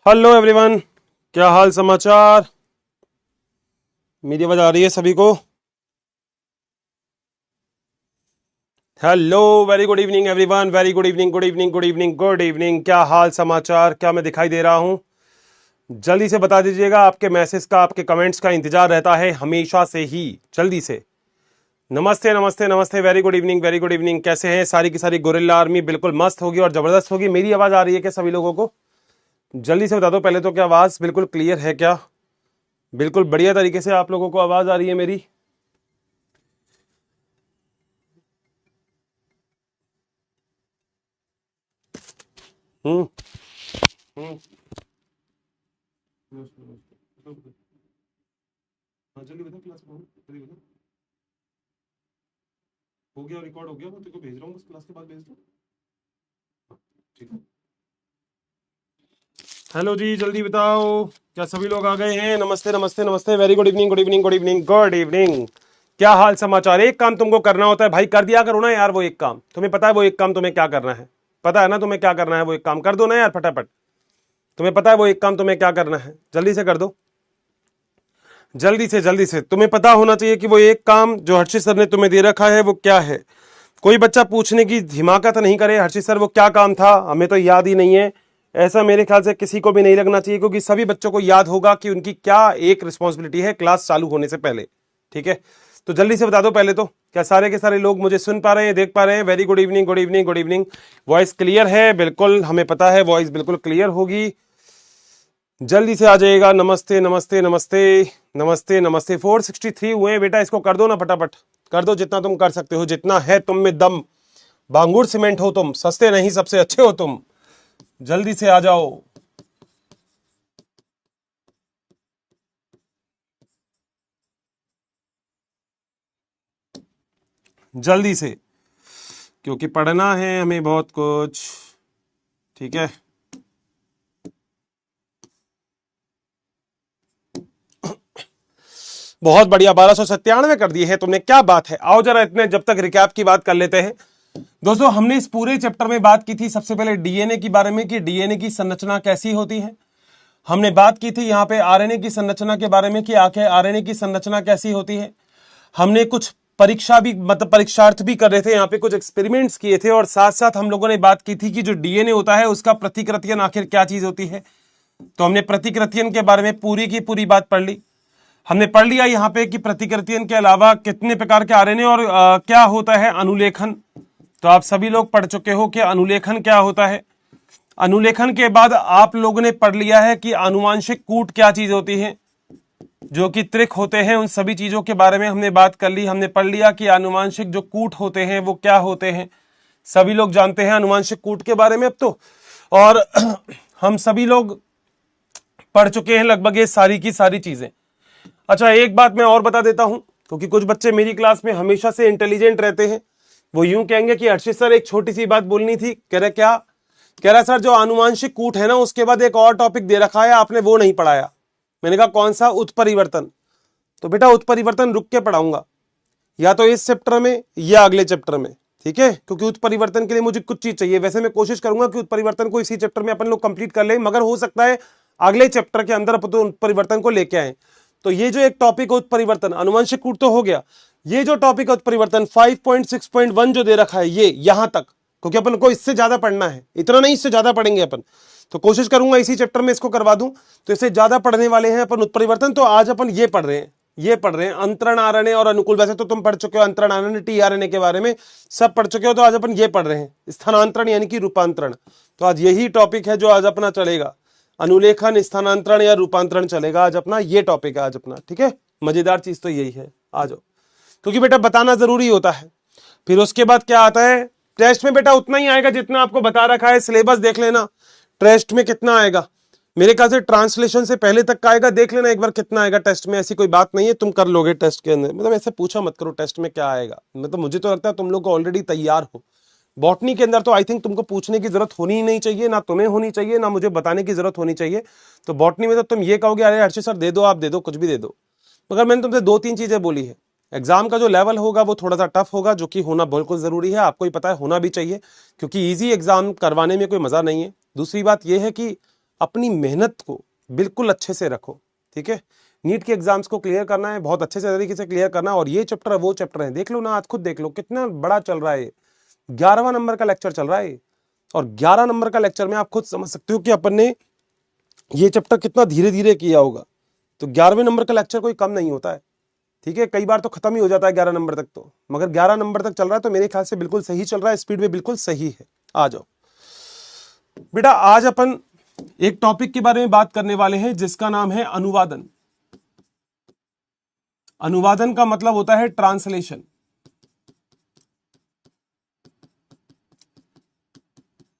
Hello everyone, क्या हाल समाचार। मेरी आवाज आ रही है सभी को? Hello, very good evening everyone, very good evening, good evening, good evening, good evening. क्या हाल समाचार, क्या मैं दिखाई दे रहा हूं? जल्दी से बता दीजिएगा। आपके मैसेज का, आपके कमेंट्स का इंतजार रहता है हमेशा से ही। जल्दी से। नमस्ते नमस्ते नमस्ते, very good evening, very good evening. कैसे हैं? सारी की सारी गोरिल्ला आर्मी बिल्कुल मस्त होगी और जबरदस्त होगी। मेरी आवाज आ रही है क्या सभी लोगों को? जल्दी से बता दो पहले तो, क्या आवाज बिल्कुल क्लियर है क्या? बिल्कुल बढ़िया तरीके से आप लोगों को आवाज आ रही है मेरी? हम्म। हम्म। हाँ, जल्दी बता क्लास में हूँ, जल्दी बता। हो गया, रिकॉर्ड हो गया, मैं तेरे को भेज रहा हूँ, बस क्लास के बाद भेज दो। ठीक है। हेलो जी, जल्दी बताओ, क्या सभी लोग आ गए हैं? नमस्ते नमस्ते नमस्ते, very good evening, good evening, good evening, good evening. क्या हाल समाचार? एक काम तुमको करना होता है भाई, कर दिया करो ना यार। वो एक काम तुम्हें पता है, वो एक काम तुम्हें क्या करना है? पता है ना तुम्हें क्या करना है? वो एक काम कर दो ना यार, फटाफट। तुम्हें पता है वो एक काम तुम्हें क्या करना है? जल्दी से कर दो। जल्दी से, जल्दी से। तुम्हें पता होना चाहिए कि वो एक काम जो हर्षित सर ने तुम्हें दे रखा है वो क्या है। कोई बच्चा पूछने की हिमाकत नहीं करे, हर्षित सर वो क्या काम था, हमें तो याद ही नहीं है। ऐसा मेरे ख्याल से किसी को भी नहीं लगना चाहिए, क्योंकि सभी बच्चों को याद होगा कि उनकी क्या एक रिस्पॉन्सिबिलिटी है क्लास चालू होने से पहले। ठीक है, तो जल्दी से बता दो पहले तो, क्या सारे के सारे लोग मुझे सुन पा रहे हैं, देख पा रहे हैं? Very good evening, good evening, good evening. Voice clear है? बिल्कुल, हमें पता है वॉइस बिल्कुल क्लियर होगी। जल्दी से आ जाइएगा। नमस्ते नमस्ते नमस्ते नमस्ते नमस्ते। 463 हुए हैं बेटा, इसको कर दो ना फटाफट। कर दो जितना तुम कर सकते हो, जितना है तुम में दम। बांगुर सीमेंट हो तुम, सस्ते नहीं सबसे अच्छे हो तुम। जल्दी से आ जाओ, जल्दी से, क्योंकि पढ़ना है हमें बहुत कुछ। ठीक है। बहुत बढ़िया, 1297 कर दिए हैं तुमने, क्या बात है। आओ जरा इतने जब तक रिकैप की बात कर लेते हैं। दोस्तों, हमने इस पूरे चैप्टर में बात की थी सबसे पहले डीएनए के बारे में, कि डीएनए की संरचना कैसी होती है। हमने बात की थी यहाँ पे आरएनए की संरचना के बारे में, कि आखिर आरएनए की संरचना कैसी होती है। हमने कुछ परीक्षा भी, मतलब परीक्षार्थ भी कर रहे थे, यहाँ पे कुछ एक्सपेरिमेंट्स किए थे, और साथ साथ हम लोगों ने बात की थी कि जो डीएनए होता है उसका प्रतिकृतियन आखिर क्या चीज होती है। तो हमने प्रतिकृतियन के बारे में पूरी की पूरी बात पढ़ ली। हमने पढ़ लिया यहाँ पे कि प्रतिकृतियन के अलावा कितने प्रकार के आरएनए, और क्या होता है अनुलेखन। तो आप सभी लोग पढ़ चुके हो कि अनुलेखन क्या होता है। अनुलेखन के बाद आप लोगों ने पढ़ लिया है कि आनुवांशिक कूट क्या चीज होती है, जो कि त्रिक होते हैं। उन सभी चीजों के बारे में हमने बात कर ली। हमने पढ़ लिया कि आनुवांशिक जो कूट होते हैं वो क्या होते हैं। सभी लोग जानते हैं आनुवांशिक कूट के बारे में अब तो। और हम सभी लोग पढ़ चुके हैं लगभग ये सारी की सारी चीजें। अच्छा, एक बात मैं और बता देता हूं, क्योंकि कुछ बच्चे मेरी क्लास में हमेशा से इंटेलिजेंट रहते हैं। वो यूं कहेंगे कि हर्षित सर एक छोटी सी बात बोलनी थी। कह रहे क्या? कह रहा सर जो आनुवांशिक कूट है ना, उसके बाद एक और टॉपिक दे रखा है, आपने वो नहीं पढ़ाया। मैंने कहा कौन सा? उत्परिवर्तन। तो बेटा उत्परिवर्तन रुक के पढ़ाऊंगा, या तो इस चैप्टर में या अगले चैप्टर में। ठीक है, क्योंकि उत्परिवर्तन के लिए मुझे कुछ चीज चाहिए। वैसे मैं कोशिश करूंगा कि उत्परिवर्तन को इसी चैप्टर में अपन लोग कंप्लीट कर ले, मगर हो सकता है अगले चैप्टर के अंदर अपन उत्परिवर्तन को लेके आए। तो ये जो एक टॉपिक है उत्परिवर्तन, अनुवंशिक कूट तो हो गया। ये जो टॉपिक है उत्परिवर्तन 5.6.1 जो दे रखा है, ये यहां तक, क्योंकि अपन को इससे ज्यादा पढ़ना है, इतना नहीं, इससे ज्यादा पढ़ेंगे अपन। तो कोशिश करूंगा इसी चैप्टर में इसको करवा दूं। तो इससे ज्यादा पढ़ने वाले हैं अपन उत्परिवर्तन। तो आज अपन ये पढ़ रहे हैं, ये पढ़ रहे हैं अंतरण आरएनए और अनुकूल। वैसे तो तुम पढ़ चुके हो अंतरण आरएनए, टीआरएनए के बारे में सब पढ़ चुके हो। तो आज अपन ये पढ़ रहे हैं स्थानांतरण यानी कि रूपांतरण। तो आज यही टॉपिक है जो आज अपना चलेगा। अनुलेखन, स्थानांतरण या रूपांतरण चलेगा आज अपना, ये टॉपिक है आज अपना। ठीक है, मजेदार चीज तो यही है। आ जाओ, क्योंकि बेटा बताना जरूरी होता है। फिर उसके बाद क्या आता है टेस्ट में? बेटा उतना ही आएगा जितना आपको बता रखा है। सिलेबस देख लेना टेस्ट में कितना आएगा। मेरे ख्याल से ट्रांसलेशन से पहले तक का आएगा, देख लेना एक बार कितना आएगा टेस्ट में। ऐसी कोई बात नहीं है, तुम कर लोगे टेस्ट के अंदर। मतलब ऐसे पूछा मत करो टेस्ट में क्या आएगा। मतलब मुझे तो लगता है तुम लोग को ऑलरेडी तैयार हो। बॉटनी के अंदर तो आई थिंक तुमको पूछने की जरूरत होनी ही नहीं चाहिए, ना तुम्हें होनी चाहिए, ना मुझे बताने की जरूरत होनी चाहिए। तो बॉटनी में तो तुम ये कहोगे अरे हर्षित सर दे दो, आप दे दो, कुछ भी दे दो। मगर मैंने तुमसे दो तीन चीजें बोली है। एग्जाम का जो लेवल होगा वो थोड़ा सा टफ होगा, जो कि होना बिल्कुल जरूरी है। आपको ही पता है, होना भी चाहिए, क्योंकि इजी एग्जाम करवाने में कोई मजा नहीं है। दूसरी बात यह है कि अपनी मेहनत को बिल्कुल अच्छे से रखो, ठीक है। नीट के एग्जाम्स को क्लियर करना है, बहुत अच्छे से तरीके से क्लियर करना है। और ये चैप्टर वो चैप्टर है, देख लो ना, आज खुद देख लो कितना बड़ा चल रहा है। 11वां नंबर का लेक्चर चल रहा है और 11 नंबर का लेक्चर में आप खुद समझ सकते हो कि अपन ने ये चैप्टर कितना धीरे धीरे किया होगा। तो 11वें नंबर का लेक्चर कोई कम नहीं होता है, ठीक है। कई बार तो खत्म ही हो जाता है 11 नंबर तक, तो मगर 11 नंबर तक चल रहा है तो मेरे ख्याल से बिल्कुल सही चल रहा है, स्पीड में बिल्कुल सही है। आ जाओ बेटा, आज अपन एक टॉपिक के बारे में बात करने वाले हैं जिसका नाम है अनुवादन। अनुवादन का मतलब होता है ट्रांसलेशन।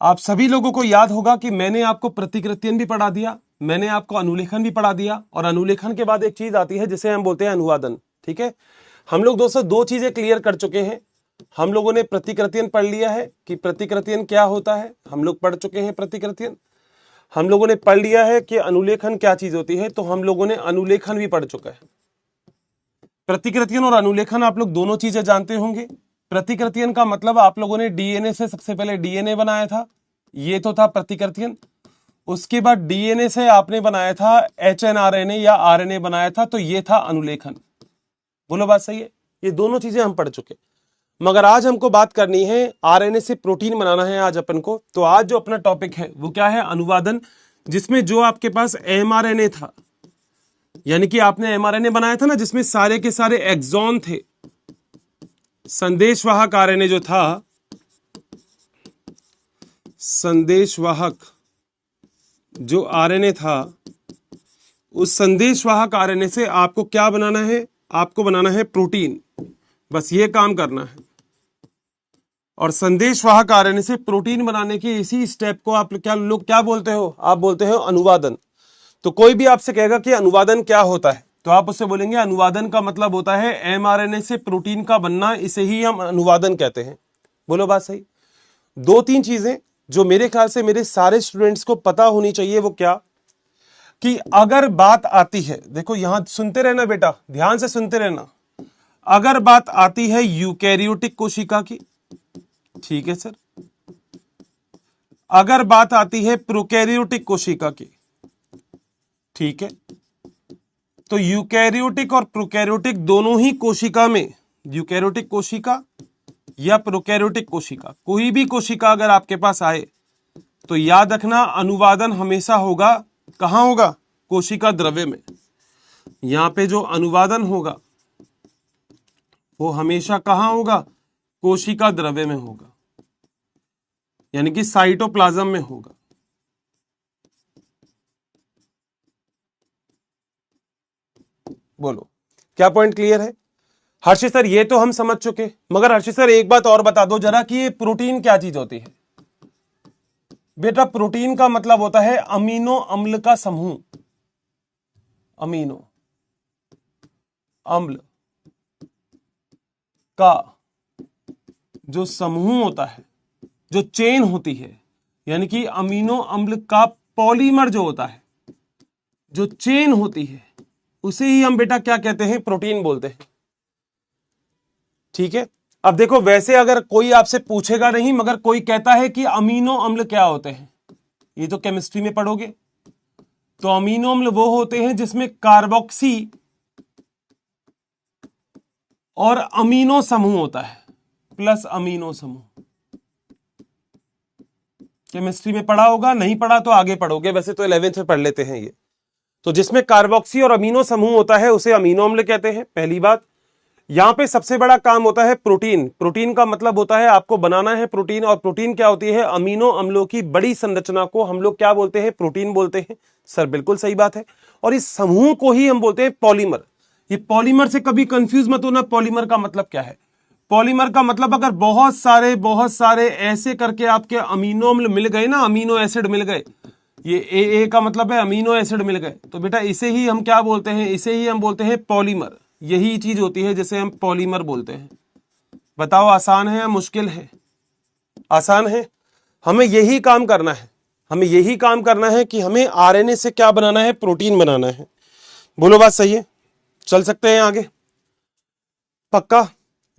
आप सभी लोगों को याद होगा कि मैंने आपको प्रतिकृतियन भी पढ़ा दिया, मैंने आपको अनुलेखन भी पढ़ा दिया, और अनुलेखन के बाद एक चीज आती है जिसे हम बोलते हैं अनुवादन, ठीक है। हम लोग दोस्तों दो चीजें क्लियर कर चुके हैं। हम लोगों ने प्रतिकृतियन पढ़ लिया है कि प्रतिकृतियन क्या होता है, हम लोग पढ़ चुके हैं प्रतिकृतियन। हम लोगों ने पढ़ लिया है कि अनुलेखन क्या चीज होती है, तो हम लोगों ने अनुलेखन भी पढ़ चुका है। प्रतिकृतियन और अनुलेखन आप लोग दोनों चीजें जानते होंगे। प्रतिकृतियन का मतलब आप लोगों ने डीएनए से सबसे पहले डीएनए बनाया था, ये तो था प्रतिकृतियन। उसके बाद डीएनए से आपने बनाया था एचएनआरएनए या आरएनए बनाया था, तो ये था अनुलेखन। बोलो बात सही है? ये दोनों चीजें हम पढ़ चुके, मगर आज हमको बात करनी है आरएनए से प्रोटीन बनाना है आज अपन को। तो आज जो अपना टॉपिक है वो क्या है? अनुवादन, जिसमें जो आपके पास एमआरएनए था, यानी कि आपने एमआरएनए बनाया था ना, जिसमें सारे के सारे एक्सॉन थे, संदेशवाहक आरएनए जो था, संदेशवाहक जो आरएनए था, उस संदेशवाहक आरएनए से आपको क्या बनाना है? आपको बनाना है प्रोटीन, बस ये काम करना है। और संदेशवाहक आरएनए से प्रोटीन बनाने के इसी स्टेप को आप लोग क्या बोलते हो? आप बोलते हो अनुवादन। तो कोई भी आपसे कहेगा कि अनुवादन क्या होता है, तो आप उससे बोलेंगे अनुवादन का मतलब होता है एमआरएनए से प्रोटीन का बनना, इसे ही हम अनुवादन कहते हैं। बोलो बात सही? दो तीन चीजें जो मेरे ख्याल से मेरे सारे स्टूडेंट्स को पता होनी चाहिए, वो क्या कि अगर बात आती है, देखो यहां सुनते रहना बेटा, ध्यान से सुनते रहना। अगर बात आती है यूकैरियोटिक कोशिका की, ठीक है सर, अगर बात आती है प्रोकैरियोटिक कोशिका की, ठीक है, तो यूकैरियोटिक और प्रोकैरियोटिक दोनों ही कोशिका में, यूकैरियोटिक कोशिका या प्रोकैरियोटिक कोशिका, कोई भी कोशिका अगर आपके पास आए तो याद रखना अनुवादन हमेशा होगा, कहां होगा? कोशिका द्रव्य में। यहां पे जो अनुवादन होगा वो हमेशा कहां होगा? कोशिका द्रव्य में होगा, यानी कि साइटोप्लाज्म में होगा। बोलो क्या पॉइंट क्लियर है? हर्षित सर ये तो हम समझ चुके, मगर हर्षित सर एक बात और बता दो जरा कि ये प्रोटीन क्या चीज होती है? बेटा प्रोटीन का मतलब होता है अमीनो अम्ल का समूह। अमीनो अम्ल का जो समूह होता है, जो चेन होती है, यानी कि अमीनो अम्ल का पॉलीमर जो होता है, जो चेन होती है, उसे ही हम बेटा क्या कहते हैं? प्रोटीन बोलते हैं, ठीक है। अब देखो वैसे अगर कोई आपसे पूछेगा नहीं, मगर कोई कहता है कि अमीनो अम्ल क्या होते हैं, ये तो केमिस्ट्री में पढ़ोगे। तो अमीनो अम्ल वो होते हैं जिसमें कार्बोक्सी और अमीनो समूह होता है, प्लस अमीनो समूह। केमिस्ट्री में पढ़ा होगा, नहीं पढ़ा तो आगे पढ़ोगे, वैसे तो 11th में पढ़ लेते हैं ये। तो जिसमें कार्बोक्सी और अमीनो समूह होता है उसे अमीनो अम्ल कहते हैं, पहली बात। यहां पे सबसे बड़ा काम होता है प्रोटीन। प्रोटीन का मतलब होता है आपको बनाना है प्रोटीन, और प्रोटीन क्या होती है? अमीनो अम्लों की बड़ी संरचना को हम लोग क्या बोलते हैं? प्रोटीन बोलते हैं। सर बिल्कुल सही बात है। और इस समूह को ही हम बोलते हैं पॉलीमर। ये पॉलीमर से कभी कंफ्यूज मत होना, पॉलीमर का मतलब क्या है? पॉलीमर का मतलब अगर बहुत सारे ऐसे करके आपके अमीनो अम्ल मिल गए ना, अमीनो एसिड मिल गए, ये ए का मतलब है अमीनो एसिड मिल गए, तो बेटा इसे ही हम क्या बोलते हैं? इसे ही हम बोलते हैं पॉलीमर। यही चीज होती है जिसे हम पॉलीमर बोलते हैं। बताओ आसान है या मुश्किल है? आसान है। हमें यही काम करना है, हमें यही काम करना है कि हमें आरएनए से क्या बनाना है? प्रोटीन बनाना है। बोलो बात सही है? चल सकते हैं आगे? पक्का?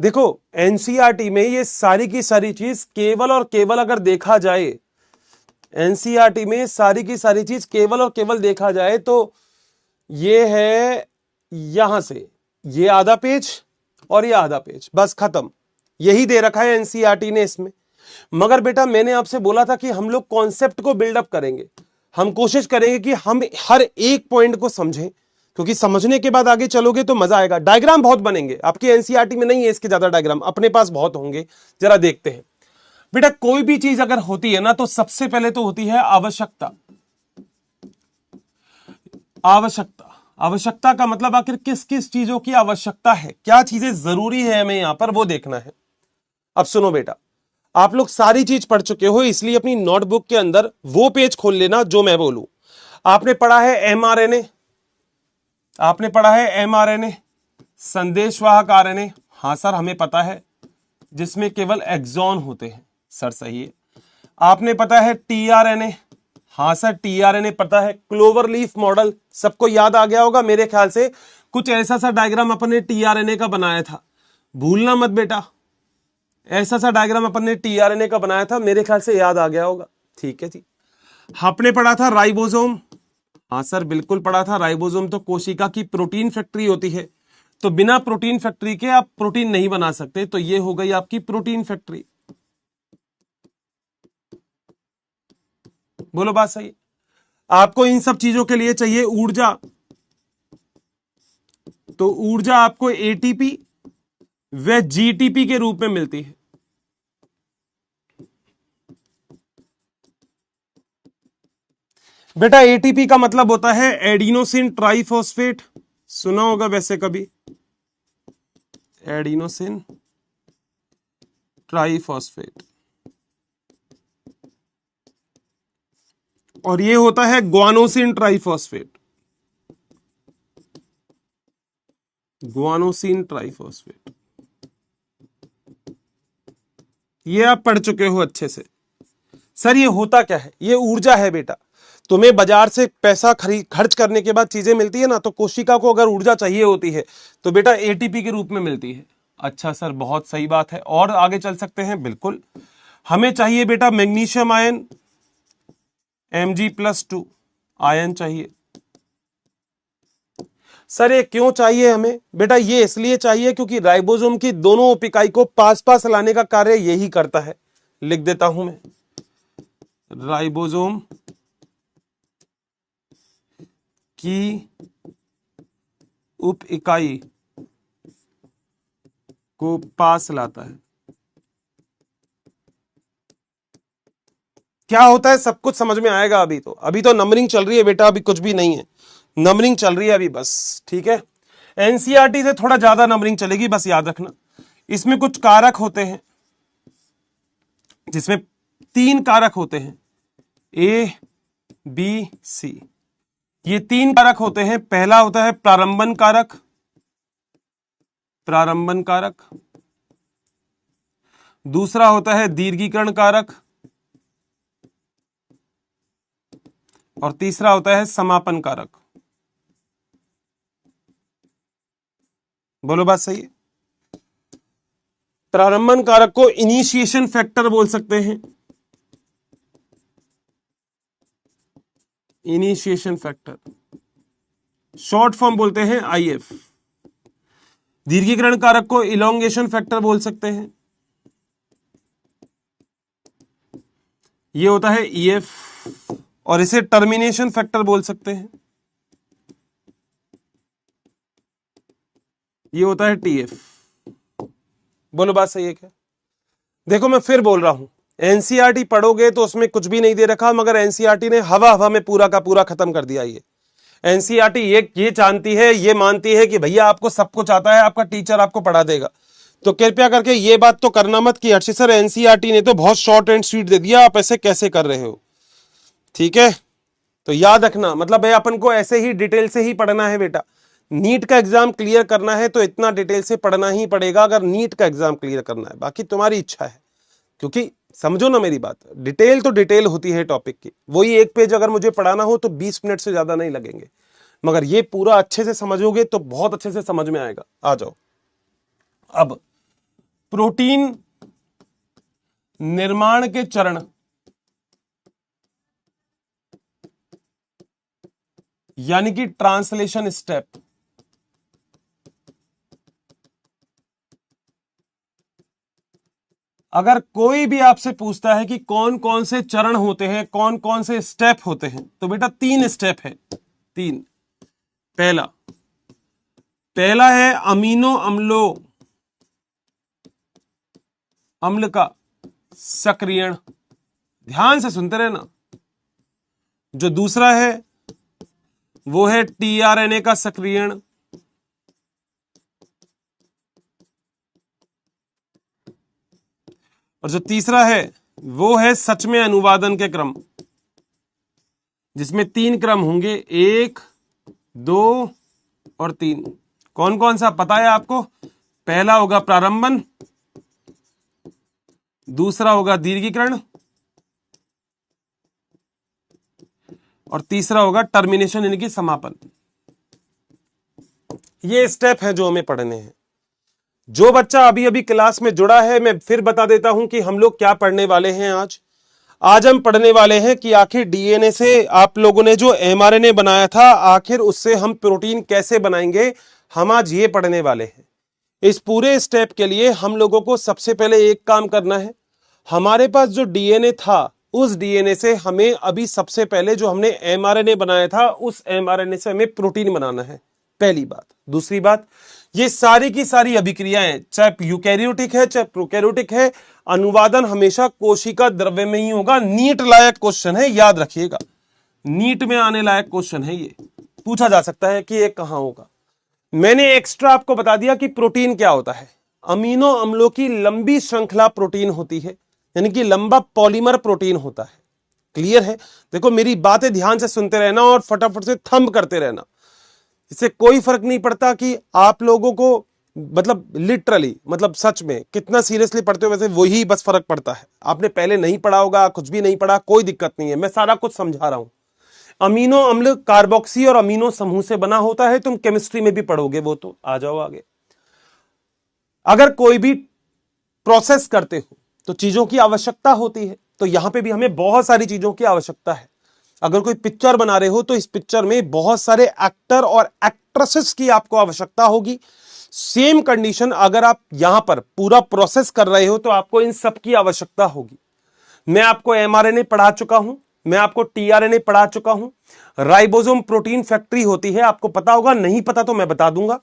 देखो एनसीईआरटी में ये सारी की सारी चीज केवल और केवल अगर देखा जाए एनसीईआरटी में सारी की सारी चीज केवल और केवल देखा जाए तो ये है यहां से ये आधा पेज और ये आधा पेज, बस खत्म। यही दे रखा है एनसीईआरटी ने इसमें। मगर बेटा मैंने आपसे बोला था कि हम लोग कॉन्सेप्ट को बिल्डअप करेंगे, हम कोशिश करेंगे कि हम हर एक पॉइंट को समझें, क्योंकि समझने के बाद आगे चलोगे तो मजा आएगा। डायग्राम बहुत बनेंगे, आपकी एनसीईआरटी में नहीं है इसके ज्यादा डायग्राम, अपने पास बहुत होंगे। जरा देखते हैं बेटा, कोई भी चीज अगर होती है ना तो सबसे पहले तो होती है आवश्यकता। आवश्यकता, आवश्यकता का मतलब आखिर किस किस चीजों की आवश्यकता है, क्या चीजें जरूरी है हमें यहां पर वो देखना है। अब सुनो बेटा, आप लोग सारी चीज पढ़ चुके हो, इसलिए अपनी नोटबुक के अंदर वो पेज खोल लेना जो मैं बोलूं। आपने पढ़ा है एमआरएनए, आपने पढ़ा है एमआरएनए, संदेशवाहक आरएनए। हां सर हमें पता है, जिसमें केवल एक्सॉन होते हैं। सर सही है। आपने पता है टीआरएनए, हां सर टीआरएनए पता है। क्लोवर लीफ मॉडल सबको याद आ गया होगा मेरे ख्याल से, कुछ ऐसा सा डायग्राम अपन ने टीआरएनए का बनाया था, भूलना मत बेटा। ऐसा सा डायग्राम अपन ने टीआरएनए का बनाया था, मेरे ख्याल से याद आ गया होगा। ठीक है जी। आपने पढ़ा था राइबोसोम, हाँ सर बिल्कुल पढ़ा था। राइबोसोम तो कोशिका की प्रोटीन फैक्ट्री होती है, तो बिना प्रोटीन फैक्ट्री के आप प्रोटीन नहीं बना सकते, तो ये हो गई आपकी प्रोटीन फैक्ट्री। बोलो बात सही। आपको इन सब चीजों के लिए चाहिए ऊर्जा, तो ऊर्जा आपको एटीपी व जीटीपी के रूप में मिलती है। बेटा एटीपी का मतलब होता है एडिनोसिन ट्राइफॉस्फेट, सुना होगा वैसे कभी, एडिनोसिन ट्राइफॉस्फेट। और ये होता है ग्वानोसिन ट्राइफॉस्फेट, ग्वानोसिन ट्राइफॉस्फेट। ये आप पढ़ चुके हो अच्छे से। सर ये होता क्या है? ये ऊर्जा है बेटा। तुम्हें बाजार से पैसा खर्च करने के बाद चीजें मिलती है ना, तो कोशिका को अगर ऊर्जा चाहिए होती है तो बेटा एटीपी के रूप में मिलती है। अच्छा सर बहुत सही बात है, और आगे चल सकते हैं। बिल्कुल, हमें चाहिए बेटा मैग्नीशियम आयन, Mg+2 आयन चाहिए। सर ये क्यों चाहिए हमें? बेटा ये इसलिए चाहिए क्योंकि राइबोसोम की दोनों उप इकाई को पास पास लाने का कार्य यही करता है। लिख देता हूं मैं, राइबोसोम की उप इकाई को पास लाता है। क्या होता है सब कुछ समझ में आएगा। अभी तो नंबरिंग चल रही है बेटा, अभी कुछ भी नहीं है, नंबरिंग चल रही है अभी बस। ठीक है, एनसीईआरटी से थोड़ा ज्यादा नंबरिंग चलेगी, बस याद रखना। इसमें कुछ कारक होते हैं, जिसमें 3 कारक होते हैं, ए बी सी। ये 3 कारक होते हैं। पहला होता है प्रारंभन कारक, प्रारंभन कारक। दूसरा होता है दीर्घीकरण कारक, और तीसरा होता है समापन कारक। बोलो बात सही है। प्रारंभन कारक को इनिशिएशन फैक्टर बोल सकते हैं, इनिशिएशन फैक्टर, शॉर्ट फॉर्म बोलते हैं आईएफ। दीर्घीकरण कारक को इलोंगेशन फैक्टर बोल सकते हैं, ये होता है ईएफ। और इसे टर्मिनेशन फैक्टर बोल सकते हैं, ये होता है टीएफ। बोलो बात सही है क्या? देखो मैं फिर बोल रहा हूं, एनसीईआरटी पढ़ोगे तो उसमें कुछ भी नहीं दे रखा, मगर एनसीईआरटी ने हवा हवा में पूरा का पूरा खत्म कर दिया। ये एनसीईआरटी ये जानती है, ये मानती है कि भैया आपको सब कुछ आता है, आपका टीचर आपको पढ़ा देगा। तो कृपया करके ये बात तो करना मत कि अर्षित सर एनसीईआरटी ने तो बहुत शॉर्ट एंड स्वीट दे दिया, आप ऐसे कैसे कर रहे हो। ठीक है, तो याद रखना, मतलब है अपन को ऐसे ही डिटेल से ही पढ़ना है बेटा। नीट का एग्जाम क्लियर करना है तो इतना डिटेल से पढ़ना ही पड़ेगा, अगर नीट का एग्जाम क्लियर करना है। बाकी तुम्हारी इच्छा है, क्योंकि समझो ना मेरी बात, डिटेल तो डिटेल होती है टॉपिक की। वही एक पेज अगर मुझे पढ़ाना हो तो 20 मिनट से ज्यादा नहीं लगेंगे, मगर ये पूरा अच्छे से समझोगे तो बहुत अच्छे से समझ में आएगा। आ जाओ अब, प्रोटीन निर्माण के चरण, यानी कि ट्रांसलेशन स्टेप। अगर कोई भी आपसे पूछता है कि कौन कौन से चरण होते हैं, कौन कौन से स्टेप होते हैं, तो बेटा 3 स्टेप है। 3। पहला है अमीनो अम्ल का सक्रियण, ध्यान से सुनते रहना। जो दूसरा है वो है टीआरएनए का सक्रियण। और जो तीसरा है वो है सच में अनुवादन के क्रम, जिसमें 3 क्रम होंगे, 1, 2 और 3। कौन कौन सा पता है आपको? पहला होगा प्रारंभन, दूसरा होगा दीर्घीकरण और तीसरा होगा टर्मिनेशन यानी कि समापन। ये स्टेप है जो हमें पढ़ने हैं। जो बच्चा अभी अभी क्लास में जुड़ा है, मैं फिर बता देता हूं कि हम लोग क्या पढ़ने वाले हैं। आज हम पढ़ने वाले हैं कि आखिर डीएनए से आप लोगों ने जो एमआरएनए बनाया था, आखिर उससे हम प्रोटीन कैसे बनाएंगे। हम आज ये पढ़ने वाले हैं। इस पूरे स्टेप के लिए हम लोगों को सबसे पहले एक काम करना है। हमारे पास जो डीएनए था, उस डीएनए से हमें अभी सबसे पहले जो हमने एमआरएनए बनाया था, उस एमआरएनए से हमें प्रोटीन बनाना है, पहली बात। दूसरी बात, ये सारी की सारी अभिक्रियाएं, चाहे यूकैरियोटिक है चाहे प्रोकैरियोटिक है, अनुवादन हमेशा कोशिका द्रव्य में ही होगा। नीट लायक क्वेश्चन है, याद रखिएगा, नीट में आने लायक क्वेश्चन है। ये पूछा जा सकता है कि ये कहां होगा। मैंने एक्स्ट्रा आपको बता दिया कि प्रोटीन क्या होता है। अमीनो अम्लों की लंबी श्रृंखला प्रोटीन होती है, यानी कि लंबा पॉलीमर प्रोटीन होता है। क्लियर है? देखो, मेरी बातें ध्यान से सुनते रहना और फटाफट से थंब करते रहना। इससे कोई फर्क नहीं पड़ता कि आप लोगों को मतलब लिटरली, मतलब सच में कितना सीरियसली पढ़ते हो, वैसे वही बस फर्क पड़ता है। आपने पहले नहीं पढ़ा होगा, कुछ भी नहीं पढ़ा, कोई दिक्कत नहीं है, मैं सारा कुछ समझा रहा हूं। अमीनो अम्ल कार्बोक्सी और अमीनो समूह से बना होता है। तुम केमिस्ट्री में भी पढ़ोगे वो, तो आ जाओ आगे। अगर कोई भी प्रोसेस करते हो तो चीजों की आवश्यकता होती है, तो यहां पे भी हमें बहुत सारी चीजों की आवश्यकता है। अगर कोई पिक्चर बना रहे हो तो इस पिक्चर में बहुत सारे एक्टर और एक्ट्रेसेस की आपको आवश्यकता होगी। सेम कंडीशन अगर आप यहां पर पूरा प्रोसेस कर रहे हो तो आपको इन सब की आवश्यकता होगी। मैं आपको एमआरएनए पढ़ा चुका हूं, मैं आपको टीआरएनए पढ़ा चुका हूं। राइबोसोम प्रोटीन फैक्ट्री होती है, आपको पता होगा, नहीं पता तो मैं बता दूंगा।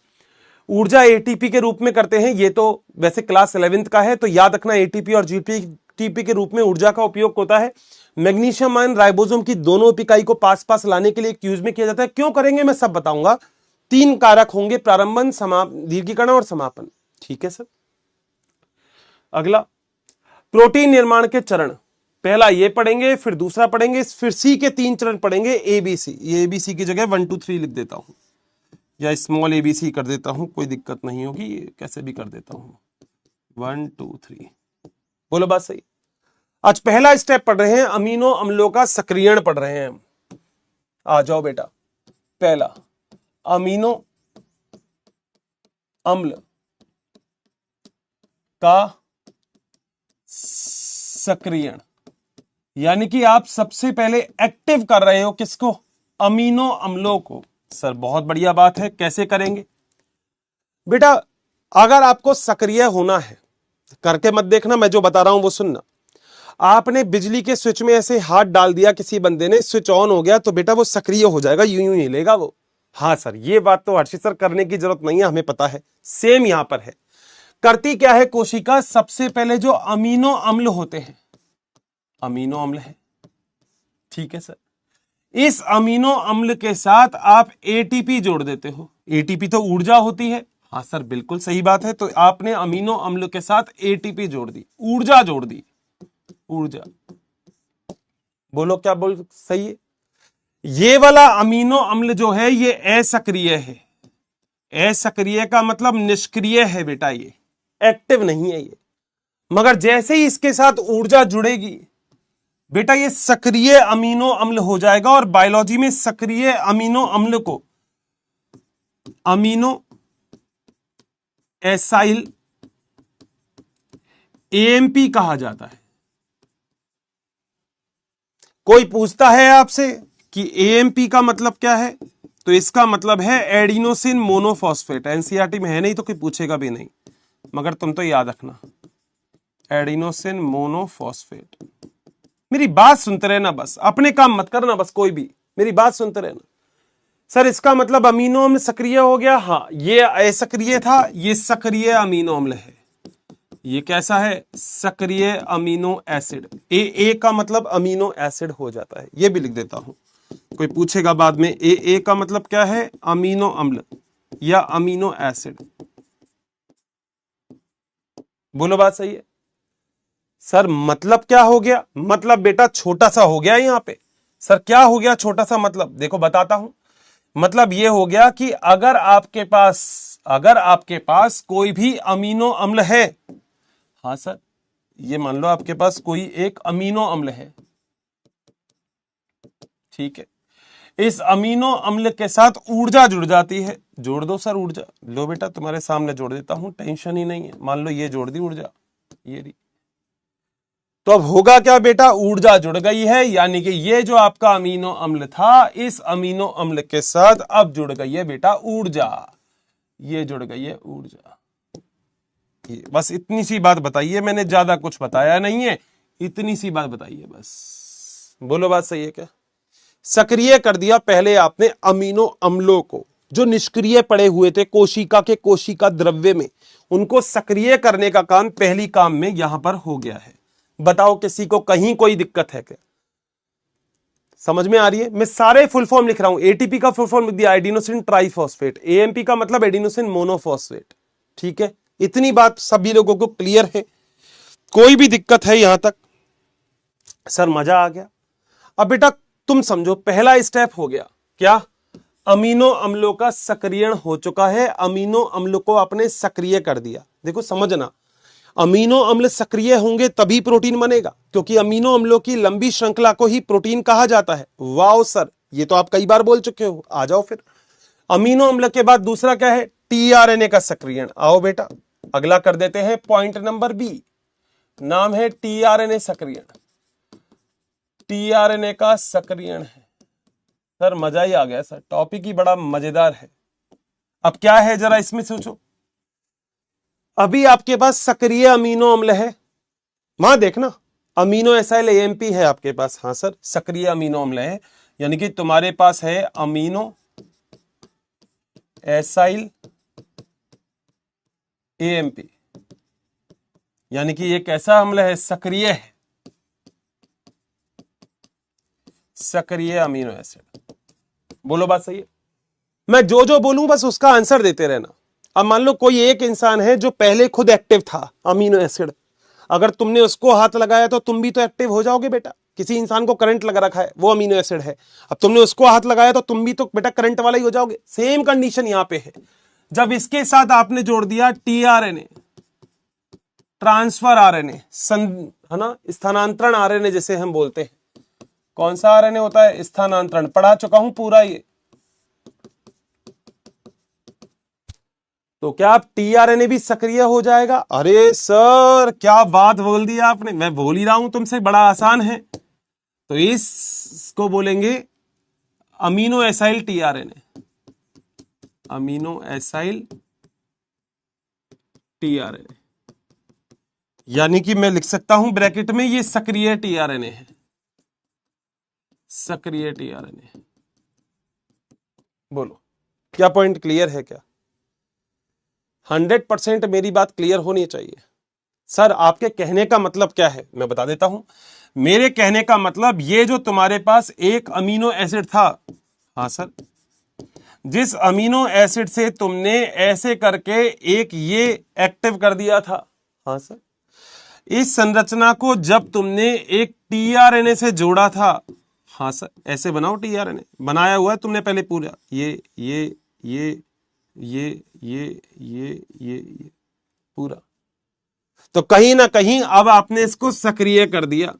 ऊर्जा एटीपी के रूप में करते हैं, ये तो वैसे क्लास 11th का है, तो याद रखना एटीपी और जीटीपी के रूप में ऊर्जा का उपयोग होता है। मैग्नीशियम आयन राइबोसोम की दोनों इकाई को पास पास लाने के लिए यूज में किया जाता है। क्यों करेंगे मैं सब बताऊंगा। 3 कारक होंगे, प्रारंभन, दीर्घीकरण और समापन। ठीक है सर। अगला, प्रोटीन निर्माण के चरण। पहला ये पढ़ेंगे, फिर दूसरा पढ़ेंगे, फिर सी के 3 चरण पढ़ेंगे। एबीसी, ये एबीसी की जगह 1 2 3 लिख देता हूं, या स्मॉल एबीसी कर देता हूं, कोई दिक्कत नहीं होगी, कैसे भी कर देता हूं। 1 2 3, बोलो बात सही। आज पहला स्टेप पढ़ रहे हैं, अमीनो अम्लों का सक्रियण पढ़ रहे हैं हम। आ जाओ बेटा। पहला, अमीनो अम्ल का सक्रियण, यानी कि आप सबसे पहले एक्टिव कर रहे हो किसको? अमीनो अम्लों को। सर बहुत बढ़िया बात है, कैसे करेंगे बेटा? अगर आपको सक्रिय होना है, करके मत देखना, मैं जो बता रहा हूं वो सुनना। आपने बिजली के स्विच में ऐसे हाथ डाल दिया, किसी बंदे ने, स्विच ऑन हो गया, तो बेटा वो सक्रिय हो जाएगा, यूं यूं हिलेगा वो। हाँ सर, ये बात तो हर्षित सर करने की जरूरत नहीं है, हमें पता है। सेम यहां पर है। करती क्या है कोशिका? सबसे पहले जो अमीनो अम्ल होते हैं, अमीनो अम्ल है, ठीक है सर, इस अमीनो अम्ल के साथ आप एटीपी जोड़ देते हो। एटीपी तो ऊर्जा होती है। हाँ सर, बिल्कुल सही बात है। तो आपने अमीनो अम्ल के साथ एटीपी जोड़ दी, ऊर्जा जोड़ दी, ऊर्जा। बोलो क्या बोल सही है? ये वाला अमीनो अम्ल जो है ये असक्रिय है। असक्रिय का मतलब निष्क्रिय है बेटा, ये एक्टिव नहीं है ये। मगर जैसे ही इसके साथ ऊर्जा जुड़ेगी बेटा, ये सक्रिय अमीनो अम्ल हो जाएगा। और बायोलॉजी में सक्रिय अमीनो अम्ल को अमीनो एसाइल एएमपी कहा जाता है। कोई पूछता है आपसे कि एएमपी का मतलब क्या है, तो इसका मतलब है एडिनोसिन मोनोफॉस्फेट। एनसीईआरटी में है नहीं तो कोई पूछेगा भी नहीं, मगर तुम तो याद रखना, एडिनोसिन मोनोफॉस्फेट। मेरी बात सुनते रहना, बस अपने काम मत करना, बस कोई भी मेरी बात सुनते रहना। सर इसका मतलब अमीनो अम्ल सक्रिय हो गया, हाँ ये असक्रिय था, ये सक्रिय अमीनो अम्ल है। ये कैसा है? सक्रिय अमीनो एसिड। ए का मतलब अमीनो एसिड हो जाता है, ये भी लिख देता हूं, कोई पूछेगा बाद में। ए का मतलब क्या है? अमीनो अम्ल या अमीनो एसिड। बोलो बात सही है? सर मतलब क्या हो गया? मतलब बेटा छोटा सा हो गया यहां पे। सर क्या हो गया छोटा सा? मतलब देखो बताता हूं। मतलब यह हो गया कि अगर आपके पास कोई भी अमीनो अम्ल है, हाँ सर, ये मान लो आपके पास कोई एक अमीनो अम्ल है, ठीक है, इस अमीनो अम्ल के साथ ऊर्जा जुड़ जाती है। जोड़ दो सर ऊर्जा, लो बेटा तुम्हारे सामने जोड़ देता हूं, टेंशन ही नहीं है। मान लो ये जोड़ दी ऊर्जा, ये रही। तो अब होगा क्या बेटा? ऊर्जा जुड़ गई है, यानी कि ये जो आपका अमीनो अम्ल था, इस अमीनो अम्ल के साथ अब जुड़ गई है बेटा ऊर्जा। ये जुड़ गई है ऊर्जा। ये बस इतनी सी बात बताइए, मैंने ज्यादा कुछ बताया नहीं है, इतनी सी बात बताइए बस। बोलो बात सही है क्या? सक्रिय कर दिया पहले आपने अमीनो अम्लों को, जो निष्क्रिय पड़े हुए थे कोशिका के कोशिका द्रव्य में, उनको सक्रिय करने का काम पहली काम में यहां पर हो गया है। बताओ किसी को कहीं कोई दिक्कत है क्या? समझ में आ रही है? मैं सारे फुल फॉर्म लिख रहा हूं। एटीपी का फुल फॉर्म लिख दिया, एडिनोसिन ट्राइफॉस्फेट। एएमपी का मतलब एडिनोसिन मोनोफॉस्फेट। ठीक है, इतनी बात सभी लोगों को क्लियर है? कोई भी दिक्कत है यहां तक? सर मजा आ गया। अब बेटा तुम समझो, पहला स्टेप हो गया क्या? अमीनो अम्लों का सक्रियण हो चुका है, अमीनो अम्ल को आपने सक्रिय कर दिया। देखो समझना, अमीनो अम्ल सक्रिय होंगे तभी प्रोटीन बनेगा, क्योंकि अमीनो अम्लों की लंबी श्रृंखला को ही प्रोटीन कहा जाता है। वाओ सर, ये तो आप कई बार बोल चुके हो। आ जाओ फिर, अमीनो अम्ल के बाद दूसरा क्या है? टीआरएनए का सक्रियण। आओ बेटा अगला कर देते हैं, पॉइंट नंबर बी, नाम है टीआरएनए सक्रियण। टीआरएनए का सक्रियण है। सर मजा ही आ गया सर, टॉपिक ही बड़ा मजेदार है। अब क्या है जरा इसमें सोचो। अभी आपके पास सक्रिय अमीनो अम्ल है, वहां देखना अमीनो एसाइल एएमपी है आपके पास। हाँ सर, सक्रिय अमीनो अम्ल है, यानी कि तुम्हारे पास है अमीनो एसाइल एएमपी, यानी कि ये कैसा अम्ल है? सक्रिय है, सक्रिय अमीनो एसिड। बोलो बात सही है? मैं जो जो बोलूं बस उसका आंसर देते रहना। अब मान लो कोई एक इंसान है जो पहले खुद एक्टिव था अमीनो एसिड, अगर तुमने उसको हाथ लगाया तो तुम भी तो एक्टिव हो जाओगे बेटा। किसी इंसान को करंट लगा रखा है, वो अमीनो एसिड है, अब तुमने उसको हाथ लगाया तो तुम भी तो बेटा करंट वाला ही हो जाओगे। सेम कंडीशन यहां पे है। जब इसके साथ आपने जोड़ दिया टीआरएनए, ट्रांसफर आरएनए, है ना, स्थानांतरण आरएनए जिसे हम बोलते हैं। कौन सा आरएनए होता है? स्थानांतरण। पढ़ा चुका हूं पूरा ये। तो क्या आप टीआरएनए भी सक्रिय हो जाएगा? अरे सर क्या बात बोल दी आपने, मैं बोल ही रहा हूं तुमसे, बड़ा आसान है। तो इसको बोलेंगे amino acyl tRNA, amino acyl tRNA, यानी कि मैं लिख सकता हूं ब्रैकेट में ये सक्रिय टीआरएनए है, सक्रिय टीआरएनए। बोलो क्या पॉइंट क्लियर है क्या? 100% मेरी बात क्लियर होनी चाहिए। सर आपके कहने का मतलब क्या है मैं बता देता हूं। मेरे कहने का मतलब, ये जो तुम्हारे पास एक अमीनो एसिड था, हाँ सर, जिस अमीनो एसिड से तुमने ऐसे करके एक ये एक्टिव कर दिया था, हाँ सर, इस संरचना को जब तुमने एक टीआरएनए से जोड़ा था, हाँ सर, ऐसे बनाओ, टीआरएनए बनाया हुआ है तुमने पहले पूरा, ये ये पूरा, तो कहीं ना कहीं अब आपने इसको सक्रिय कर दिया।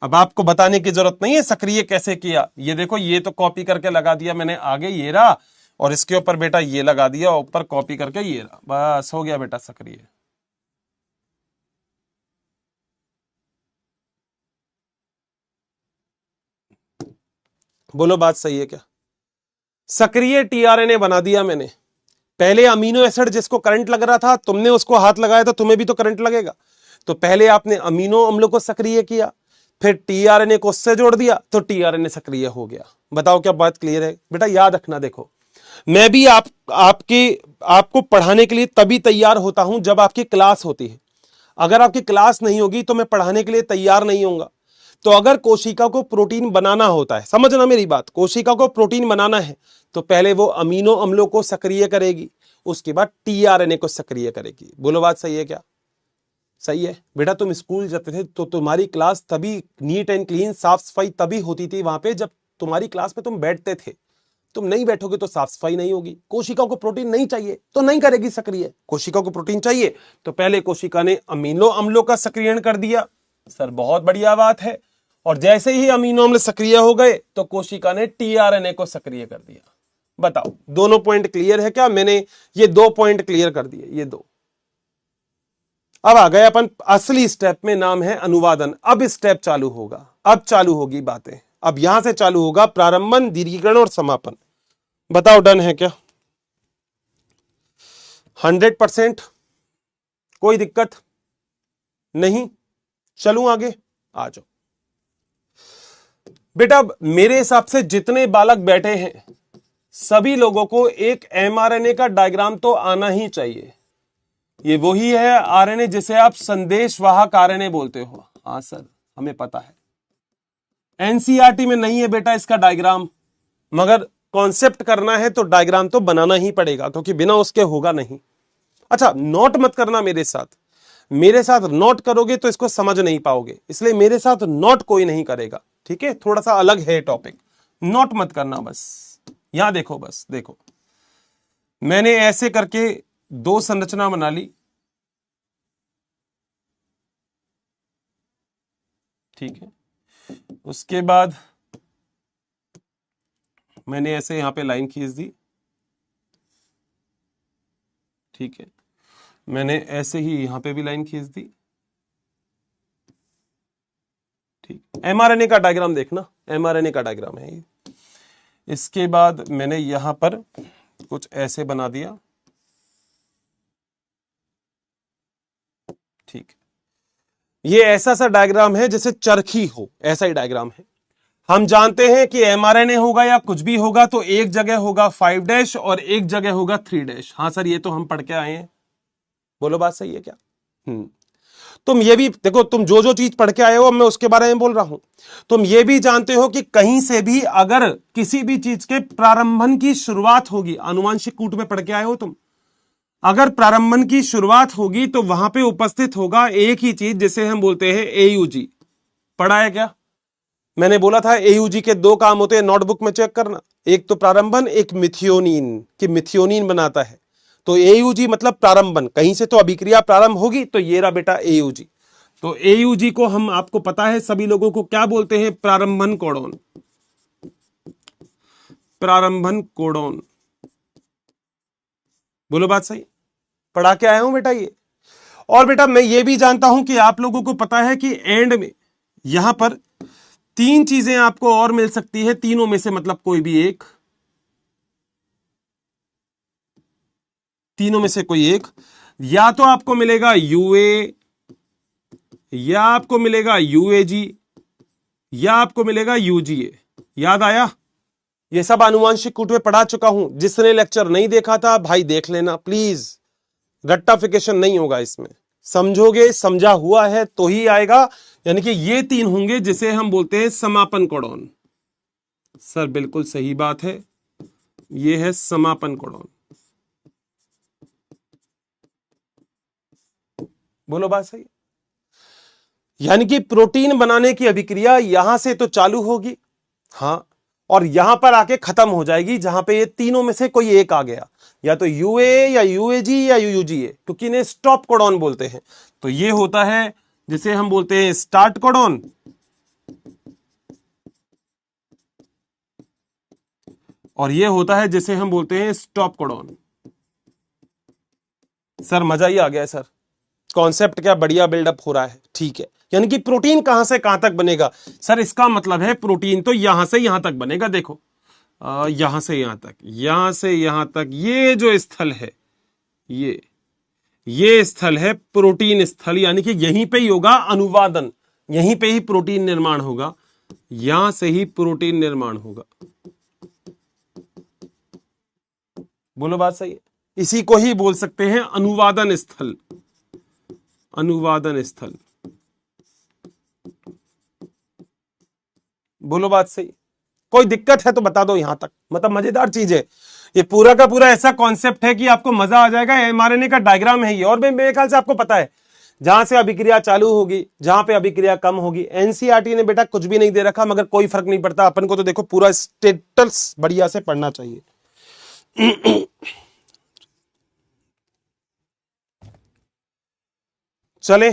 अब आपको बताने की जरूरत नहीं है सक्रिय कैसे किया। ये देखो, ये तो कॉपी करके लगा दिया मैंने आगे, ये रहा, और इसके ऊपर बेटा ये लगा दिया, ऊपर कॉपी करके ये रहा, बस हो गया बेटा सक्रिय। बोलो बात सही है क्या? सक्रिय टीआरएनए बना दिया मैंने। पहले अमीनो एसिड जिसको करंट लग रहा था, तुमने उसको हाथ लगाया तो तुम्हें भी तो करंट लगेगा। तो पहले आपने अमीनो अम्लों को सक्रिय किया, फिर टीआरएनए को उससे जोड़ दिया तो टीआरएनए सक्रिय हो गया। बताओ क्या बात क्लियर है? बेटा याद रखना, देखो मैं भी आपको पढ़ाने के लिए तभी तैयार होता हूं जब आपकी क्लास होती है। अगर आपकी क्लास नहीं होगी तो मैं पढ़ाने के लिए तैयार नहीं होऊंगा। तो अगर कोशिका को प्रोटीन बनाना होता है, समझना मेरी बात, कोशिका को प्रोटीन बनाना है तो पहले वो अमीनो अम्लों को सक्रिय करेगी, उसके बाद टीआरएनए को सक्रिय करेगी। बोलो बात सही है क्या? सही है बेटा। तुम स्कूल जाते थे तो तुम्हारी क्लास तभी नीट एंड क्लीन, साफ सफाई तभी होती थी वहां पे जब तुम्हारी क्लास में तुम बैठते थे। तुम नहीं बैठोगे तो साफ सफाई नहीं होगी। कोशिका को प्रोटीन नहीं चाहिए तो नहीं करेगी सक्रिय। कोशिका को प्रोटीन चाहिए तो पहले कोशिका ने अमीनो अम्लों का सक्रियण कर दिया। सर बहुत बढ़िया बात है। और जैसे ही अमीनो अम्ल सक्रिय हो गए तो कोशिका ने टीआरएनए को सक्रिय कर दिया। बताओ दोनों पॉइंट क्लियर है क्या? मैंने ये 2 पॉइंट क्लियर कर दिए, ये 2। अब आ गए अपन असली स्टेप में, नाम है अनुवादन। अब स्टेप चालू होगा, अब चालू होगी बातें। अब यहां से चालू होगा प्रारंभन, दीर्घीकरण और समापन। बताओ डन है क्या? 100%? कोई दिक्कत नहीं? चलूं आगे? आ जाओ बेटा। मेरे हिसाब से जितने बालक बैठे हैं सभी लोगों को एक एमआरएनए का डायग्राम तो आना ही चाहिए। ये वही है आरएनए जिसे आप संदेशवाहक आरएनए बोलते हो। हाँ सर हमें पता है, एनसीईआरटी में नहीं है बेटा इसका डायग्राम, मगर कॉन्सेप्ट करना है तो डायग्राम तो बनाना ही पड़ेगा, क्योंकि बिना उसके होगा नहीं। अच्छा नोट मत करना मेरे साथ, मेरे साथ नोट करोगे तो इसको समझ नहीं पाओगे, इसलिए मेरे साथ नोट कोई नहीं करेगा, ठीक है? थोड़ा सा अलग है टॉपिक, नोट मत करना बस। यहां देखो, बस देखो, मैंने ऐसे करके 2 संरचना बना ली, ठीक है? उसके बाद मैंने ऐसे यहां पे लाइन खींच दी, ठीक है? मैंने ऐसे ही यहां पे भी लाइन खींच दी, ठीक। एमआरएनए का डायग्राम देखना, एमआरएनए का डायग्राम है ये। इसके बाद मैंने यहां पर कुछ ऐसे बना दिया, ठीक। ये ऐसा सा डायग्राम है जैसे चरखी हो, ऐसा ही डायग्राम है। हम जानते हैं कि एमआरएनए होगा या कुछ भी होगा तो एक जगह होगा 5' और एक जगह होगा 3'। हाँ सर ये तो हम पढ़ के आए हैं। बोलो बात सही है क्या? तुम ये भी देखो, तुम जो जो चीज पढ़ के आए हो मैं उसके बारे में बोल रहा हूं। तुम ये भी जानते हो कि कहीं से भी अगर किसी भी चीज के प्रारंभन की शुरुआत होगी, आनुवांशिक कूट में पढ़ के आए हो तुम, अगर प्रारंभन की शुरुआत होगी तो वहां पे उपस्थित होगा एक ही चीज जिसे हम बोलते हैं एयूजी। पढ़ा है क्या? मैंने बोला था एयूजी के 2 काम होते हैं, नोटबुक में चेक करना, एक तो प्रारंभन, एक मिथियोनिन, कि मिथियोनिन बनाता है। तो एयूजी मतलब प्रारंभन, कहीं से तो अभिक्रिया प्रारंभ होगी, तो ये रहा बेटा एयूजी। तो एयूजी को हम, आपको पता है सभी लोगों को क्या बोलते हैं? प्रारंभन कोडोन, प्रारंभन कोडोन। बोलो बात सही? पढ़ा के आया हूं बेटा ये। और बेटा मैं ये भी जानता हूं कि आप लोगों को पता है कि एंड में यहां पर 3 चीजें आपको और मिल सकती है, तीनों में से मतलब कोई भी एक, तीनों में से कोई एक, या तो आपको मिलेगा यूए, या आपको मिलेगा यूएजी, या आपको मिलेगा यूजीए। याद आया? ये सब आनुवांशिक कूट में पढ़ा चुका हूं। जिसने लेक्चर नहीं देखा था भाई देख लेना प्लीज, रट्टाफिकेशन नहीं होगा इसमें। समझोगे, समझा हुआ है तो ही आएगा। यानी कि ये 3 होंगे जिसे हम बोलते हैं समापन कोडोन। सर बिल्कुल सही बात है, ये है समापन कोडोन। बोलो बात सही? यानी कि प्रोटीन बनाने की अभिक्रिया यहां से तो चालू होगी, हाँ, और यहां पर आके खत्म हो जाएगी जहां पे ये तीनों में से कोई एक आ गया, या तो यूए या यूएजी या यूयूजीए, क्योंकि इन्हें स्टॉप कोडॉन बोलते हैं। तो ये होता है जिसे हम बोलते हैं स्टार्ट कोडॉन, और ये होता है जिसे हम बोलते हैं स्टॉप कोडॉन। सर मजा ही आ गया सर, कॉन्सेप्ट क्या बढ़िया बिल्डअप हो रहा है, ठीक है। यानी कि प्रोटीन कहां से कहां तक बनेगा? सर इसका मतलब है प्रोटीन तो यहां से यहां तक बनेगा। देखो यहां से यहां तक, यहां से यहां तक, ये जो स्थल है, ये स्थल है प्रोटीन स्थल, यानी कि यहीं पे ही होगा अनुवादन, यहीं पे ही प्रोटीन निर्माण होगा, यहां से ही प्रोटीन निर्माण होगा। बोलो बात सही है? इसी को ही बोल सकते हैं अनुवादन स्थल, अनुवादन स्थल। बोलो बात सही? कोई दिक्कत है तो बता दो यहां तक, मतलब मजेदार चीज है ये, पूरा का पूरा ऐसा कॉन्सेप्ट है कि आपको मजा आ जाएगा। एमआरएनए का डायग्राम है ये, और मेरे ख्याल से आपको पता है जहां से अभिक्रिया चालू होगी, जहां पे अभिक्रिया कम होगी। एनसीईआरटी ने बेटा कुछ भी नहीं दे रखा, मगर कोई फर्क नहीं पड़ता अपन को, तो देखो पूरा स्टेटस बढ़िया से पढ़ना चाहिए। चले,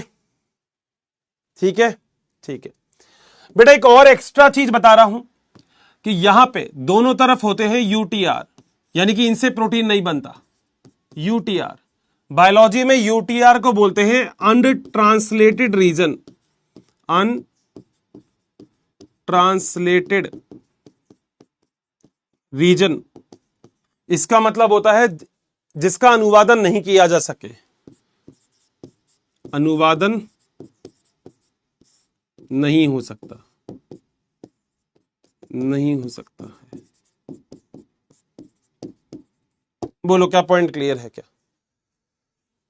ठीक है, ठीक है बेटा। एक और एक्स्ट्रा चीज बता रहा हूं कि यहां पे दोनों तरफ होते हैं यूटीआर, यानी कि इनसे प्रोटीन नहीं बनता। यूटीआर, बायोलॉजी में यूटीआर को बोलते हैं अनट्रांसलेटेड रीजन, अनट्रांसलेटेड रीजन। इसका मतलब होता है जिसका अनुवादन नहीं किया जा सके, अनुवादन नहीं हो सकता, नहीं हो सकता है। बोलो क्या पॉइंट क्लियर है क्या?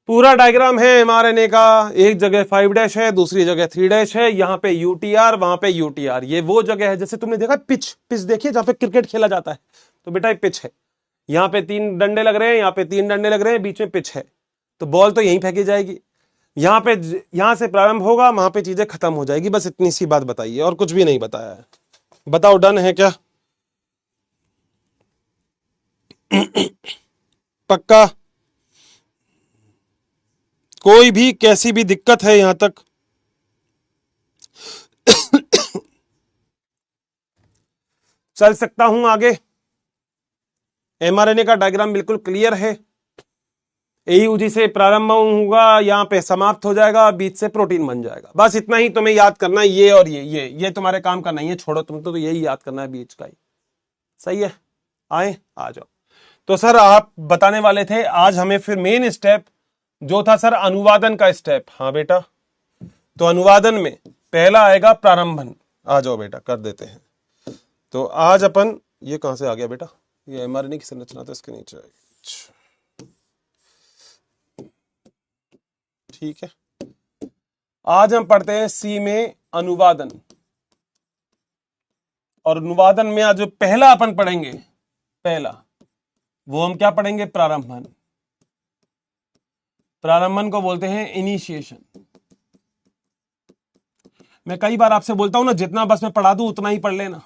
पूरा डायग्राम है एमआरएनए का, एक जगह 5' है, दूसरी जगह 3' है, यहां पे यूटीआर, वहां पे यूटीआर। ये वो जगह है, जैसे तुमने देखा पिच, पिच देखिए जहां पे क्रिकेट खेला जाता है, तो बेटा ये पिच है, यहां पे 3 डंडे लग रहे हैं, यहां पे 3 डंडे लग रहे हैं, बीच में पिच है, तो बॉल तो यहीं फेंकी जाएगी। यहां पे, यहां से प्रारंभ होगा, वहां पे चीजें खत्म हो जाएगी। बस इतनी सी बात बताइए, और कुछ भी नहीं बताया है। बताओ डन है क्या? पक्का? कोई भी कैसी भी दिक्कत है यहां तक? चल सकता हूं आगे? एमआरएनए का डायग्राम बिल्कुल क्लियर है। एयूजी से प्रारंभ होगा, यहां पे समाप्त हो जाएगा, बीच से प्रोटीन बन जाएगा। बस इतना ही तुम्हें याद करना है, ये और ये तुम्हारे काम का नहीं है, छोड़ो तुम तो यही याद करना है बीच का ही। सही है? आए, आ जाओ। तो सर आप बताने वाले थे आज हमें फिर मेन स्टेप जो था सर अनुवादन का स्टेप। हाँ बेटा, तो अनुवादन में पहला आएगा प्रारंभन। आ जाओ बेटा, कर देते हैं। तो आज अपन, ये कहां से आ गया बेटा? ये एमआरएनए की संरचना तो इसके नीचे आएगी, ठीक है। आज हम पढ़ते हैं सी में अनुवादन, और अनुवादन में आज जो पहला अपन पढ़ेंगे, पहला वो हम क्या पढ़ेंगे? प्रारंभन। प्रारंभन को बोलते हैं इनिशिएशन। मैं कई बार आपसे बोलता हूं ना, जितना बस मैं पढ़ा दूं उतना ही पढ़ लेना।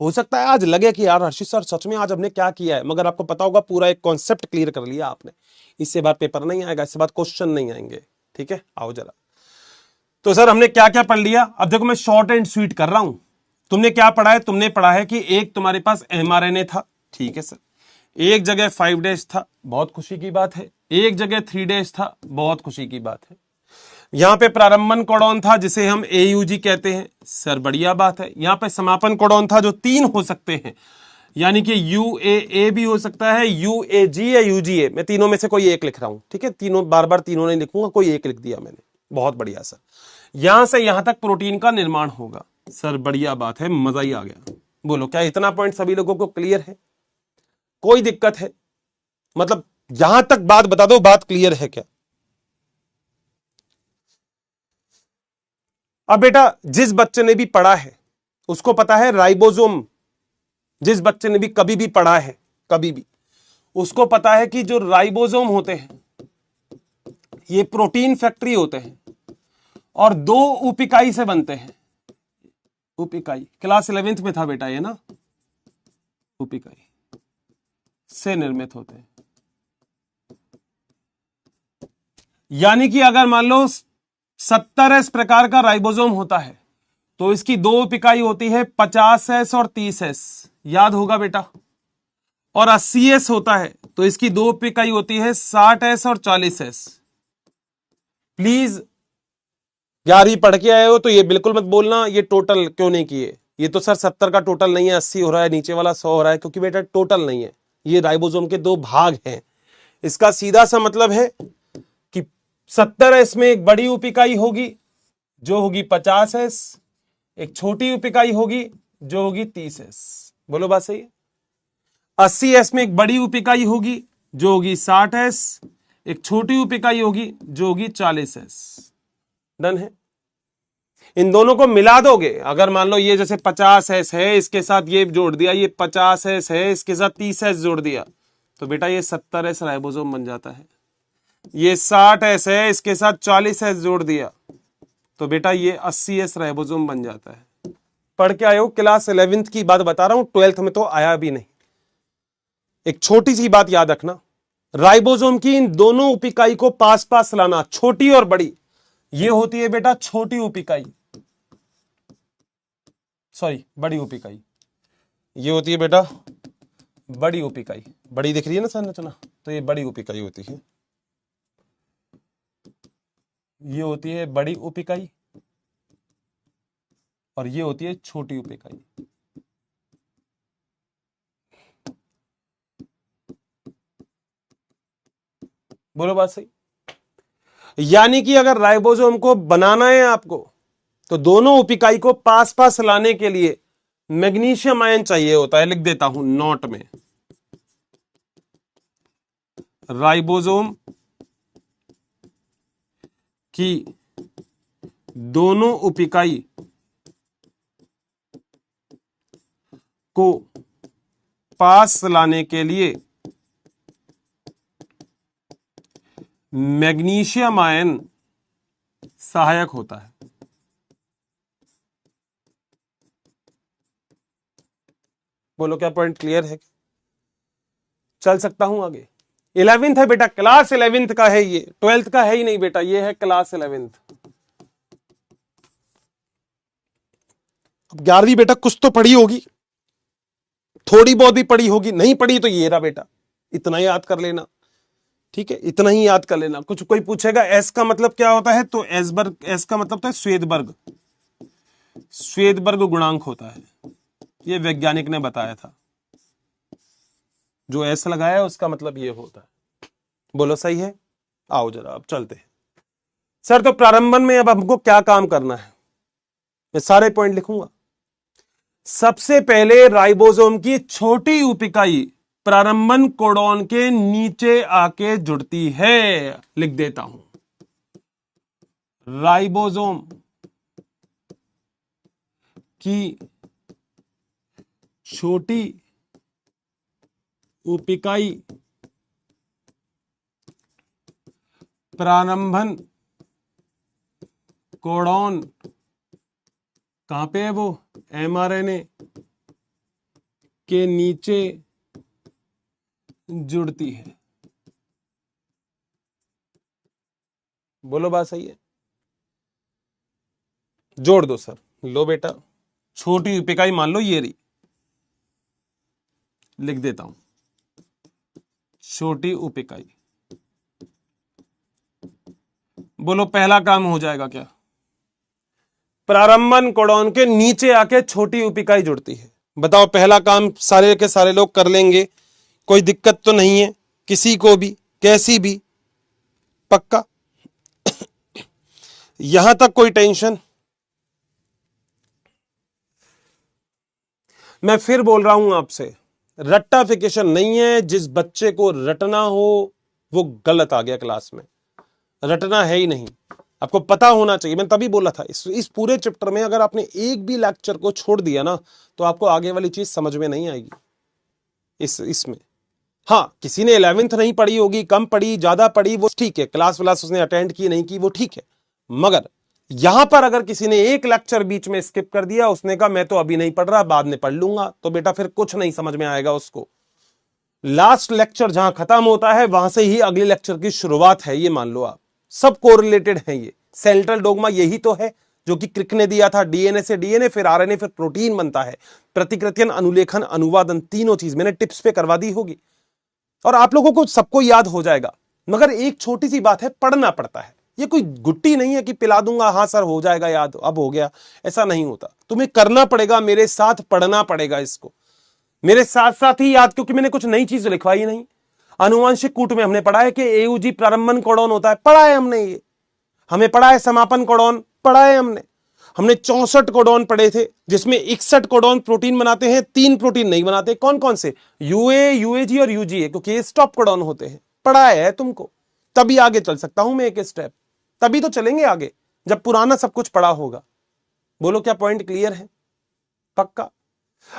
हो सकता है आज लगे कि यार हर्षित सर सच में आज हमने क्या किया है, मगर आपको पता होगा पूरा एक कॉन्सेप्ट क्लियर कर लिया आपने। इससे बाद पेपर नहीं आएगा, इससे बाद क्वेश्चन नहीं आएंगे, ठीक है? आओ जरा। तो सर हमने क्या क्या पढ़ लिया? अब देखो मैं शॉर्ट एंड स्वीट कर रहा हूं। तुमने क्या पढ़ा है? तुमने पढ़ा है कि एक तुम्हारे पास एमआरएनए था, ठीक है सर। एक जगह 5' था, बहुत खुशी की बात है। एक जगह 3' था, बहुत खुशी की बात है। यहां पे प्रारंभन कोडॉन था जिसे हम एयूजी कहते हैं, सर बढ़िया बात है। यहां पे समापन कोडॉन था जो 3 हो सकते हैं, यानी कि यूएए भी हो सकता है, यूएजी या यूजीए। मैं तीनों में से कोई एक लिख रहा हूं, ठीक है? तीनों बार बार तीनों नहीं लिखूंगा, कोई एक लिख दिया मैंने, बहुत बढ़िया सर। यहां से यहां तक प्रोटीन का निर्माण होगा, सर बढ़िया बात है, मजा ही आ गया। बोलो क्या इतना पॉइंट सभी लोगों को क्लियर है? कोई दिक्कत है? मतलब यहां तक बात बता दो, बात क्लियर है क्या? अब बेटा जिस बच्चे ने भी पढ़ा है उसको पता है राइबोसोम, जिस बच्चे ने भी कभी भी पढ़ा है, कभी भी, उसको पता है कि जो राइबोसोम होते हैं ये प्रोटीन फैक्ट्री होते हैं, और 2 उप इकाई से बनते हैं। उप इकाई क्लास 11th में था बेटा ये ना, उप इकाई से निर्मित होते हैं। यानी कि अगर मान लो 70S प्रकार का राइबोसोम होता है तो इसकी 2 उप इकाई होती है 50S और 30S, याद होगा बेटा। और 80S होता है तो इसकी 2 उप इकाई होती है 60S और 40S। प्लीज 11वीं पढ़ के आए हो तो ये बिल्कुल मत बोलना ये टोटल क्यों नहीं किए, ये तो सर 70 का टोटल नहीं है, 80 हो रहा है, नीचे वाला 100 हो रहा है, क्योंकि बेटा टोटल नहीं है, ये राइबोसोम के दो भाग हैं। इसका सीधा सा मतलब है कि 70S में एक बड़ी उप इकाई होगी जो होगी 50S, एक छोटी उप इकाई होगी जो होगी 30S। बोलो बात सही है। 80S में एक बड़ी उप इकाई होगी जो होगी 60S, एक छोटी उप इकाई होगी जो होगी 40S। डन है। इन दोनों को मिला दोगे, अगर मान लो ये जैसे 50S है, इसके साथ ये जोड़ दिया, ये 50S है, इसके साथ 30S जोड़ दिया, तो बेटा ये 70S राइबोसोम बन जाता है। ये 60S है, इसके साथ 40S जोड़ दिया, तो बेटा ये 80S राइबोसोम बन जाता है। पढ़ के आए हो, क्लास 11th की बात बता रहा हूं, 12th में तो आया भी नहीं। एक छोटी सी बात याद रखना, राइबोसोम की इन दोनों उप इकाई को पास पास लाना, छोटी और बड़ी, ये होती है बेटा छोटी उप इकाई, सॉरी बड़ी उप इकाई, ये होती है बेटा बड़ी उप इकाई। बड़ी दिख रही है ना संरचना, तो ये बड़ी उप इकाई होती है, ये होती है बड़ी उप इकाई, और ये होती है छोटी उप इकाई। बोलो बात सही। यानी कि अगर राइबोसोम को बनाना है आपको, तो दोनों उप इकाई को पास पास लाने के लिए मैग्नीशियम आयन चाहिए होता है। लिख देता हूं नोट में, राइबोसोम की दोनों उप इकाई को पास लाने के लिए मैग्नीशियम आयन सहायक होता है। बोलो क्या पॉइंट क्लियर है? चल सकता हूं आगे। 11th है बेटा, क्लास 11th का है ये, 12th का है ही नहीं बेटा, ये है क्लास 11th। 11वीं बेटा कुछ तो पढ़ी होगी, थोड़ी बहुत भी पढ़ी होगी, नहीं पढ़ी तो ये रहा बेटा, इतना ही याद कर लेना, ठीक है, इतना ही याद कर लेना। कुछ कोई पूछेगा एस का मतलब क्या होता है, तो एस का मतलब होता है श्वेतबर्ग, श्वेतबर्ग गुणांक होता है, ये वैज्ञानिक ने बताया था। जो एस लगाया है उसका मतलब ये होता है। बोलो सही है। आओ जरा अब चलते हैं। सर तो प्रारंभन में अब हमको क्या काम करना है, मैं सारे पॉइंट लिखूंगा। सबसे पहले राइबोसोम की छोटी उप इकाई प्रारंभन कोडॉन के नीचे आके जुड़ती है। लिख देता हूं, राइबोसोम की छोटी उप इकाई प्रारंभन कोडॉन, कहां पे है वो, mRNA के नीचे जुड़ती है। बोलो बात सही है। जोड़ दो सर, लो बेटा छोटी उप इकाई मान लो ये रही, लिख देता हूं छोटी उप इकाई। बोलो पहला काम हो जाएगा क्या, प्रारंभन कोडॉन के नीचे आके छोटी उप इकाई जुड़ती है। बताओ पहला काम सारे के सारे लोग कर लेंगे, कोई दिक्कत तो नहीं है किसी को भी, कैसी भी, पक्का? यहां तक कोई टेंशन? मैं फिर बोल रहा हूं आपसे, रट्टाफिकेशन नहीं है। जिस बच्चे को रटना हो वो गलत आ गया क्लास में, रटना है ही नहीं, आपको पता होना चाहिए। मैं तभी बोला था इस पूरे चैप्टर में अगर आपने एक भी लेक्चर को छोड़ दिया ना, तो आपको आगे वाली चीज समझ में नहीं आएगी। इसमें हाँ, किसी ने 11th नहीं पढ़ी होगी, कम पढ़ी ज्यादा पढ़ी, वो ठीक है, क्लास व्लास उसने अटेंड की नहीं की वो ठीक है, मगर यहां पर अगर किसी ने एक लेक्चर बीच में स्किप कर दिया, उसने कहा मैं तो अभी नहीं पढ़ रहा बाद में पढ़ लूंगा, तो बेटा फिर कुछ नहीं समझ में आएगा उसको। लास्ट लेक्चर जहां खत्म होता है वहां से ही अगले लेक्चर की शुरुआत है, ये मान लो आप। सब कोरिलेटेड है, ये सेंट्रल डोगमा यही तो है जो कि क्रिक ने दिया था। डीएनए से डीएनए, फिर आरएनए, फिर प्रोटीन बनता है। प्रतिकृतियन, अनुलेखन, अनुवादन, तीनों चीज मैंने टिप्स पे करवा दी होगी और आप लोगों को सबको याद हो जाएगा। मगर एक छोटी सी बात है, पढ़ना पड़ता है। ये कोई गुट्टी नहीं है कि पिला दूंगा, हाँ सर हो जाएगा याद, अब हो गया, ऐसा नहीं होता। तुम्हें करना पड़ेगा, मेरे साथ पढ़ना पड़ेगा इसको, मेरे साथ साथ ही याद, क्योंकि मैंने कुछ नई चीज लिखवाई नहीं। आनुवंशिक कूट में हमने पढ़ा है कि एयूजी प्रारंभन कोडॉन होता है, पढ़ा है हमने ये। हमें पढ़ा है समापन कोडॉन, पढ़ा है हमने 64 कोडॉन पढ़े थे, जिसमें 61 कोडॉन प्रोटीन बनाते हैं, 3 प्रोटीन नहीं बनाते। कौन कौन से? यूए, यूएजी और यूजीए, क्योंकि ये स्टॉप कोडॉन होते हैं। पढ़ा है तुमको, तभी आगे चल सकता हूं मैं एक स्टेप, तभी तो चलेंगे आगे जब पुराना सब कुछ पढ़ा होगा। बोलो क्या पॉइंट क्लियर है? पक्का।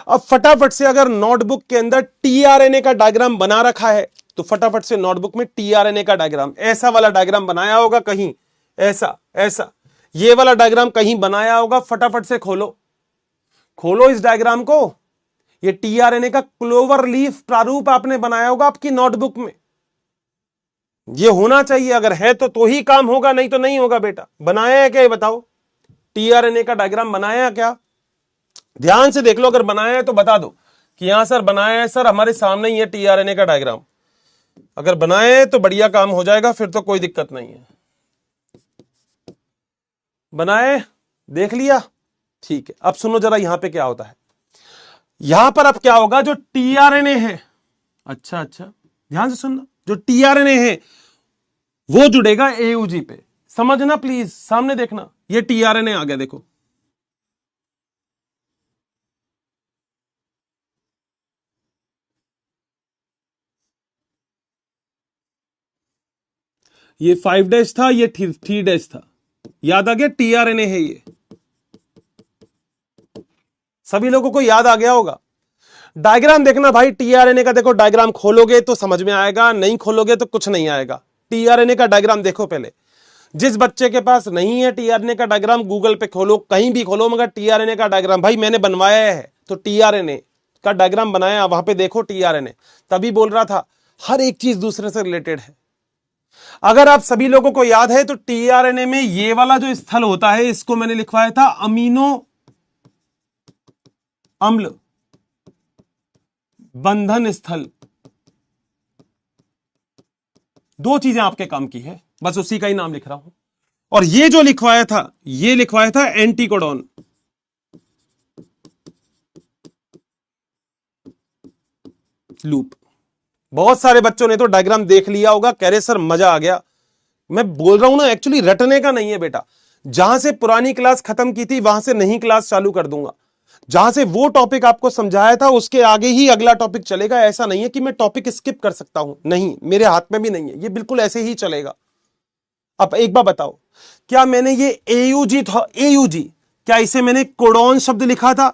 अब फटाफट से अगर नोटबुक के अंदर टीआरएनए का डायग्राम बना रखा है तो फटाफट से नोटबुक में टीआरएनए का डायग्राम, ऐसा वाला डायग्राम बनाया होगा कहीं, ऐसा ऐसा ये वाला डायग्राम कहीं बनाया होगा, फटाफट से खोलो, खोलो इस डायग्राम को। ये टीआरएनए का क्लोवर लीफ प्रारूप आपने बनाया होगा आपकी नोटबुक में, ये होना चाहिए। अगर है तो ही काम होगा, नहीं तो नहीं होगा बेटा। बनाया है क्या ये बताओ? टीआरएनए का डायग्राम बनाया है क्या? ध्यान से देख लो, अगर बनाया है तो बता दो कि यहां सर बनाया है, सर हमारे सामने ही है टीआरएनए का डायग्राम। अगर बनाए है तो बढ़िया काम हो जाएगा, फिर तो कोई दिक्कत नहीं है। बनाए, देख लिया, ठीक है। अब सुनो जरा यहां पे क्या होता है। यहां पर अब क्या होगा, जो टीआरएनए है, अच्छा ध्यान से सुनना, जो टीआरएनए है वो जुड़ेगा एयूजी पे। समझना प्लीज, सामने देखना, ये टीआरएनए आ गया, देखो ये 5 डैश था, ये 3 डैश था, याद आ गया? टीआरएनए है ये, सभी लोगों को याद आ गया होगा। डायग्राम देखना भाई टीआरएनए का, देखो डायग्राम खोलोगे तो समझ में आएगा, नहीं खोलोगे तो कुछ नहीं आएगा। टीआरएनए का डायग्राम देखो पहले। जिस बच्चे के पास नहीं है टीआरएनए का डायग्राम, गूगल पे खोलो, कहीं भी खोलो, मगर टीआरएनए का डायग्राम भाई मैंने बनवाया है, तो टीआरएनए का डायग्राम बनाया, वहां पे देखो टीआरएनए। तभी बोल रहा था हर एक चीज दूसरे से रिलेटेड है। अगर आप सभी लोगों को याद है तो टीआरएनए में ये वाला जो स्थल होता है, इसको मैंने लिखवाया था अमीनो अम्ल बंधन स्थल। 2 चीजें आपके काम की है, बस उसी का ही नाम लिख रहा हूं। और ये जो लिखवाया था, ये लिखवाया था एंटीकोडॉन। लूप। बहुत सारे बच्चों ने तो डायग्राम देख लिया होगा, कह रहे सर मजा आ गया। मैं बोल रहा हूं ना, एक्चुअली रटने का नहीं है बेटा। जहां से पुरानी क्लास खत्म की थी वहां से नई क्लास चालू कर दूंगा। जहां से वो टॉपिक आपको समझाया था उसके आगे ही अगला टॉपिक चलेगा। ऐसा नहीं है कि मैं टॉपिक स्किप कर सकता हूं, नहीं, मेरे हाथ में भी नहीं है, ये बिल्कुल ऐसे ही चलेगा। अब एक बार बताओ, क्या मैंने ये एयूजी था, एयूजी, क्या इसे मैंने कोडॉन शब्द लिखा था?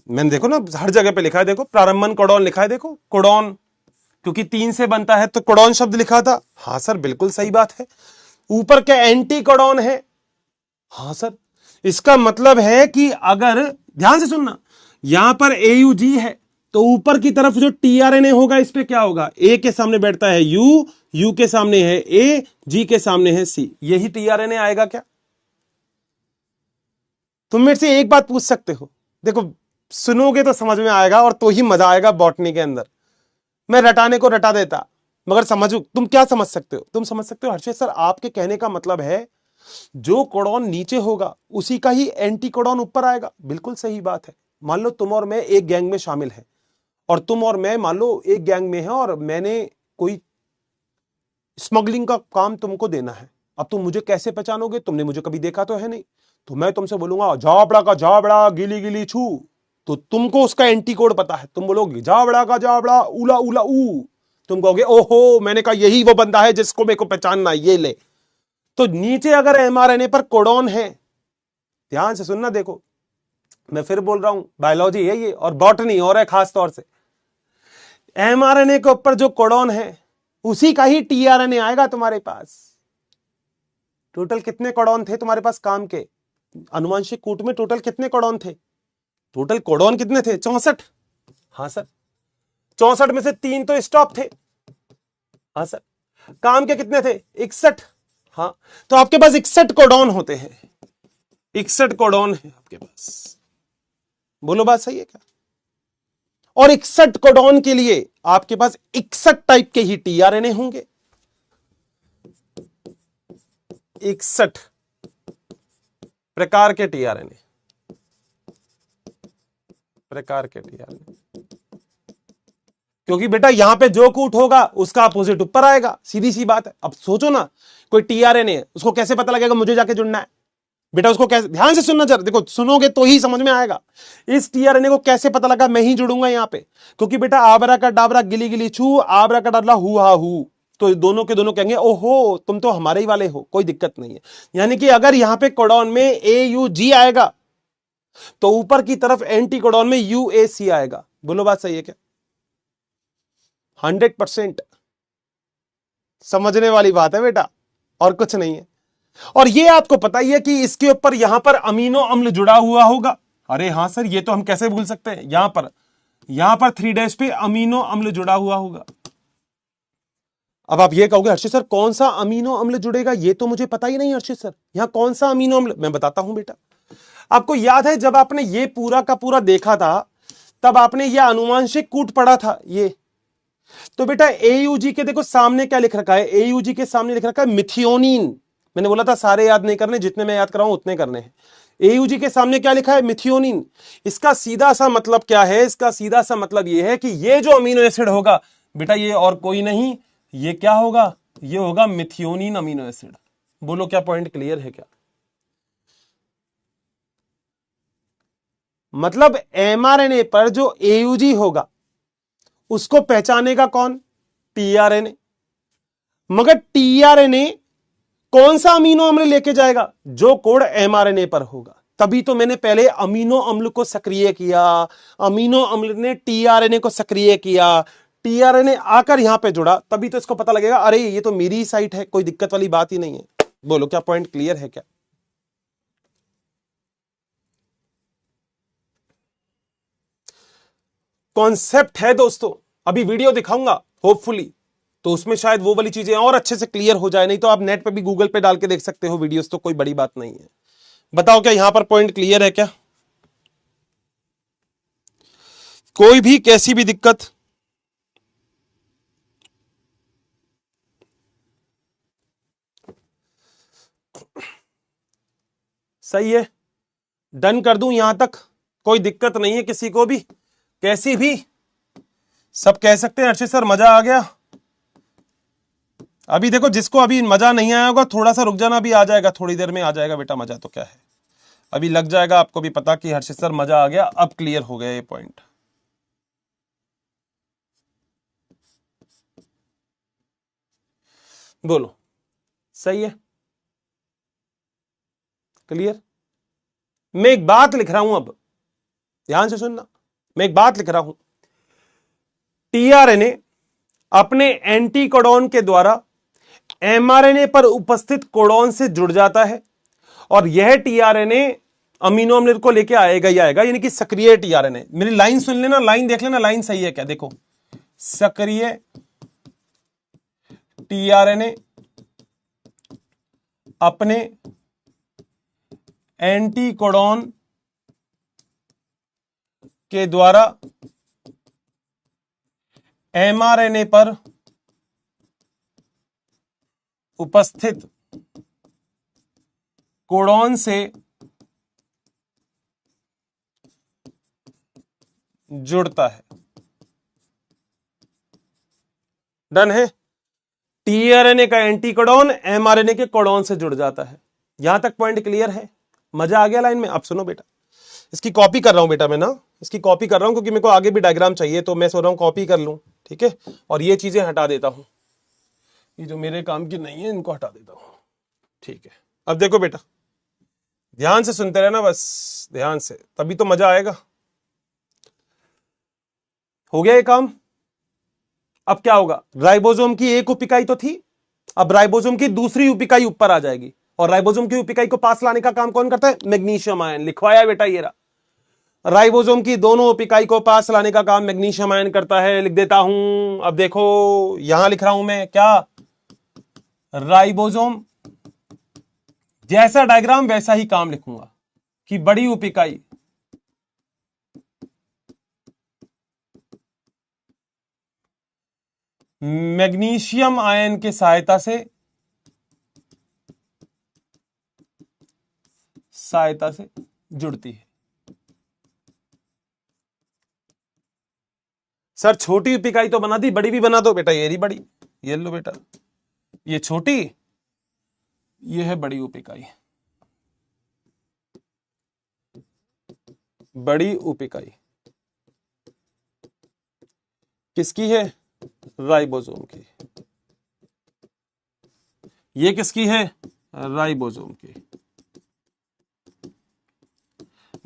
मैंने देखो ना हर जगह पे लिखा है, देखो प्रारंभन कोडॉन लिखा है, देखो कोडॉन, क्योंकि 3 से बनता है तो कोडॉन शब्द लिखा था। हां सर बिल्कुल सही बात है। ऊपर क्या एंटी कोडॉन है? हां सर। इसका मतलब है कि अगर ध्यान से सुनना, यहां पर एयूजी है तो ऊपर की तरफ जो टीआरएनए होगा इस पे क्या होगा? ए के सामने बैठता है यू, यू के सामने है ए, जी के सामने है सी, यही टीआरएनए आएगा क्या? तुम मेरे से एक बात पूछ सकते हो, देखो सुनोगे तो समझ में आएगा और तो ही मजा आएगा बॉटनी के अंदर। मैं रटाने को रटा देता, मगर समझो तुम क्या समझ सकते हो? तुम समझ सकते हो हर्षित सर आपके कहने का मतलब है जो कोडॉन नीचे होगा उसी का ही एंटी कोडॉन ऊपर आएगा। बिल्कुल सही बात है। मान लो तुम और मैं एक गैंग में शामिल है, और तुम और मैं मान लो एक गैंग में है, और मैंने कोई स्मगलिंग का काम तुमको देना है। अब तुम मुझे कैसे पहचानोगे? तुमने मुझे कभी देखा तो है नहीं। तो मैं तुमसे बोलूंगा जाबड़ा का जाबड़ा गिली गिली छू, तो तुमको उसका एंटी कोड पता है, तुम बोलोगे जाबड़ा का जाबड़ा उला उला ऊ, तुम कहोगे ओहो मैंने कहा यही वो बंदा है जिसको मेरे को पहचानना है, ये ले। तो नीचे अगर एमआरएनए पर कोडॉन है, ध्यान से सुनना, देखो मैं फिर बोल रहा हूं बायोलॉजी है ये और बॉटनी और है खास तौर से। एमआरएनए के ऊपर जो कोडॉन है उसी का ही टीआरएनए आएगा तुम्हारे पास। टोटल कितने कोडॉन थे तुम्हारे पास काम के? आनुवंशिक कूट में टोटल कितने कोडॉन थे? टोटल कोडॉन कितने थे? 64। हाँ सर। 64 में से 3 तो स्टॉप थे। हाँ सर। काम के कितने थे? 61। हाँ, तो आपके पास 61 कोडॉन होते हैं, 61 कोडॉन है आपके पास। बोलो बात सही है क्या? और 61 कोडॉन के लिए आपके पास 61 टाइप के ही टीआरएनए होंगे। 61 प्रकार के टीआरएनए, प्रकार के टीआरएनए, क्योंकि बेटा यहां पे जो कूट होगा उसका अपोजिट ऊपर आएगा, सीधी सी बात है। अब सोचो ना, कोई टीआरएनए है, उसको कैसे पता लगेगा मुझे जाके जुड़ना है? बेटा उसको कैसे, ध्यान से सुनना जरा, देखो सुनोगे तो ही समझ में आएगा। इस टीआरएनए को कैसे पता लगा मैं ही जुड़ूंगा यहां पे? क्योंकि बेटा आबरा का डाबरा गिली गिली छू, आबरा का डाबरा हु हा हु, तो दोनों के दोनों कहेंगे ओहो तुम तो हमारे ही वाले हो, कोई दिक्कत नहीं है। यानी कि अगर यहां पे कोडॉन में ए यू जी आएगा तो ऊपर की तरफ एंटी कोडॉन में यू ए सी आएगा। बोलो बात सही है क्या? 100% समझने वाली बात है बेटा, और कुछ नहीं है। और ये आपको पता ही है कि इसके ऊपर यहां पर अमीनो अम्ल जुड़ा हुआ होगा। अरे हां सर, ये तो हम कैसे भूल सकते हैं, यहां पर 3 पे अमीनो अम्ल जुड़ा हुआ होगा। अब आप ये कहोगे हर्षित सर कौन सा अमीनो अम्ल जुड़ेगा, ये तो मुझे पता ही नहीं हर्षित सर, यहां कौन सा अमीनो अम्ल, मैं बताता हूं बेटा। आपको याद है जब आपने ये पूरा का पूरा देखा था तब आपने ये अनुवांशिक कूट पढ़ा था ये, तो बेटा एयूजी के देखो सामने क्या लिख रखा है, एयूजी के सामने लिख रखा है मिथियोनिन। मैंने बोला था सारे याद नहीं करने, जितने मैं याद कराऊं उतने करने हैं। एयूजी के सामने क्या लिखा है, मिथियोनिन। इसका सीधा सा मतलब क्या है, इसका सीधा सा मतलब यह है कि ये जो अमीनो एसिड होगा बेटा ये और कोई नहीं, ये क्या होगा, ये होगा मिथियोनिन अमीनो एसिड। बोलो क्या पॉइंट क्लियर है क्या? मतलब एमआरएनए पर जो एयूजी होगा उसको पहचानेगा कौन, टीआरएनए। मगर टीआरएनए कौन सा अमीनो अम्ल लेके जाएगा, जो कोड एमआरएनए पर होगा। तभी तो मैंने पहले अमीनो अम्ल को सक्रिय किया, अमीनो अम्ल ने टीआरएनए को सक्रिय किया, टीआरएनए आकर यहां पे जुड़ा, तभी तो इसको पता लगेगा अरे ये तो मेरी साइट है, कोई दिक्कत वाली बात ही नहीं है। बोलो क्या पॉइंट क्लियर है क्या? कॉन्सेप्ट है दोस्तों, अभी वीडियो दिखाऊंगा होपफुली, तो उसमें शायद वो वाली चीजें और अच्छे से क्लियर हो जाए, नहीं तो आप नेट पे भी गूगल पे डाल के देख सकते हो वीडियोस, तो कोई बड़ी बात नहीं है। बताओ क्या यहां पर पॉइंट क्लियर है क्या? कोई भी कैसी भी दिक्कत? सही है, डन कर दूं यहां तक, कोई दिक्कत नहीं है किसी को भी, कैसी भी सब कह सकते हैं अर्षित सर मजा आ गया। अभी देखो जिसको अभी मजा नहीं आया होगा थोड़ा सा रुक जाना, अभी आ जाएगा, थोड़ी देर में आ जाएगा बेटा मजा, तो क्या है अभी लग जाएगा आपको भी पता कि हर्षित सर मजा आ गया, अब क्लियर हो गया ये पॉइंट। बोलो सही है, क्लियर। मैं एक बात लिख रहा हूं, अब ध्यान से सुनना, मैं एक बात लिख रहा हूं। टीआरएनए अपने एंटी कोडॉन के द्वारा एमआरएनए पर उपस्थित कोडॉन से जुड़ जाता है और यह टीआरएनए अमीनो अम्ल को लेके आएगा ही आएगा, यानी कि सक्रिय टीआरएनए। मेरी लाइन सुन लेना, लाइन देख लेना, लाइन सही है क्या? देखो सक्रिय टीआरएनए अपने एंटी कोडॉन के द्वारा एमआरएनए पर उपस्थित कोडॉन से जुड़ता है। डन है, टीआरएनए का एंटी कोडॉन एमआरएनए के कोडॉन से जुड़ जाता है। यहां तक पॉइंट क्लियर है, मजा आ गया लाइन में? अब सुनो बेटा, इसकी कॉपी कर रहा हूं बेटा मैं ना, इसकी कॉपी कर रहा हूं क्योंकि मेरे को आगे भी डायग्राम चाहिए, तो मैं सोच रहा हूं कॉपी कर लूं, ठीक है, और ये चीजें हटा देता हूं, ये जो मेरे काम की नहीं है इनको हटा देता हूं, ठीक है। अब देखो बेटा ध्यान से सुनते रहना, बस ध्यान से, तभी तो मजा आएगा। हो गया ये काम। अब क्या होगा, राइबोसोम की एक उप इकाई तो थी, अब राइबोसोम की दूसरी उप इकाई ऊपर आ जाएगी, और राइबोसोम की उप इकाई को पास लाने का काम कौन करता है, मैग्नीशियम आयन। लिखवाया बेटा ये रहा, राइबोसोम की दोनों उप इकाई को पास लाने का काम मैग्नीशियम आयन करता है, लिख देता हूं। अब देखो यहां लिख रहा हूं मैं क्या, राइबोसोम, जैसा डायग्राम वैसा ही काम लिखूंगा कि बड़ी उप इकाई मैग्नीशियम आयन के सहायता से सहायता से जुड़ती है। सर छोटी उप इकाई तो बना दी, बड़ी भी बना दो बेटा। ये रही बड़ी, ये लो बेटा, ये छोटी, ये है बड़ी उप इकाई, बड़ी उप इकाई किसकी है? राइबोसोम की। ये किसकी है? राइबोसोम की।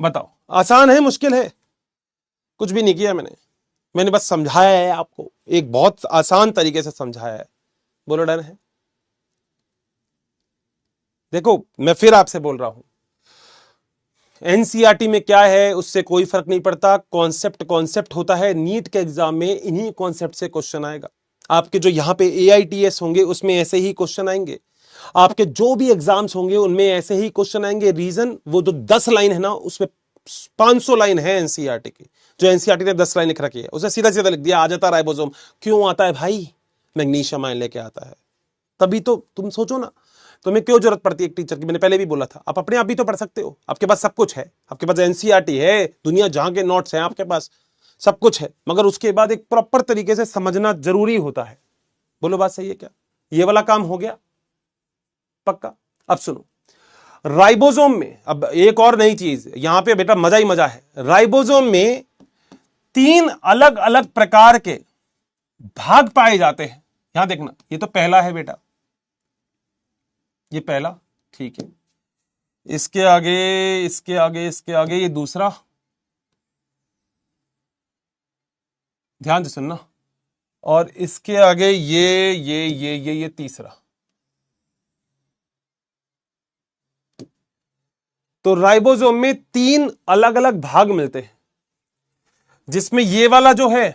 बताओ, आसान है मुश्किल है? कुछ भी नहीं किया मैंने बस समझाया है आपको, एक बहुत आसान तरीके से समझाया है। बोलो डन है? देखो मैं फिर आपसे बोल रहा हूं, एनसीईआरटी में क्या है उससे कोई फर्क नहीं पड़ता, कॉन्सेप्ट होता है। नीट के एग्जाम में इन्हीं कॉन्सेप्ट से क्वेश्चन आएगा। आपके जो यहां पे एआईटीएस होंगे उसमें ऐसे ही क्वेश्चन आएंगे, आपके जो भी एग्जाम्स होंगे उनमें ऐसे ही क्वेश्चन आएंगे। रीजन, वो जो 10 लाइन है ना उसमें 500 लाइन है एनसीईआरटी की। जो एनसीईआरटी ने 10 लाइन लिख रखी है उसे सीधा सीधा लिख दिया, आ जाता राइबोसोम। क्यों आता है भाई? मैग्नीशियम आयन लेके आता है। तभी तो तुम सोचो ना, तुम्हें क्यों जरूरत पड़ती है एक टीचर की? मैंने पहले भी बोला था, आप अपने आप भी तो पढ़ सकते हो, आपके पास सब कुछ है, आपके पास एनसीईआरटी है, दुनिया जहां के नोट्स हैं आपके पास, सब कुछ है, मगर उसके बाद एक प्रॉपर तरीके से समझना जरूरी होता है। बोलो बात सही है क्या? ये वाला काम हो गया पक्का? अब सुनो, राइबोसोम में अब एक और नई चीज यहां पे बेटा, मजा ही मजा है। राइबोसोम में 3 अलग अलग प्रकार के भाग पाए जाते हैं। यहां देखना, ये तो पहला है बेटा, ये पहला, ठीक है। इसके आगे, इसके आगे, इसके आगे ये दूसरा, ध्यान से सुनना। और इसके आगे ये तीसरा। तो राइबोसोम में 3 अलग अलग भाग मिलते हैं, जिसमें ये वाला जो है,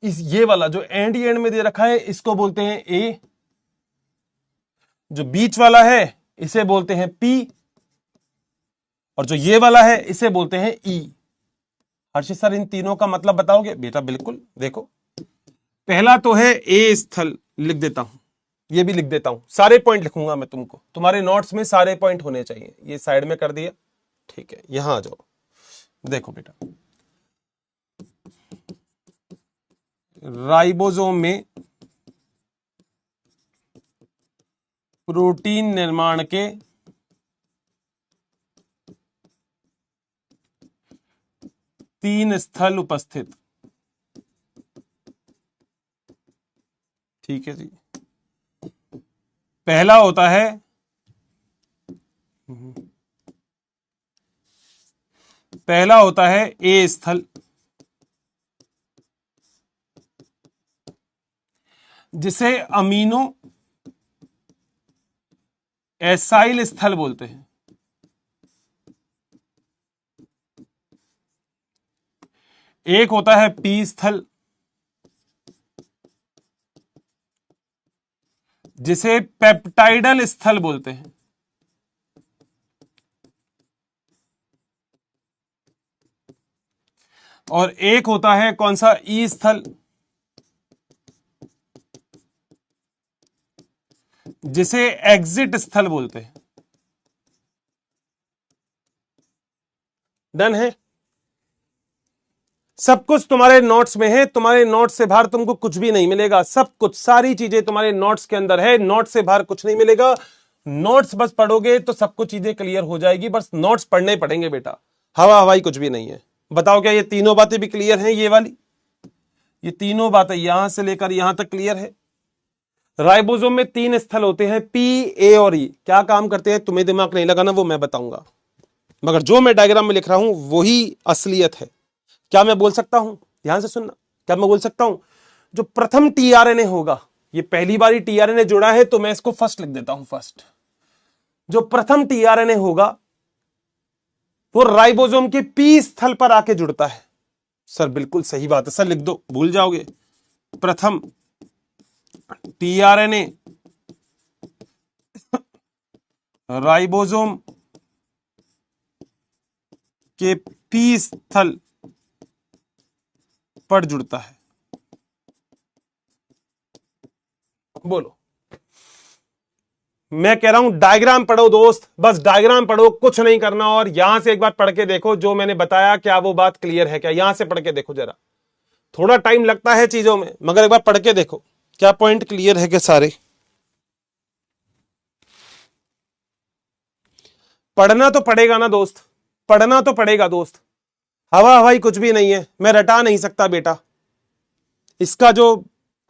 ये वाला जो एंड में दे रखा है इसको बोलते हैं ए, जो बीच वाला है इसे बोलते हैं पी, और जो ये वाला है इसे बोलते हैं ई। हर्षित सर इन तीनों का मतलब बताओगे? बेटा बिल्कुल, देखो पहला तो है ए स्थल, लिख देता हूं, ये भी लिख देता हूं, सारे पॉइंट लिखूंगा मैं तुमको, तुम्हारे नोट्स में सारे पॉइंट होने चाहिए। ये साइड में कर दिया, ठीक है। यहां आ जाओ, देखो बेटा, राइबोसोम में प्रोटीन निर्माण के 3 स्थल उपस्थित, ठीक है जी। पहला होता है, पहला होता है ए स्थल, जिसे अमीनो एसाइल स्थल बोलते हैं। एक होता है पी स्थल, जिसे पेप्टाइडल स्थल बोलते हैं। और एक होता है कौन सा? ई स्थल, जिसे एग्जिट स्थल बोलते हैं। डन है? सब कुछ तुम्हारे नोट्स में है, तुम्हारे नोट्स से बाहर तुमको कुछ भी नहीं मिलेगा। सब कुछ, सारी चीजें तुम्हारे नोट्स के अंदर है, नोट्स से बाहर कुछ नहीं मिलेगा। नोट्स बस पढ़ोगे तो सब कुछ चीजें क्लियर हो जाएगी, बस नोट्स पढ़ने पड़ेंगे बेटा, हवा हवाई कुछ भी नहीं है। बताओ क्या ये तीनों बातें भी क्लियर हैं? ये वाली, ये तीनों बातें यहां से लेकर यहां तक क्लियर है। राइबोसोम में 3 स्थल होते हैं, पी, ए और ई। क्या काम करते हैं तुम्हें दिमाग नहीं लगाना, वो मैं बताऊंगा, मगर जो मैं डायग्राम में लिख रहा हूं वही असलियत है। क्या मैं बोल सकता हूं? ध्यान से सुनना, क्या मैं बोल सकता हूं? जो प्रथम टीआरएनए होगा, ये पहली बारी टीआरएनए जुड़ा है तो मैं इसको फर्स्ट लिख देता हूं, फर्स्ट। जो प्रथम टीआरएनए होगा वो राइबोसोम के पी स्थल पर आके जुड़ता है। सर बिल्कुल सही बात है सर, लिख दो, भूल जाओगे। प्रथम टीआरएनए राइबोसोम के पी स्थल पर जुड़ता है। बोलो, मैं कह रहा हूं डायग्राम पढ़ो दोस्त, बस डायग्राम पढ़ो, कुछ नहीं करना। और यहां से एक बार पढ़ के देखो जो मैंने बताया, क्या वो बात क्लियर है क्या? यहां से पढ़ के देखो जरा, थोड़ा टाइम लगता है चीजों में, मगर एक बार पढ़ के देखो क्या पॉइंट क्लियर है क्या सारे। पढ़ना तो पड़ेगा ना दोस्त, पढ़ना तो पड़ेगा दोस्त। हवा हवाई कुछ भी नहीं है, मैं रटा नहीं सकता बेटा। इसका जो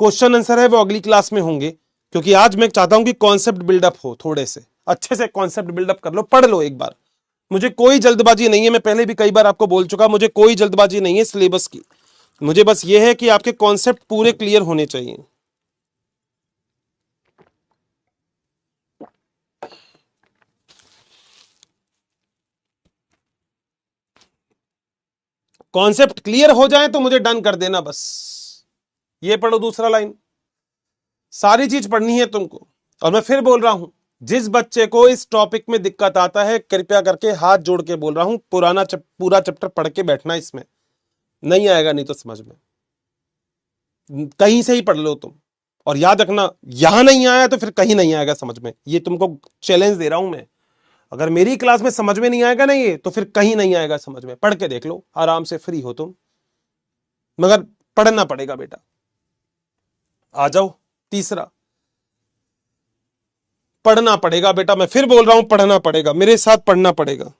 क्वेश्चन आंसर है वो अगली क्लास में होंगे, क्योंकि आज मैं चाहता हूं कि कॉन्सेप्ट बिल्डअप हो, थोड़े से अच्छे से कॉन्सेप्ट बिल्डअप कर लो, पढ़ लो एक बार। मुझे कोई जल्दबाजी नहीं है, मैं पहले भी कई बार आपको बोल चुका, मुझे कोई जल्दबाजी नहीं है सिलेबस की। मुझे बस ये है कि आपके कॉन्सेप्ट पूरे क्लियर होने चाहिए। कॉन्सेप्ट क्लियर हो जाए तो मुझे डन कर देना बस। ये पढ़ो दूसरा लाइन, सारी चीज पढ़नी है तुमको। और मैं फिर बोल रहा हूं, जिस बच्चे को इस टॉपिक में दिक्कत आता है कृपया करके हाथ जोड़ के बोल रहा हूं, पूरा चैप्टर पढ़ के बैठना। इसमें नहीं आएगा नहीं तो समझ में कहीं से ही पढ़ लो तुम, और याद रखना यहां नहीं आया तो फिर कहीं नहीं आएगा समझ में। ये तुमको चैलेंज दे रहा हूं मैं। अगर मेरी क्लास में समझ में नहीं आएगा ना ये, तो फिर कहीं नहीं आएगा समझ में। पढ़ के देख लो, आराम से फ्री हो तुम, मगर पढ़ना पड़ेगा बेटा। आ जाओ तीसरा, पढ़ना पड़ेगा बेटा। मैं फिर बोल रहा हूं पढ़ना पड़ेगा, मेरे साथ पढ़ना पड़ेगा।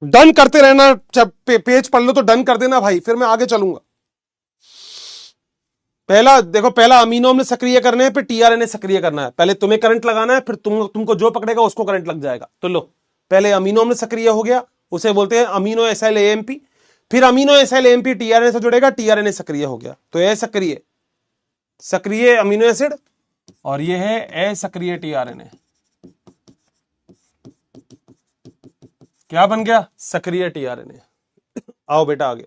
डन करते रहना, जब पेज पढ़ लो तो डन कर देना भाई, फिर मैं आगे चलूंगा। पहला देखो, पहला अमीनो अम्ल सक्रिय करने हैं, फिर टीआरएनए सक्रिय करना है। पहले तुम्हें करंट लगाना है, फिर तुमको जो पकड़ेगा उसको करंट लग जाएगा। तो लो, पहले अमीनो अम्ल सक्रिय हो गया, उसे बोलते हैं अमीनो एसाइल एएमपी। फिर अमीनो एसाइल एएमपी टीआरएनए से जुड़ेगा, टीआरएनए सक्रिय हो गया। तो ए सक्रिय, सक्रिय अमीनो एसिड, और ये है असक्रिय टीआरएनए। क्या बन गया? सक्रिय टीआरएनए। आओ बेटा आगे।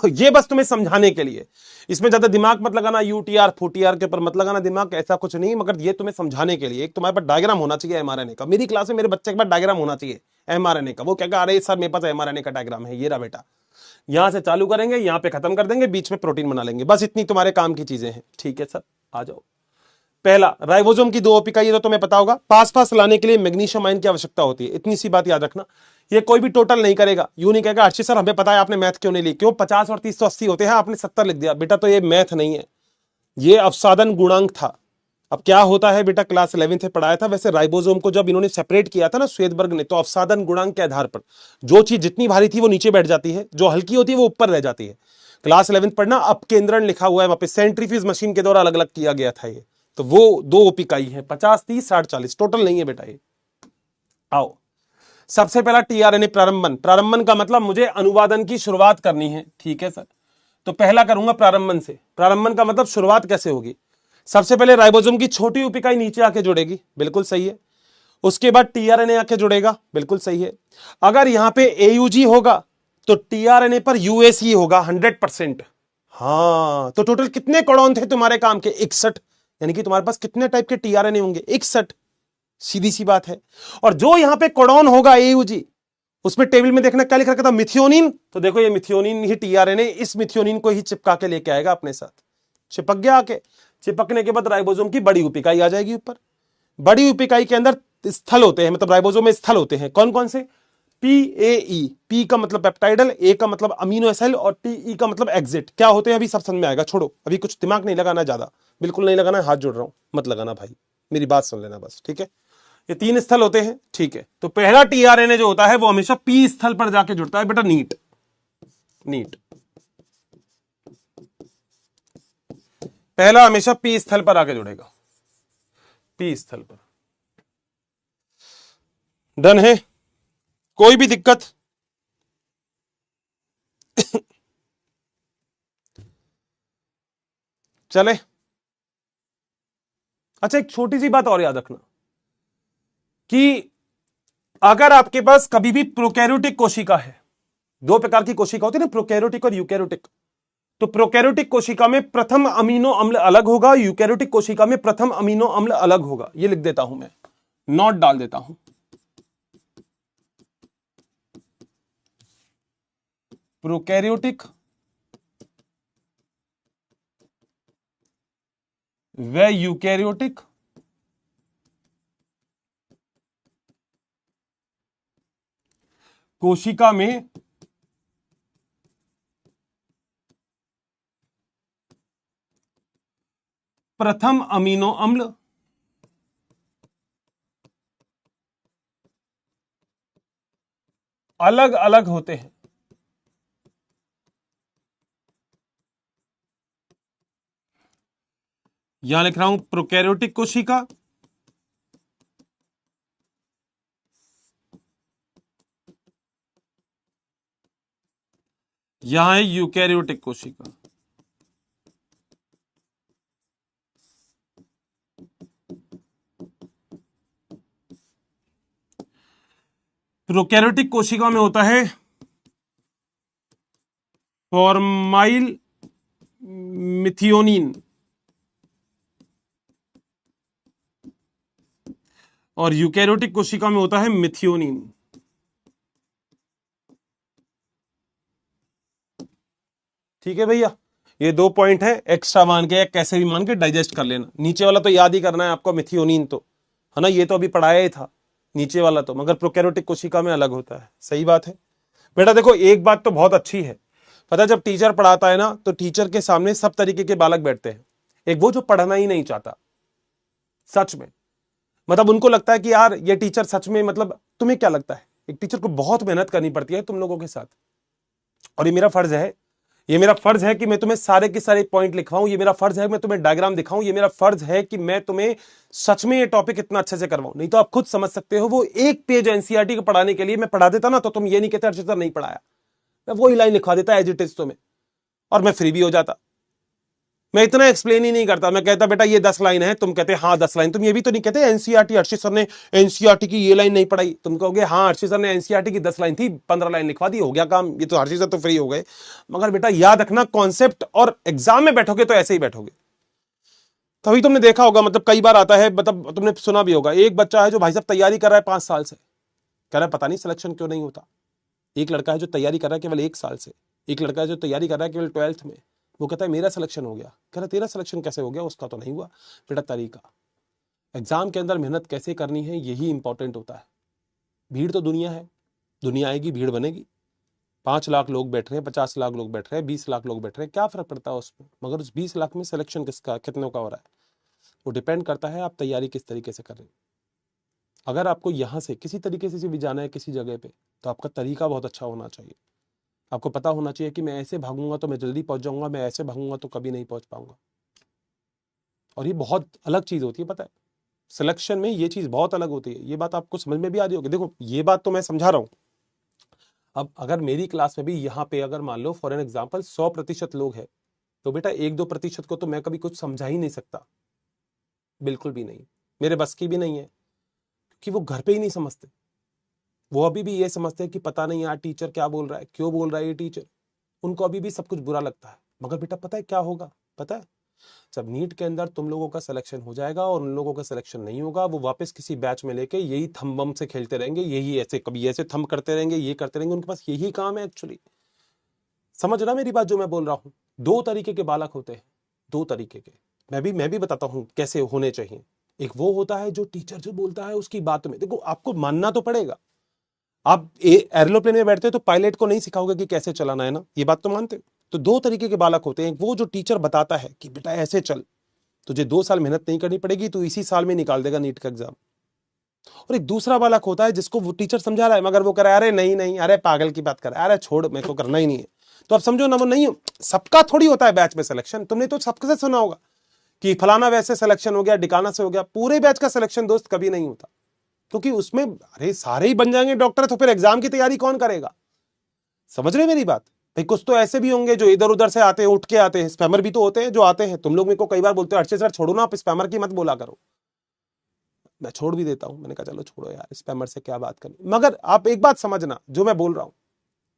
ये बस तुम्हें समझाने के लिए, इसमें ज्यादा दिमाग मत लगाना, यूटीआर फूटीआर के ऊपर मत लगाना दिमाग, ऐसा कुछ नहीं। मगर ये तुम्हें समझाने के लिए, एक तुम्हारे पास डायग्राम होना चाहिए एमआरएनए का। मेरी क्लास में मेरे बच्चे के पास डायग्राम होना चाहिए एमआरएनए का। वो क्या कह रहे सर मेरे पास एमआरएनए का डायग्राम है, ये रहा बेटा। यहां से चालू करेंगे, यहां पे खत्म कर देंगे, बीच में प्रोटीन बना लेंगे, बस इतनी तुम्हारे काम की चीजें हैं। ठीक है सर, आ जाओ। पहला, राइबोसोम की 2 इकाई तो तुम्हें पता होगा, पास पास लाने के लिए मैग्नीशियम आयन की आवश्यकता होती है। इतनी सी बात याद रखना। ये कोई भी टोटल नहीं करेगा, यूं नहीं कहेगा अर्शी सर हमें पता है आपने मैथ क्यों नहीं ली, क्यों 50 और 30 तो 80 होते हैं, आपने 70 लिख दिया। बेटा तो ये मैथ नहीं है, ये अवसादन गुणांक था। अब क्या होता है बेटा, क्लास 11th से पढ़ाया था। वैसे राइबोसोम को जब इन्होंने सेपरेट किया था ना स्वेदबर्ग ने, तो अवसादन गुणांक के आधार पर जो चीज जितनी भारी थी वो नीचे बैठ जाती है, जो हल्की होती है वो ऊपर रह जाती है। क्लास 11th पढ़ना, अपकेंद्रण लिखा हुआ है वहां पे, सेंट्रीफ्यूज मशीन के द्वारा अलग अलग किया गया था ये। तो वो 2 इकाई है, 50 30 60 40, टोटल नहीं है बेटा ये। आओ, सबसे पहला टीआरएनए प्रारंभन। प्रारंभन का मतलब मुझे अनुवादन की शुरुआत करनी है, ठीक है सर। तो पहला करूंगा प्रारंभन से। प्रारंभन का मतलब शुरुआत कैसे होगी? सबसे पहले राइबोसोम की छोटी उप इकाई नीचे आके जुड़ेगी, बिल्कुल सही है। उसके बाद टीआरएनए आके जुड़ेगा, बिल्कुल सही है। अगर यहां पे एयूजी होगा तो टीआरएनए पर यूएसई होगा 100%। हाँ, तो टोटल कितने कोडॉन थे तुम्हारे काम के? 61। यानी कि तुम्हारे पास कितने टाइप के टीआरएनए होंगे? 61, सीधी सी बात है। और जो यहां पे कोडॉन होगा एयूजी, उसमें टेबल में देखना क्या लिख रखा था, मिथियोनिन। तो देखो ये मिथियोनिन ही टीआरएनए, इस मिथियोनिन को ही चिपका के लेके आएगा अपने साथ। चिपक गया आके, चिपकने के बाद राइबोसोम की बड़ी उप इकाई आ जाएगी ऊपर। बड़ी उप इकाई के अंदर स्थल होते हैं, मतलब राइबोसोम में स्थल होते हैं। कौन कौन से? पीएई, पी का मतलब पेप्टाइडल, ए का मतलब अमीनो एसिड, और टीई का मतलब एग्जिट। क्या होते हैं अभी सब समझ में आएगा, छोड़ो अभी कुछ दिमाग नहीं लगाना, ज्यादा बिल्कुल नहीं लगाना, हाथ जोड़ रहा हूं, मत लगाना भाई, मेरी बात सुन लेना बस, ठीक है। ये 3 स्थल होते हैं, ठीक है। तो पहला टीआरएनए जो होता है वो हमेशा पी स्थल पर जाके जुड़ता है बेटा, नीट नीट। पहला हमेशा पी स्थल पर आके जुड़ेगा, पी स्थल पर। डन है? कोई भी दिक्कत? चले। अच्छा, एक छोटी सी बात और याद रखना कि अगर आपके पास कभी भी प्रोकैरियोटिक कोशिका है, 2 प्रकार की कोशिका होती है ना, प्रोकैरियोटिक और यूकैरियोटिक। तो प्रोकैरियोटिक कोशिका में प्रथम अमीनो अम्ल अलग होगा, यूकैरियोटिक कोशिका में प्रथम अमीनो अम्ल अलग होगा। ये लिख देता हूं मैं, नोट डाल देता हूं। प्रोकैरियोटिक व यूकैरियोटिक कोशिका में प्रथम अमीनो अम्ल अलग अलग होते हैं। यहां लिख रहा हूं प्रोकैरियोटिक कोशिका यहां है यूकैरियोटिक कोशिका। प्रोकैरियोटिक कोशिका में होता है फॉर्माइल मिथियोनिन और यूकैरियोटिक कोशिका में होता है मिथियोनिन। ठीक है भैया, ये 2 पॉइंट है, एक्स्ट्रा मान के या कैसे भी मान के डाइजेस्ट कर लेना। नीचे वाला तो याद ही करना है आपको, मिथियोनिन तो है ना, ये तो अभी पढ़ाया ही था नीचे वाला तो, मगर प्रोकैरियोटिक कोशिका में अलग होता है। सही बात है बेटा। देखो एक बात तो बहुत अच्छी है, पता है जब टीचर पढ़ाता है ना तो टीचर के सामने सब तरीके के बालक बैठते हैं। एक वो जो पढ़ना ही नहीं चाहता सच में, मतलब उनको लगता है कि यार ये टीचर सच में, मतलब तुम्हें क्या लगता है एक टीचर को बहुत मेहनत करनी पड़ती है तुम लोगों के साथ, और ये मेरा फर्ज है, ये मेरा फर्ज है कि मैं तुम्हें सारे के सारे पॉइंट लिखवाऊं, ये मेरा फर्ज है मैं तुम्हें डायग्राम दिखाऊं, ये मेरा फर्ज है कि मैं तुम्हें सच में ये टॉपिक इतना अच्छे से करवाऊं। नहीं तो आप खुद समझ सकते हो, वो एक पेज एनसीईआरटी को पढ़ाने के लिए मैं पढ़ा देता ना तो तुम ये नहीं कहते अर्चित सर नहीं पढ़ाया, मैं वही लाइन लिखवा देता एज इट इज तुम्हें, और मैं फ्री भी हो जाता। मैं इतना एक्सप्लेन ही नहीं करता, मैं कहता बेटा ये 10 लाइन है, तुम कहते हाँ 10 लाइन। तुम ये भी तो नहीं कहते एनसीईआरटी अर्चित सर ने एनसीईआरटी की ये लाइन नहीं पढ़ाई, तुम कहोगे हाँ अर्चित सर ने एनसीईआरटी की 10 लाइन थी 15 लाइन लिखवा दी, हो गया काम, ये तो अर्चित सर तो फ्री हो गए। मगर बेटा याद रखना कॉन्सेप्ट, और एग्जाम में बैठोगे तो ऐसे ही बैठोगे। तभी तुमने देखा होगा, मतलब कई बार आता है, मतलब तुमने सुना भी होगा, एक बच्चा है जो भाई साहब तैयारी कर रहा है 5 साल से, कह रहा है पता नहीं सिलेक्शन क्यों नहीं होता। एक लड़का है जो तैयारी कर रहा है केवल 1 साल से, एक लड़का है जो तैयारी कर रहा है केवल 12th में, वो कहता है मेरा सिलेक्शन हो गया। कह रहा तेरा सिलेक्शन कैसे हो गया, उसका तो नहीं हुआ। बेटा तरीका, एग्जाम के अंदर मेहनत कैसे करनी है यही इंपॉर्टेंट होता है। भीड़ तो दुनिया है, दुनिया आएगी भीड़ बनेगी, 5 लाख लोग बैठ रहे हैं, 50 लाख लोग बैठ रहे हैं, 20 लाख लोग बैठ रहे हैं, क्या फर्क पड़ता है उसमें। मगर उस 20 लाख में सिलेक्शन किसका कितनों का हो रहा है, वो डिपेंड करता है आप तैयारी किस तरीके से कर रहे हैं। अगर आपको यहां से किसी तरीके से भी जाना है किसी जगह पे, तो आपका तरीका बहुत अच्छा होना चाहिए। आपको पता होना चाहिए कि मैं ऐसे भागूंगा तो मैं जल्दी पहुंच जाऊंगा, मैं ऐसे भागूंगा तो कभी नहीं पहुंच पाऊंगा। और ये बहुत अलग चीज होती है, पता है सिलेक्शन में ये चीज बहुत अलग होती है। ये बात आपको समझ में भी आ रही होगी। देखो ये बात तो मैं समझा रहा हूं। अब अगर मेरी क्लास में भी यहाँ पे अगर मान लो फॉर एन एग्जाम्पल 100% लोग हैं, तो बेटा 1-2% को तो मैं कभी कुछ समझा ही नहीं सकता, बिल्कुल भी नहीं, मेरे बस की भी नहीं है, कि वो घर पे ही नहीं समझते। वो अभी भी ये समझते हैं कि पता नहीं यार टीचर क्या बोल रहा है, क्यों बोल रहा है ये टीचर, उनको अभी भी सब कुछ बुरा लगता है। मगर बेटा पता है क्या होगा, पता है जब नीट के अंदर तुम लोगों का सिलेक्शन हो जाएगा और उन लोगों का सिलेक्शन नहीं होगा, वो वापस किसी बैच में लेके यही थम बम से खेलते रहेंगे, यही ऐसे कभी ऐसे थम करते रहेंगे, ये करते रहेंगे, उनके पास यही काम है एक्चुअली। समझ रहा मेरी बात जो मैं बोल रहा हूं। 2 तरीके के बालक होते हैं, 2 तरीके के। मैं भी बताता हूं कैसे होने चाहिए। एक वो होता है जो टीचर जो बोलता है उसकी बात में, देखो आपको मानना तो पड़ेगा। आप एरोप्लेन में बैठते हो तो पायलट को नहीं सिखाओगे कि कैसे चलाना है ना, ये बात तो मानते हो। तो 2 तरीके के बालक होते हैं, वो जो टीचर बताता है कि बेटा ऐसे चल, तुझे 2 साल मेहनत नहीं करनी पड़ेगी, तू इसी साल में निकाल देगा नीट का एग्जाम। और एक दूसरा बालक होता है जिसको वो टीचर समझा रहा है मगर वो कह रहा है अरे नहीं नहीं, अरे पागल की बात कर रहा है, अरे छोड़ मेरे को करना ही नहीं है। तो आप समझो ना, वो नहीं, सबका थोड़ी होता है बैच में सिलेक्शन। तुमने तो सबके से सुना होगा कि फलाना वैसे सिलेक्शन हो गया, डिकाना से हो गया। पूरे बैच का सिलेक्शन दोस्त कभी नहीं होता, क्योंकि उसमें अरे सारे ही बन जाएंगे डॉक्टर, तो फिर एग्जाम की तैयारी कौन करेगा। समझ रहे मेरी बात भाई। कुछ तो ऐसे भी होंगे जो इधर उधर से आते हैं, उठ के आते हैं, स्पैमर भी तो होते हैं जो आते हैं। तुम लोग मेरे को कई बार बोलते हो अर्चित सर छोड़ो ना, आप स्पैमर की मत बोला करो। मैं छोड़ भी देता हूं, मैंने कहा चलो छोड़ो यार, स्पैमर से क्या बात करनी। मगर आप एक बात समझना, जो मैं बोल रहा हूं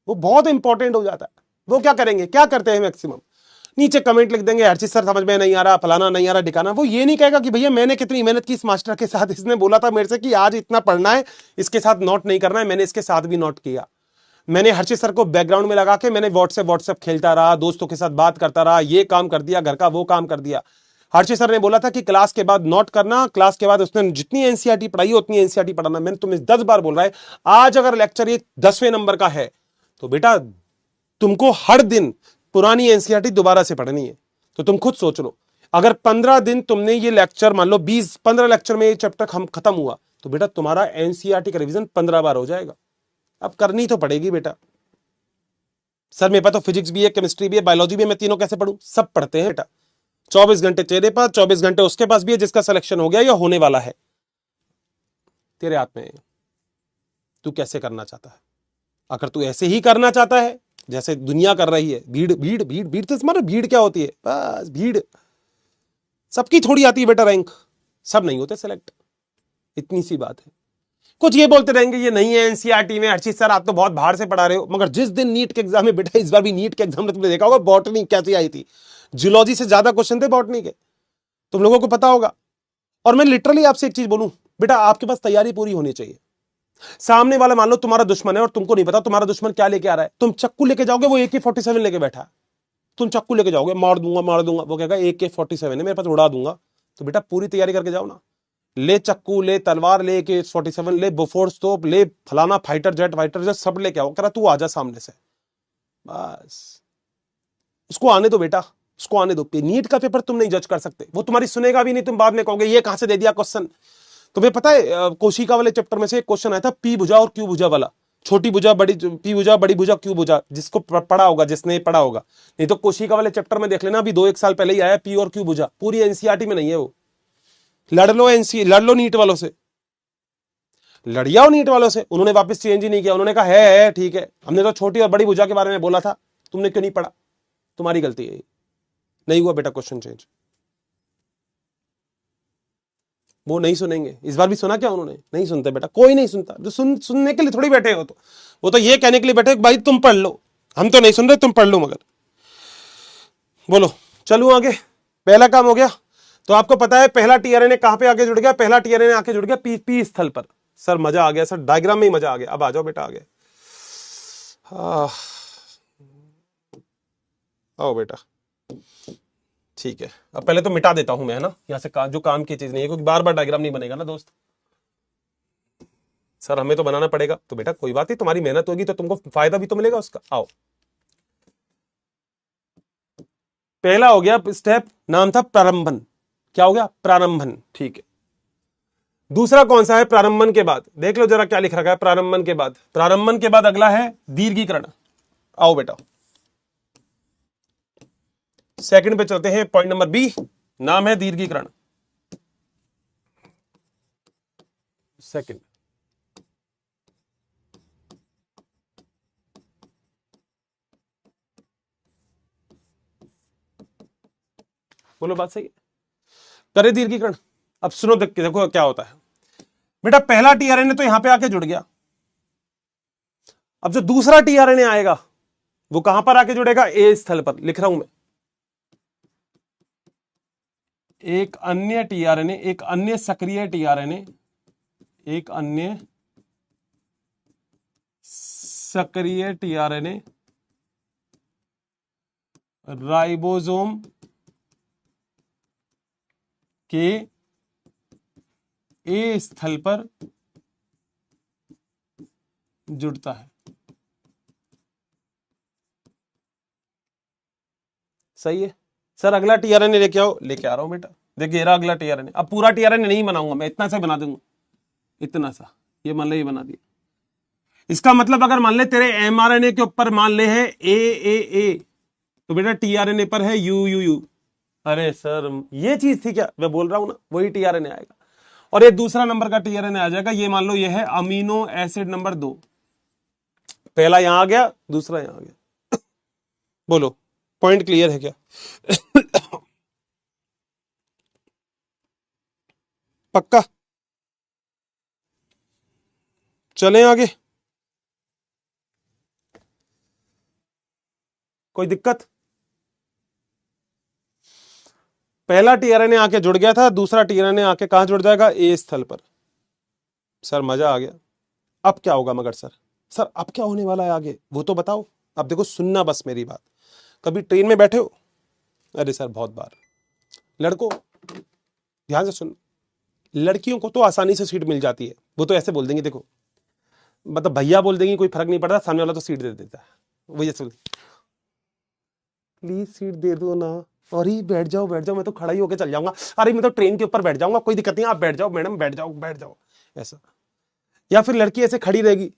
वो बहुत इंपॉर्टेंट हो जाता है। वो क्या करेंगे, क्या करते हैं मैक्सिमम, नीचे कमेंट लिख देंगे अर्चित सर समझ में नहीं आ रहा, फलाना नहीं आ रहा, डिकाना। वो ये नहीं कहेगा कि भैया मैंने कितनी मेहनत की इस मास्टर के साथ, इसने बोला था मेरे से कि आज इतना पढ़ना है, इसके साथ नोट नहीं करना है, मैंने इसके साथ भी नोट किया। मैंने हर्षित सर को बैकग्राउंड में लगा के मैंने व्हाट्सएप खेलता रहा, दोस्तों के साथ बात करता रहा, ये काम कर दिया, घर का वो काम कर दिया। हर्षित सर ने बोला था कि क्लास के बाद नोट करना, क्लास के बाद उसने जितनी एनसीईआरटी पढ़ाई उतनी एनसीईआरटी पढ़ाना। मैंने तुम्हें 10 बार बोल रहा है, आज अगर लेक्चर ये 10वें नंबर का है तो बेटा तुमको हर दिन पुरानी एनसीईआरटी दोबारा से पढ़नी है। तो तुम खुद सोच लो, अगर 15 दिन तुमने ये लेक्चर, मान लो 20-15 लेक्चर में ये चैप्टर खत्म हुआ, तो बेटा तुम्हारा एनसीईआरटी का रिवीजन 15 बार हो जाएगा। अब करनी तो पड़ेगी बेटा। सर मेरे पास तो फिजिक्स भी है, केमिस्ट्री भी है, बायोलॉजी भी है, मैं तीनों कैसे पढ़ूं? सब पढ़ते हैं बेटा। 24 घंटे तेरे पास, 24 घंटे उसके पास भी है, जिसका सिलेक्शन हो गया या होने वाला है। तेरे हाथ में है, तू कैसे करना चाहता है। अगर तू ऐसे ही करना चाहता है जैसे दुनिया कर रही है, भीड़ भीड़ भीड़ भीड़, तो तुम्हारा भीड़ क्या होती है? बस भीड़। सबकी थोड़ी आती है बेटा रैंक, सब नहीं होते सेलेक्ट, इतनी सी बात है। कुछ ये बोलते रहेंगे ये नहीं है एनसीईआरटी में, हर्षित सर आप तो बहुत बाहर से पढ़ा रहे हो। मगर जिस दिन नीट के एग्जाम में बेटा, इस बार भी नीट के एग्जाम में तुमने देखा होगा बॉटनी कैसी आई थी, जूलॉजी से ज्यादा क्वेश्चन थे बॉटनी के, तुम लोगों को पता होगा। और मैं लिटरली आपसे एक चीज बोलूं बेटा, आपके पास तैयारी पूरी होनी चाहिए। सामने वाला मान लो तुम्हारा दुश्मन है और तुमको नहीं पता तुम्हारा दुश्मन क्या लेके आ रहा है। तुम चक्कू लेके जाओगे, वो AK-47 लेके बैठा है। तुम चक्कू लेके जाओगे, मार दूंगा मार दूंगा, वो कहेगा AK-47 है मेरे पास, उड़ा दूंगा। तो बेटा पूरी तैयारी करके जाओ ना, ले चक्कू, ले तलवार, ले AK-47, ले बोफोर्स तोप, ले फलाना फाइटर जेट सब लेके आओ। करा तू आजा सामने से, बस उसको आने दो बेटा, उसको आने दो। नीट का पेपर तुम नहीं जज कर सकते, वो तुम्हारी सुनेगा भी नहीं। तुम बाद में कहोगे ये कहां से दे दिया क्वेश्चन। तुम्हें पता है कोशिका वाले चैप्टर में से एक क्वेश्चन आया था, पी भुजा और क्यू भुजा वाला, छोटी भुजा बड़ी, पी भुजा बड़ी भुजा क्यू भुजा, जिसको पढ़ा होगा, जिसने पढ़ा होगा। नहीं तो कोशिका वाले चैप्टर में देख लेना, अभी 2-1 साल पहले ही आया पी और क्यू भुजा, पूरी एनसीईआरटी में नहीं है वो। लड़ लो नीट वालों से, लड़ियाओ नीट वालों से। उन्होंने वापस चेंज ही नहीं किया, उन्होंने कहा है ठीक है, हमने तो छोटी और बड़ी भुजा के बारे में बोला था, तुमने क्यों नहीं पढ़ा, तुम्हारी गलती है। नहीं हुआ बेटा क्वेश्चन चेंज, वो नहीं सुनेंगे। इस बार भी सुना क्या उन्होंने? नहीं सुनते बेटा, कोई नहीं सुनता। जो सुनने के लिए थोड़ी बैठे हो, तो वो तो ये कहने के लिए बैठे भाई तुम पढ़ लो, हम तो नहीं सुन रहे, तुम पढ़ लो। मगर बोलो चलू आगे, पहला काम हो गया। तो आपको पता है पहला टीआरएनए कहां पे आके जुड़ गया? पहला टीआरएनए आके जुड़ गया पी स्थल पर। सर मजा आ गया सर, डायग्राम में ही मजा आ गया। अब आ जाओ बेटा आगे, आओ बेटा, ठीक है। अब पहले तो मिटा देता हूं मैं, है ना, यहां से जो काम की चीज नहीं है, क्योंकि बार बार डायग्राम नहीं बनेगा ना दोस्त। सर हमें तो बनाना पड़ेगा, तो बेटा कोई बात नहीं, तुम्हारी मेहनत होगी तो तुमको फायदा भी तो मिलेगा उसका। आओ, पहला हो गया स्टेप, नाम था प्रारंभन। क्या हो गया? प्रारंभन, ठीक है। दूसरा कौन सा है प्रारंभन के बाद? देख लो जरा क्या लिख रखा है प्रारंभन के बाद। प्रारंभन के बाद अगला है दीर्घीकरण। आओ बेटा, सेकंड पे चलते हैं, पॉइंट नंबर बी, नाम है दीर्घीकरण। सेकंड, बोलो बात सही है, करे दीर्घीकरण। अब सुनो, देखो क्या होता है बेटा। पहला टीआरएनए तो यहां पे आके जुड़ गया। अब जो दूसरा टीआरएनए आएगा वो कहां पर आके जुड़ेगा? ए स्थल पर। लिख रहा हूं मैं, एक अन्य टीआरएनए, एक अन्य सक्रिय टीआरएनए, एक अन्य सक्रिय टीआरएनए राइबोसोम के ए स्थल पर जुड़ता है। सही है सर, अगला टीआरएनए लेके आओ। लेके आ रहा हूं बेटा, देखिए रहा अगला टीआरएनए। अब पूरा टीआरएनए नहीं बनाऊंगा मैं, इतना सा बना दूंगा, इतना सा, ये मान ले, ये बना दिया। इसका मतलब अगर मान ले तेरे एमआरएनए के ऊपर मान ले है ए, तो बेटा टीआरएनए पर है यू। अरे सर ये चीज थी क्या? मैं बोल रहा हूं ना, वही टीआरएनए आएगा। और ये दूसरा नंबर का टीआरएनए आ जाएगा। ये मान लो ये है अमीनो एसिड नंबर 2। पहला यहां आ गया, दूसरा यहां आ गया। बोलो पॉइंट क्लियर है क्या? पक्का? चलें आगे, कोई दिक्कत? पहला टीआरएनए आके जुड़ गया था, दूसरा टीआरएनए आके कहां जुड़ जाएगा? ए स्थल पर। सर मजा आ गया। अब क्या होगा मगर सर? सर अब क्या होने वाला है आगे वो तो बताओ। अब देखो सुनना बस मेरी बात। कभी ट्रेन में बैठे हो? अरे सर बहुत बार। लड़कों ध्यान से सुन, लड़कियों को तो आसानी से सीट मिल जाती है, वो तो ऐसे बोल देंगे, देखो मतलब भैया बोल देंगे कोई फर्क नहीं पड़ता, सामने वाला तो सीट दे देता है। वो जैसे प्लीज सीट दे दो ना, और ही बैठ जाओ बैठ जाओ, मैं तो खड़ा ही होकर चल जाऊंगा, अरे मैं तो ट्रेन के ऊपर बैठ जाऊंगा, कोई दिक्कत नहीं, आप बैठ जाओ मैडम, बैठ जाओ बैठ जाओ, ऐसा। या फिर लड़की ऐसे खड़ी रहेगी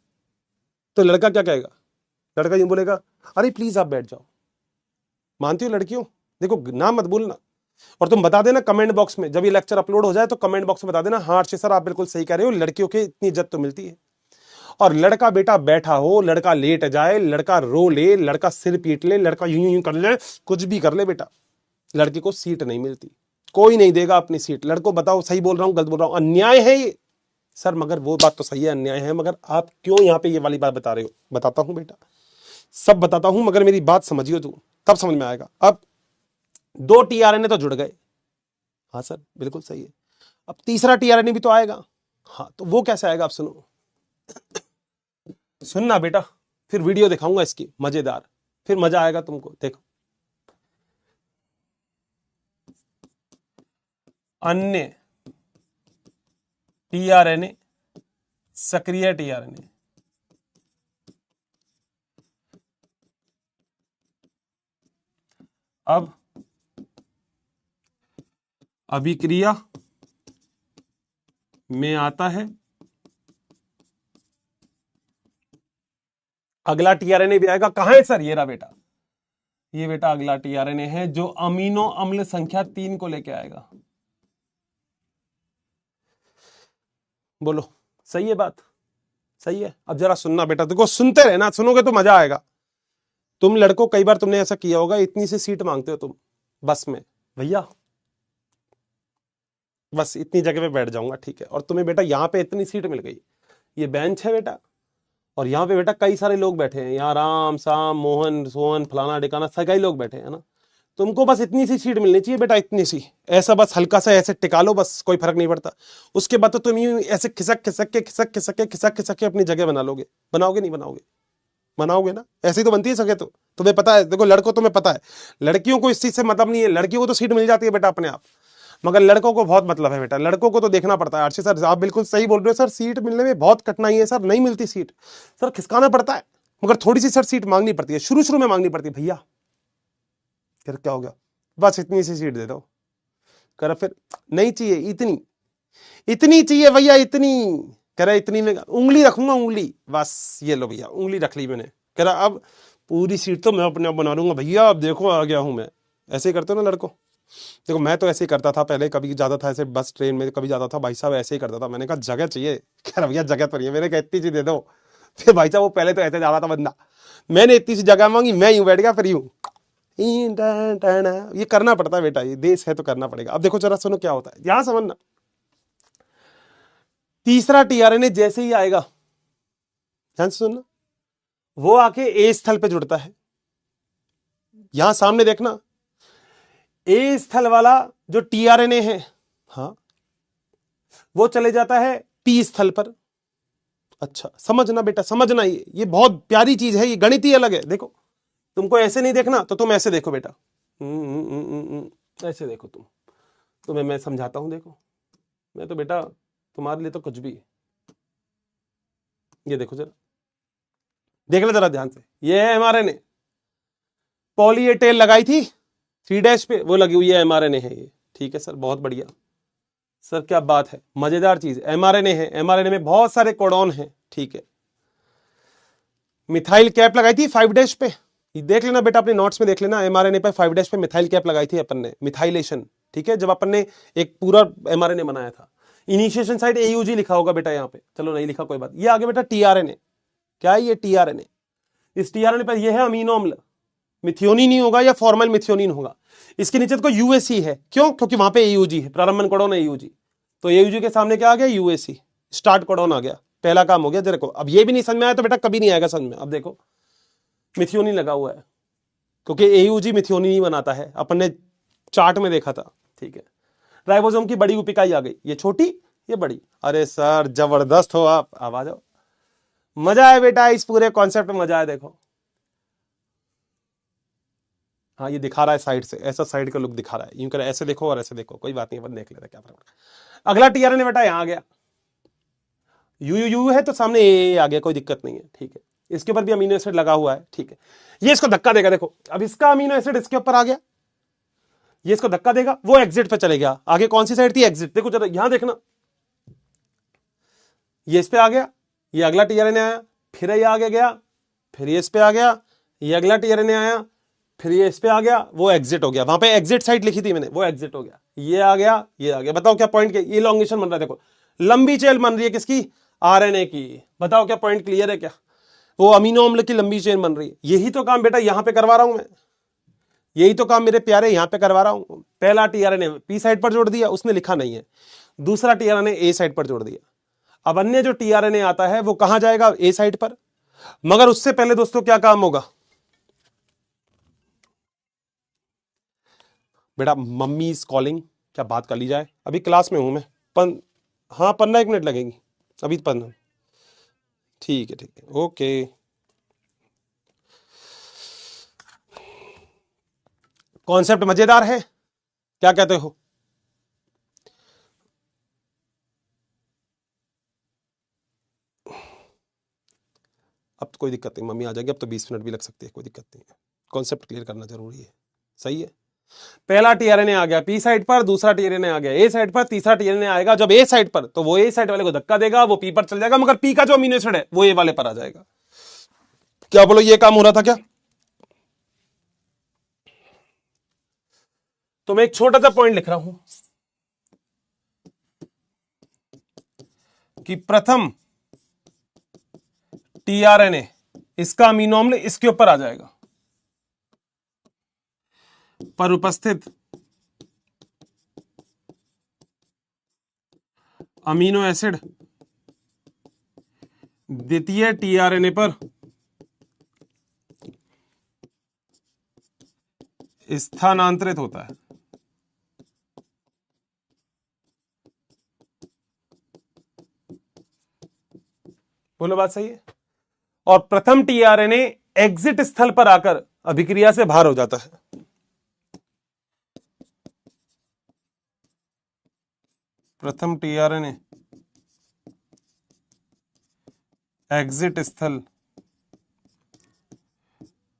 तो लड़का क्या कहेगा? लड़का यूं बोलेगा, अरे प्लीज आप बैठ जाओ। मानती हो लड़कियों? देखो नाम मत बोलना, और तुम बता देना कमेंट बॉक्स में, जब ये लेक्चर अपलोड हो जाए तो कमेंट बॉक्स में बता देना, हाँ अर्षित सर आप बिल्कुल सही कह रहे हो, लड़कियों के इतनी इज्जत तो मिलती है। और लड़का बेटा बैठा हो, लड़का लेट जाए, लड़का रो ले, लड़का सिर पीट ले, लड़का यूं यूं कर ले, कुछ भी कर ले बेटा, लड़के को सीट नहीं मिलती, कोई नहीं देगा अपनी सीट। लड़को बताओ सही बोल रहा हूं गलत बोल रहा हूं, अन्याय है ये सर? मगर वो बात तो सही है, अन्याय है, मगर आप क्यों यहां पे ये वाली बात बता रहे हो? बताता हूं बेटा, सब बताता हूं, मगर मेरी बात समझियो तू, तब समझ में आएगा। अब 2 टीआरएनए तो जुड़ गए, हाँ सर बिल्कुल सही है, अब तीसरा टीआरएनए भी तो आएगा। हाँ तो वो कैसे आएगा? आप सुनो, सुनना बेटा, फिर वीडियो दिखाऊंगा इसकी मजेदार, फिर मजा आएगा तुमको। देखो, अन्य टीआरएनए, सक्रिय टीआरएनए, अब अभिक्रिया में आता है अगला टीआरएनए भी आएगा। कहां है सर? ये रहा बेटा, ये बेटा अगला टीआरएनए है जो अमीनो अम्ल संख्या 3 को लेके आएगा। बोलो सही है बात? सही है। अब जरा सुनना बेटा, देखो सुनते रहना, सुनोगे तो मजा आएगा। तुम लड़कों कई बार तुमने ऐसा किया होगा, इतनी सी सीट मांगते हो तुम बस में, भैया बस इतनी जगह पे बैठ जाऊंगा, ठीक है, और तुम्हें बेटा यहाँ पे इतनी सीट मिल गई, ये बेंच है बेटा, और यहाँ पे बेटा कई सारे लोग बैठे हैं, यहाँ राम शाम मोहन सोहन फलाना ढिकाना सगाई लोग बैठे हैं ना, तुमको बस इतनी सी सीट मिलनी चाहिए बेटा, इतनी सी, ऐसा बस हल्का सा ऐसे टिका लो, बस कोई फर्क नहीं पड़ता। उसके बाद तो तुम यूं ऐसे खिसक खिसक के खिसक खिसक के खिसक खिसक के अपनी जगह बना लोगे। बनाओगे नहीं बनाओगे? बनाओगे ना? ऐसे ही तो बनती है सके, तो तुम्हें पता है, देखो लड़कों तुम्हें पता है, लड़कियों को इस चीज से मतलब नहीं है, लड़कियों को तो सीट मिल जाती है बेटा अपने आप, मगर लड़कों को बहुत मतलब है बेटा, लड़कों को तो देखना पड़ता है। अर्षित सर आप बिल्कुल सही बोल रहे हो सर, सीट मिलने में बहुत कठिनाई है सर, नहीं मिलती सीट सर, खिसकाना पड़ता है, मगर थोड़ी सी सर सीट मांगनी पड़ती है, शुरू शुरू में मांगनी पड़ती है, भैया फिर क्या हो गया, बस इतनी सी सीट दे दो, कर फिर नहीं चाहिए, इतनी इतनी चाहिए भैया, इतनी कह इतनी में उंगली रखूंगा, उंगली बस, ये लो भैया उंगली रख ली मैंने, कह रहा अब पूरी सीट तो मैं अपने आप बना लूंगा भैया, अब देखो आ गया हूं मैं। ऐसे ही करते हो ना लड़कों? देखो मैं तो ऐसे ही करता था पहले, कभी ज्यादा था ऐसे बस ट्रेन में कभी ज्यादा था, भाई साहब ऐसे ही करता था, मैंने कहा जगह चाहिए, कह रहा भैया जगह तो नहीं है, मैंने कहा इतनी चीज दे दो, फिर भाई साहब वो पहले तो ऐसे जा रहा था बंदा, मैंने इतनी सी जगह मांगी, मैं यूं बैठ गया, फिर यूं ये करना पड़ता है बेटा, ये देश है तो करना पड़ेगा। अब देखो जरा सुनो क्या होता है, यहां समझना, तीसरा टीआरएनए जैसे ही आएगा, ध्यान से सुनना, वो आके ए स्थल पे जुड़ता है, यहां सामने देखना, ए स्थल वाला जो टीआरएनए है, हाँ वो चले जाता है पी स्थल पर। अच्छा समझना बेटा, समझना, ये बहुत प्यारी चीज है, ये गणित ही अलग है। देखो तुमको ऐसे नहीं देखना तो तुम ऐसे देखो बेटा, ऐसे देखो तुम, तुम्हें मैं समझाता हूं, देखो मैं तो बेटा तुम्हारे लिए तो कुछ भी, ये देखो जरा, देख लो जरा ध्यान से, ये है एमआरएनए, पॉली ए टेल लगाई थी 3' पे, वो लगी हुई है एमआरएनए है ये, ठीक है सर बहुत बढ़िया सर, क्या बात है, मजेदार चीज, एमआरएनए है, एमआरएनए में बहुत सारे कोडॉन हैं, ठीक है, मिथाइल कैप लगाई थी 5' पे, देख लेना बेटा अपने नोट्स में देख लेना, एमआरएनए पे 5' पे मिथाइल कैप लगाई थी अपन ने, मिथाइलेशन, ठीक है, जब अपन ने एक पूरा एमआरएनए बनाया था, इनिशिएशन साइड एयूजी लिखा होगा बेटा यहाँ पे, चलो नहीं लिखा कोई बात, ये आगे बेटा टीआरएनए, क्या है ये टीआरएनए, इस टीआरएनए पर ये है अमीनो अम्ल, मिथियोनिन नहीं होगा या फॉर्मल मिथियोनिन होगा, इसके नीचे तो यूएसी है, क्यों? क्योंकि वहां पे एयूजी है, प्रारंभन कोडॉन एयूजी, तो एयूजी के सामने क्या आ गया? यूएसी, स्टार्ट कोडॉन आ गया, पहला काम हो गया। देखो अब ये भी नहीं समझ में आया तो बेटा कभी नहीं आएगा समझ में। अब देखो मिथियोनिन लगा हुआ है, क्योंकि एयूजी मिथियोनिन ही बनाता है, अपन ने चार्ट में देखा था, ठीक है, राइबोसोम की बड़ी उपिकाई आ गई, ये छोटी ये बड़ी, अरे सर जबरदस्त हो आप, आ जाओ, मजा है बेटा, इस पूरे कॉन्सेप्ट में मजा है। देखो हाँ ये दिखा रहा है साइड से, ऐसा साइड का लुक दिखा रहा है, यूं कर ऐसे देखो और ऐसे देखो, कोई बात नहीं, अपन देख लेते क्या फर्क। अगला टीआरएनए बेटा यहां आ गया, यू यू यू है तो सामने ए आ गया, कोई दिक्कत नहीं है, ठीक है। इसके ऊपर भी अमीनो एसिड लगा हुआ है, ठीक है। ये इसको धक्का देगा, देखो अब इसका अमीनो एसिड इसके ऊपर आ गया, ये इसको धक्का देगा, वो एग्जिट पे चले गया। आगे कौन सी साइड थी? एग्जिट। देखो जरा यहां देखना, ये इस पे आ गया, ये अगला टीआरएनए आया, फिर ये आगे गया, फिर ये इस पे आ गया, ये अगला टीआरएनए आया, फिर ये इस पे आ गया, वो एग्जिट हो गया। वहां पे एग्जिट साइड लिखी थी मैंने, वो एग्जिट हो गया, ये आ गया, ये आ गया। बताओ क्या पॉइंट के ये इलॉन्गेशन बन रहा है? देखो लंबी चेन बन रही है, किसकी? आरएनए की। बताओ क्या पॉइंट क्लियर है क्या? वो अमीनो अम्ल की लंबी चेन बन रही है। यही तो काम बेटा यहां पे करवा रहा हूं मैं, यही तो काम मेरे प्यारे यहां पे करवा रहा हूं। पहला टीआरएनए पी साइड पर जोड़ दिया, उसने लिखा नहीं है। दूसरा टीआरएनए ए साइड पर जोड़ दिया। अब अन्य जो टीआरएनए आता है वो कहां जाएगा? ए साइड पर। मगर उससे पहले दोस्तों क्या काम होगा बेटा? मम्मी इज कॉलिंग, क्या बात कर ली जाए? अभी क्लास में हूं मैं। हाँ 15 मिनट लगेंगी, अभी 15। ठीक है, ठीक है, ओके। कॉन्सेप्ट मजेदार है, क्या कहते हो? अब तो कोई दिक्कत नहीं, मम्मी आ जाएगी, अब तो 20 मिनट भी लग सकती है, कोई दिक्कत नहीं है। कॉन्सेप्ट क्लियर करना जरूरी है, सही है। पहला टीआरएनए आ गया पी साइड पर, दूसरा टीआरएनए आ गया ए साइड पर, तीसरा टीआरएनए आएगा जब ए साइड पर, तो वो ए साइड वाले को धक्का देगा, वो पी पर चल जाएगा, मगर पी का जो अमीनो एसिड है वो ए वाले पर आ जाएगा। क्या बोलो, ये काम हो रहा था क्या? तो मैं एक छोटा सा पॉइंट लिख रहा हूं कि प्रथम टीआरएनए इसका अमीनो अम्ल इसके ऊपर आ जाएगा, पर उपस्थित अमीनो एसिड द्वितीय टीआरएनए पर स्थानांतरित होता है। बोलो बात सही है। और प्रथम टीआरएनए एग्जिट स्थल पर आकर अभिक्रिया से बाहर हो जाता है। प्रथम टीआरएनए एग्जिट स्थल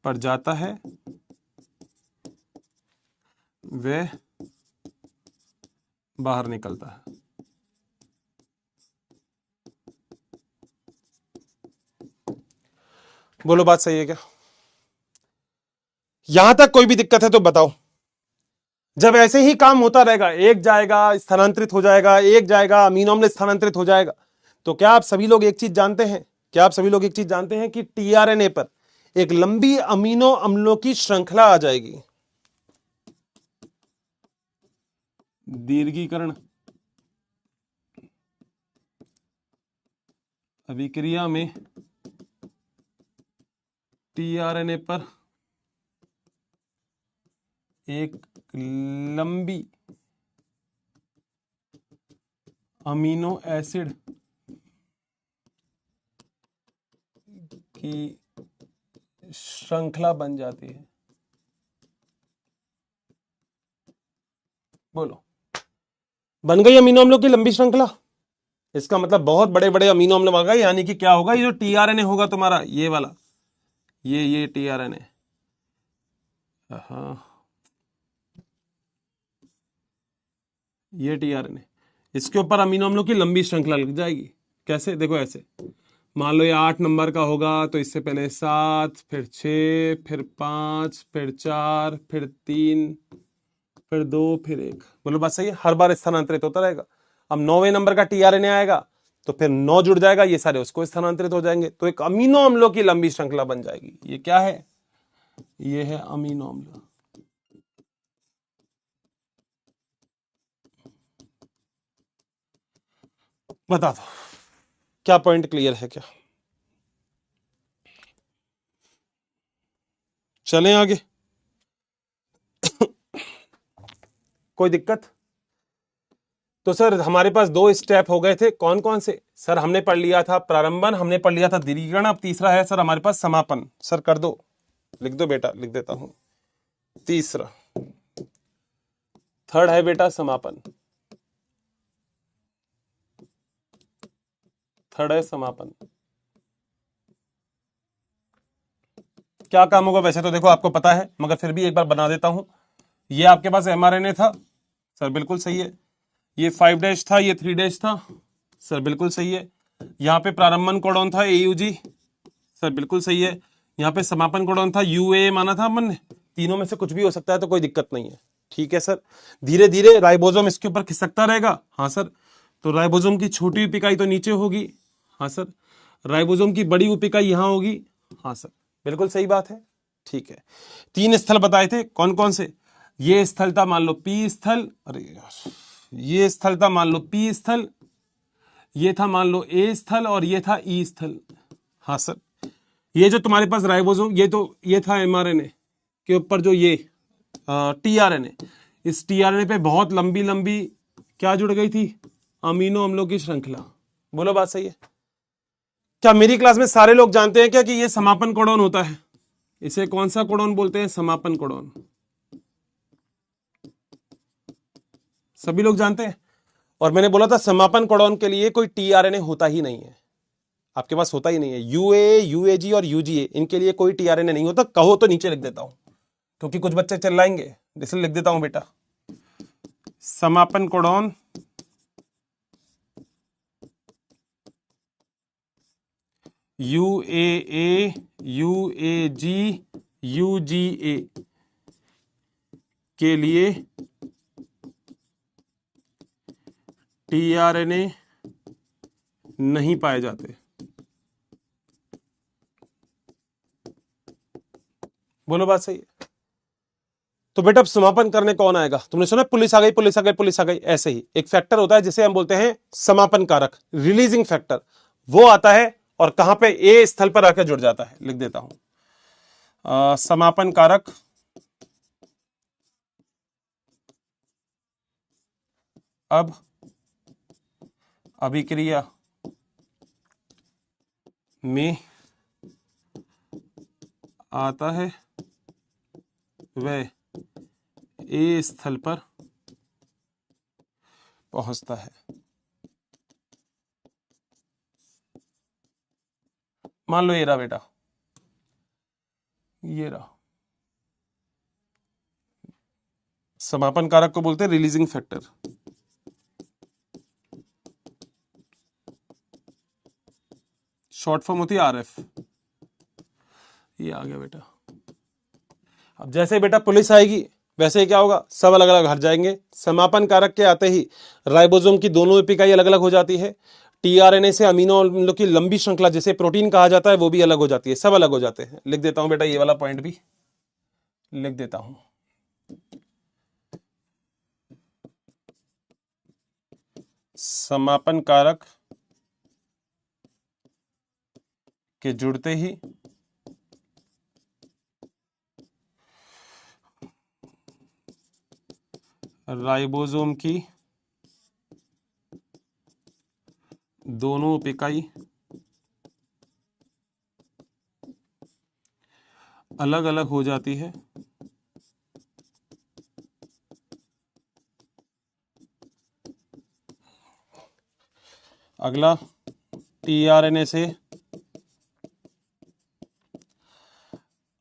पर जाता है, वह बाहर निकलता है। बोलो बात सही है क्या? यहां तक कोई भी दिक्कत है तो बताओ। जब ऐसे ही काम होता रहेगा, एक जाएगा स्थानांतरित हो जाएगा, एक जाएगा अमीनो अम्ल स्थानांतरित हो जाएगा, तो क्या आप सभी लोग एक चीज जानते हैं? क्या आप सभी लोग एक चीज जानते हैं कि टीआरएनए पर एक लंबी अमीनो अम्लों की श्रृंखला आ जाएगी। दीर्घीकरण अभिक्रिया में टीआरएनए पर एक लंबी अमीनो एसिड की श्रृंखला बन जाती है। बोलो, बन गई अमीनो अम्लों की लंबी श्रृंखला। इसका मतलब बहुत बड़े बड़े अमीनो अम्ल आ गए, यानी कि क्या होगा? ये जो टीआरएनए होगा तुम्हारा, ये वाला, ये टीआरएनए, हाँ ये टीआरएनए, इसके ऊपर अमीनो अम्लों की लंबी श्रृंखला लग जाएगी। कैसे? देखो ऐसे, मान लो ये 8 नंबर का होगा, तो इससे पहले 7, फिर 6, फिर 5, फिर 4, फिर 3, फिर 2, फिर 1। बोलो बात सही है, हर बार स्थानांतरित होता रहेगा। अब 9वें नंबर का टीआरएनए आएगा तो फिर 9 जुड़ जाएगा, ये सारे उसको स्थानांतरित हो जाएंगे, तो एक अमीनो अम्लों की लंबी श्रृंखला बन जाएगी। ये क्या है? ये है अमीनो अम्ल। बता दो क्या पॉइंट क्लियर है क्या? चलें आगे, कोई दिक्कत? तो सर हमारे पास दो स्टेप हो गए थे, कौन कौन से सर? हमने पढ़ लिया था प्रारंभन, हमने पढ़ लिया था दृढ़ीकरण, अब तीसरा है सर हमारे पास समापन। सर कर दो, लिख दो बेटा, लिख देता हूं। तीसरा, थर्ड है बेटा समापन, थर्ड है समापन। क्या काम होगा वैसे तो देखो आपको पता है, मगर फिर भी एक बार बना देता हूं। ये आपके पास mRNA था सर, बिल्कुल सही है। ये 5' था, ये 3' था सर, बिल्कुल सही है। यहाँ पे प्रारंभन कोडॉन था AUG सर, बिल्कुल सही है। यहाँ पे समापन कोडॉन था UAA माना था हमने। तीनों में से कुछ भी हो सकता है, तो कोई दिक्कत नहीं है, ठीक है सर। धीरे धीरे राइबोसोम इसके ऊपर खिसकता रहेगा, हाँ सर। तो राइबोसोम की छोटी उप इकाई तो नीचे होगी, हाँ सर। राइबोसोम की बड़ी उप इकाई यहाँ होगी, हाँ सर, बिल्कुल सही बात है, ठीक है। 3 स्थल बताए थे, कौन कौन से? ये स्थल था मान लो P स्थल, अरे यार, ये स्थल था मान लो P स्थल, ये था मान लो A स्थल, और ये था E स्थल, हाँ सर। ये जो तुम्हारे पास राइबोसोम, ये था mRNA के ऊपर जो ये tRNA, इस tRNA पे बहुत लंबी लंबी क्या जुड़ गई थी? अमीनो अम्लों की श्रृंखला। बोलो बात सही है? क्या मेरी क्लास में सारे लोग जानते हैं क्या कि ये समापन कोडॉन होता है? इसे कौन सा कोडॉन बोलते हैं? समापन कोडॉन। सभी लोग जानते हैं। और मैंने बोला था समापन कोडॉन के लिए कोई tRNA होता ही नहीं है, आपके पास होता ही नहीं है। UAA, UAG और UGA, इनके लिए कोई tRNA नहीं होता। कहो तो नीचे लिख देता हूं, क्योंकि कुछ बच्चे चिल्लाएंगे, इसलिए लिख देता हूं बेटा। समापन कोडॉन UAA, UAG, UGA के लिए tRNA नहीं पाए जाते। बोलो बात सही है? तो बेटा समापन करने कौन आएगा? तुमने सुना पुलिस आ गई, पुलिस आ गई, पुलिस आ गई। ऐसे ही एक फैक्टर होता है जिसे हम बोलते हैं समापन कारक, रिलीजिंग फैक्टर। वो आता है और कहां पे? ए स्थल पर आकर जुड़ जाता है। लिख देता हूं समापन कारक अब अभिक्रिया में आता है, वह ए स्थल पर पहुंचता है। मान लो ये रहा बेटा, ये रहा समापन कारक को बोलते हैं रिलीजिंग फैक्टर। शॉर्ट फॉर्म होती है RF। ये आ गया बेटा। अब जैसे बेटा पुलिस आएगी, वैसे ही क्या होगा? सब अलग अलग हट जाएंगे। समापन कारक के आते ही राइबोसोम की दोनों इकाई अलग अलग हो जाती है। tRNA से अमीनो अम्लों की लंबी श्रृंखला जिसे प्रोटीन कहा जाता है, वो भी अलग हो जाती है। सब अलग हो जाते हैं। लिख देता हूं बेटा, ये वाला पॉइंट भी लिख देता हूं। समापन कारक के जुड़ते ही राइबोसोम की दोनों उप इकाई अलग अलग हो जाती है। अगला, tRNA से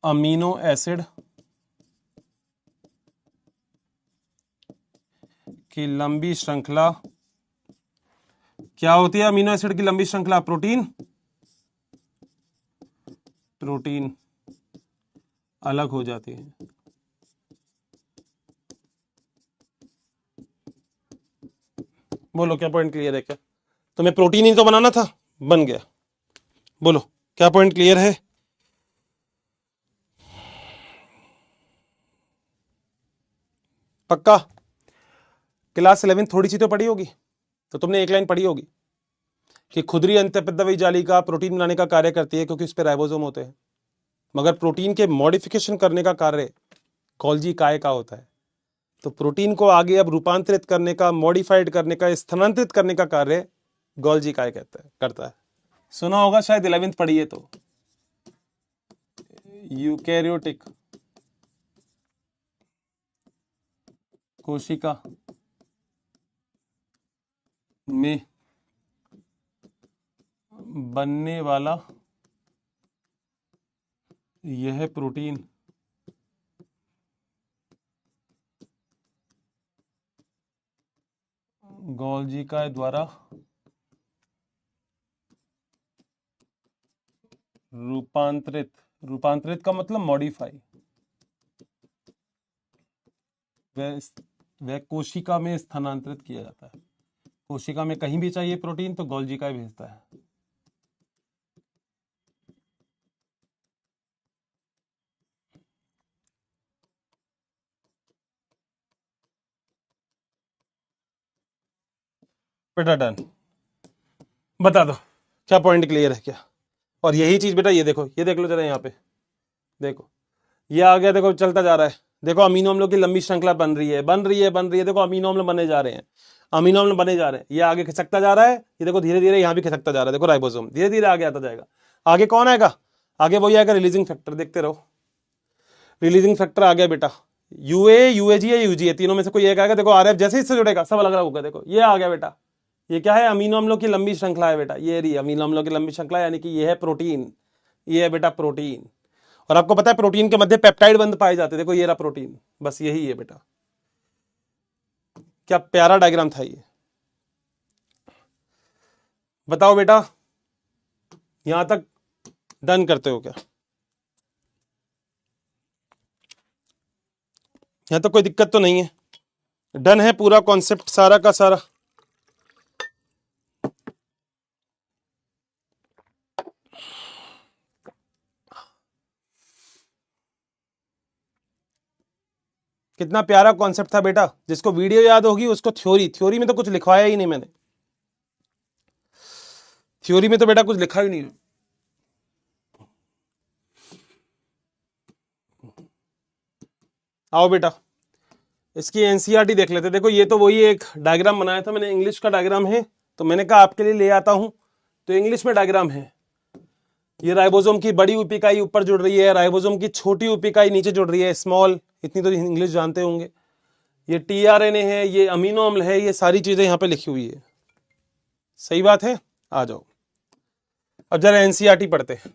अमीनो एसिड की लंबी श्रृंखला क्या होती है? अमीनो एसिड की लंबी श्रृंखला प्रोटीन, प्रोटीन अलग हो जाती है। बोलो क्या पॉइंट क्लियर है? क्या तुम्हें प्रोटीन ही तो बनाना था, बन गया। बोलो क्या पॉइंट क्लियर है? पक्का? क्लास 11 थोड़ी सी तो पढ़ी होगी, तो तुमने एक लाइन पढ़ी होगी कि खुदरी अंतःपद्रव्य जालिका प्रोटीन बनाने का कार्य करती है, क्योंकि उस पर राइबोसोम होते हैं। मगर प्रोटीन के मॉडिफिकेशन करने का कार्य गोल्जी काय का होता है। तो प्रोटीन को आगे अब रूपांतरित करने का, मॉडिफाइड करने का, स्थानांतरित करने का कार्य गोल्जी काय करता है। सुना होगा शायद, 11th पढ़ी है तो। यूकैरियोटिक कोशिका में बनने वाला यह प्रोटीन गोल्जी काय द्वारा रूपांतरित का मतलब मॉडिफाई, वह कोशिका में स्थानांतरित किया जाता है। कोशिका में कहीं भी चाहिए प्रोटीन तो गोल्जी काय भेजता है। बेटा डन, बता दो क्या पॉइंट क्लियर है क्या। और यही चीज बेटा ये देखो, ये देख लो जरा, यहाँ पे देखो, ये आ गया, देखो चलता जा रहा है। देखो अमीनो अम्लों की लंबी श्रृंखला बन रही है, बन रही है, बन रही है। देखो अमीनो अम्ल बने जा रहे हैं, अमीनो अम्ल बने जा रहे हैं। ये आगे खिसकता जा रहा है, ये देखो धीरे धीरे यहाँ भी खिसकता जा रहा है। देखो राइबोसोम धीरे धीरे आगे आता जाएगा। आगे कौन आएगा? आगे वही आएगा रिलीजिंग फैक्टर। देखते रहो, रिलीजिंग फैक्टर आ गया बेटा। यूए, यूएजी या यूजीए, तीनों में से कोई एक आएगा। देखो आरएफ जैसे इससे जुड़ेगा सब अलग अलग होगा। देखो ये आ गया बेटा, ये क्या है? अमीनो अम्लों की लंबी श्रृंखला है बेटा। ये रही अमीनो अम्लों की लंबी श्रृंखला, यानी कि ये है प्रोटीन। ये है बेटा प्रोटीन। और आपको पता है प्रोटीन के मध्य पेप्टाइड बंध पाए जाते हैं। देखो ये रहा प्रोटीन, बस यही है बेटा। क्या प्यारा डायग्राम था ये। बताओ बेटा, यहां तक डन करते हो क्या? यहां तक कोई दिक्कत तो नहीं है? डन है पूरा कॉन्सेप्ट सारा का सारा? कितना प्यारा कॉन्सेप्ट था बेटा। जिसको वीडियो याद होगी उसको थ्योरी में तो कुछ लिखवाया ही नहीं मैंने। थ्योरी में तो बेटा कुछ लिखा ही नहीं। आओ बेटा इसकी एनसीईआरटी देख लेते। देखो ये तो वही एक डायग्राम बनाया था मैंने, इंग्लिश का डायग्राम है, तो मैंने कहा आपके लिए ले आता हूं। तो इंग्लिश में डायग्राम है। ये राइबोसोम की बड़ी उप-इकाई ऊपर जुड़ रही है, राइबोसोम की छोटी उप-इकाई नीचे जुड़ रही है, स्मॉल। इतनी तो इंग्लिश जानते होंगे। ये टीआरएनए है, ये अमीनो अम्ल है, ये सारी चीजें यहां पे लिखी हुई है। सही बात है। आ जाओ अब जरा एनसीईआरटी पढ़ते हैं।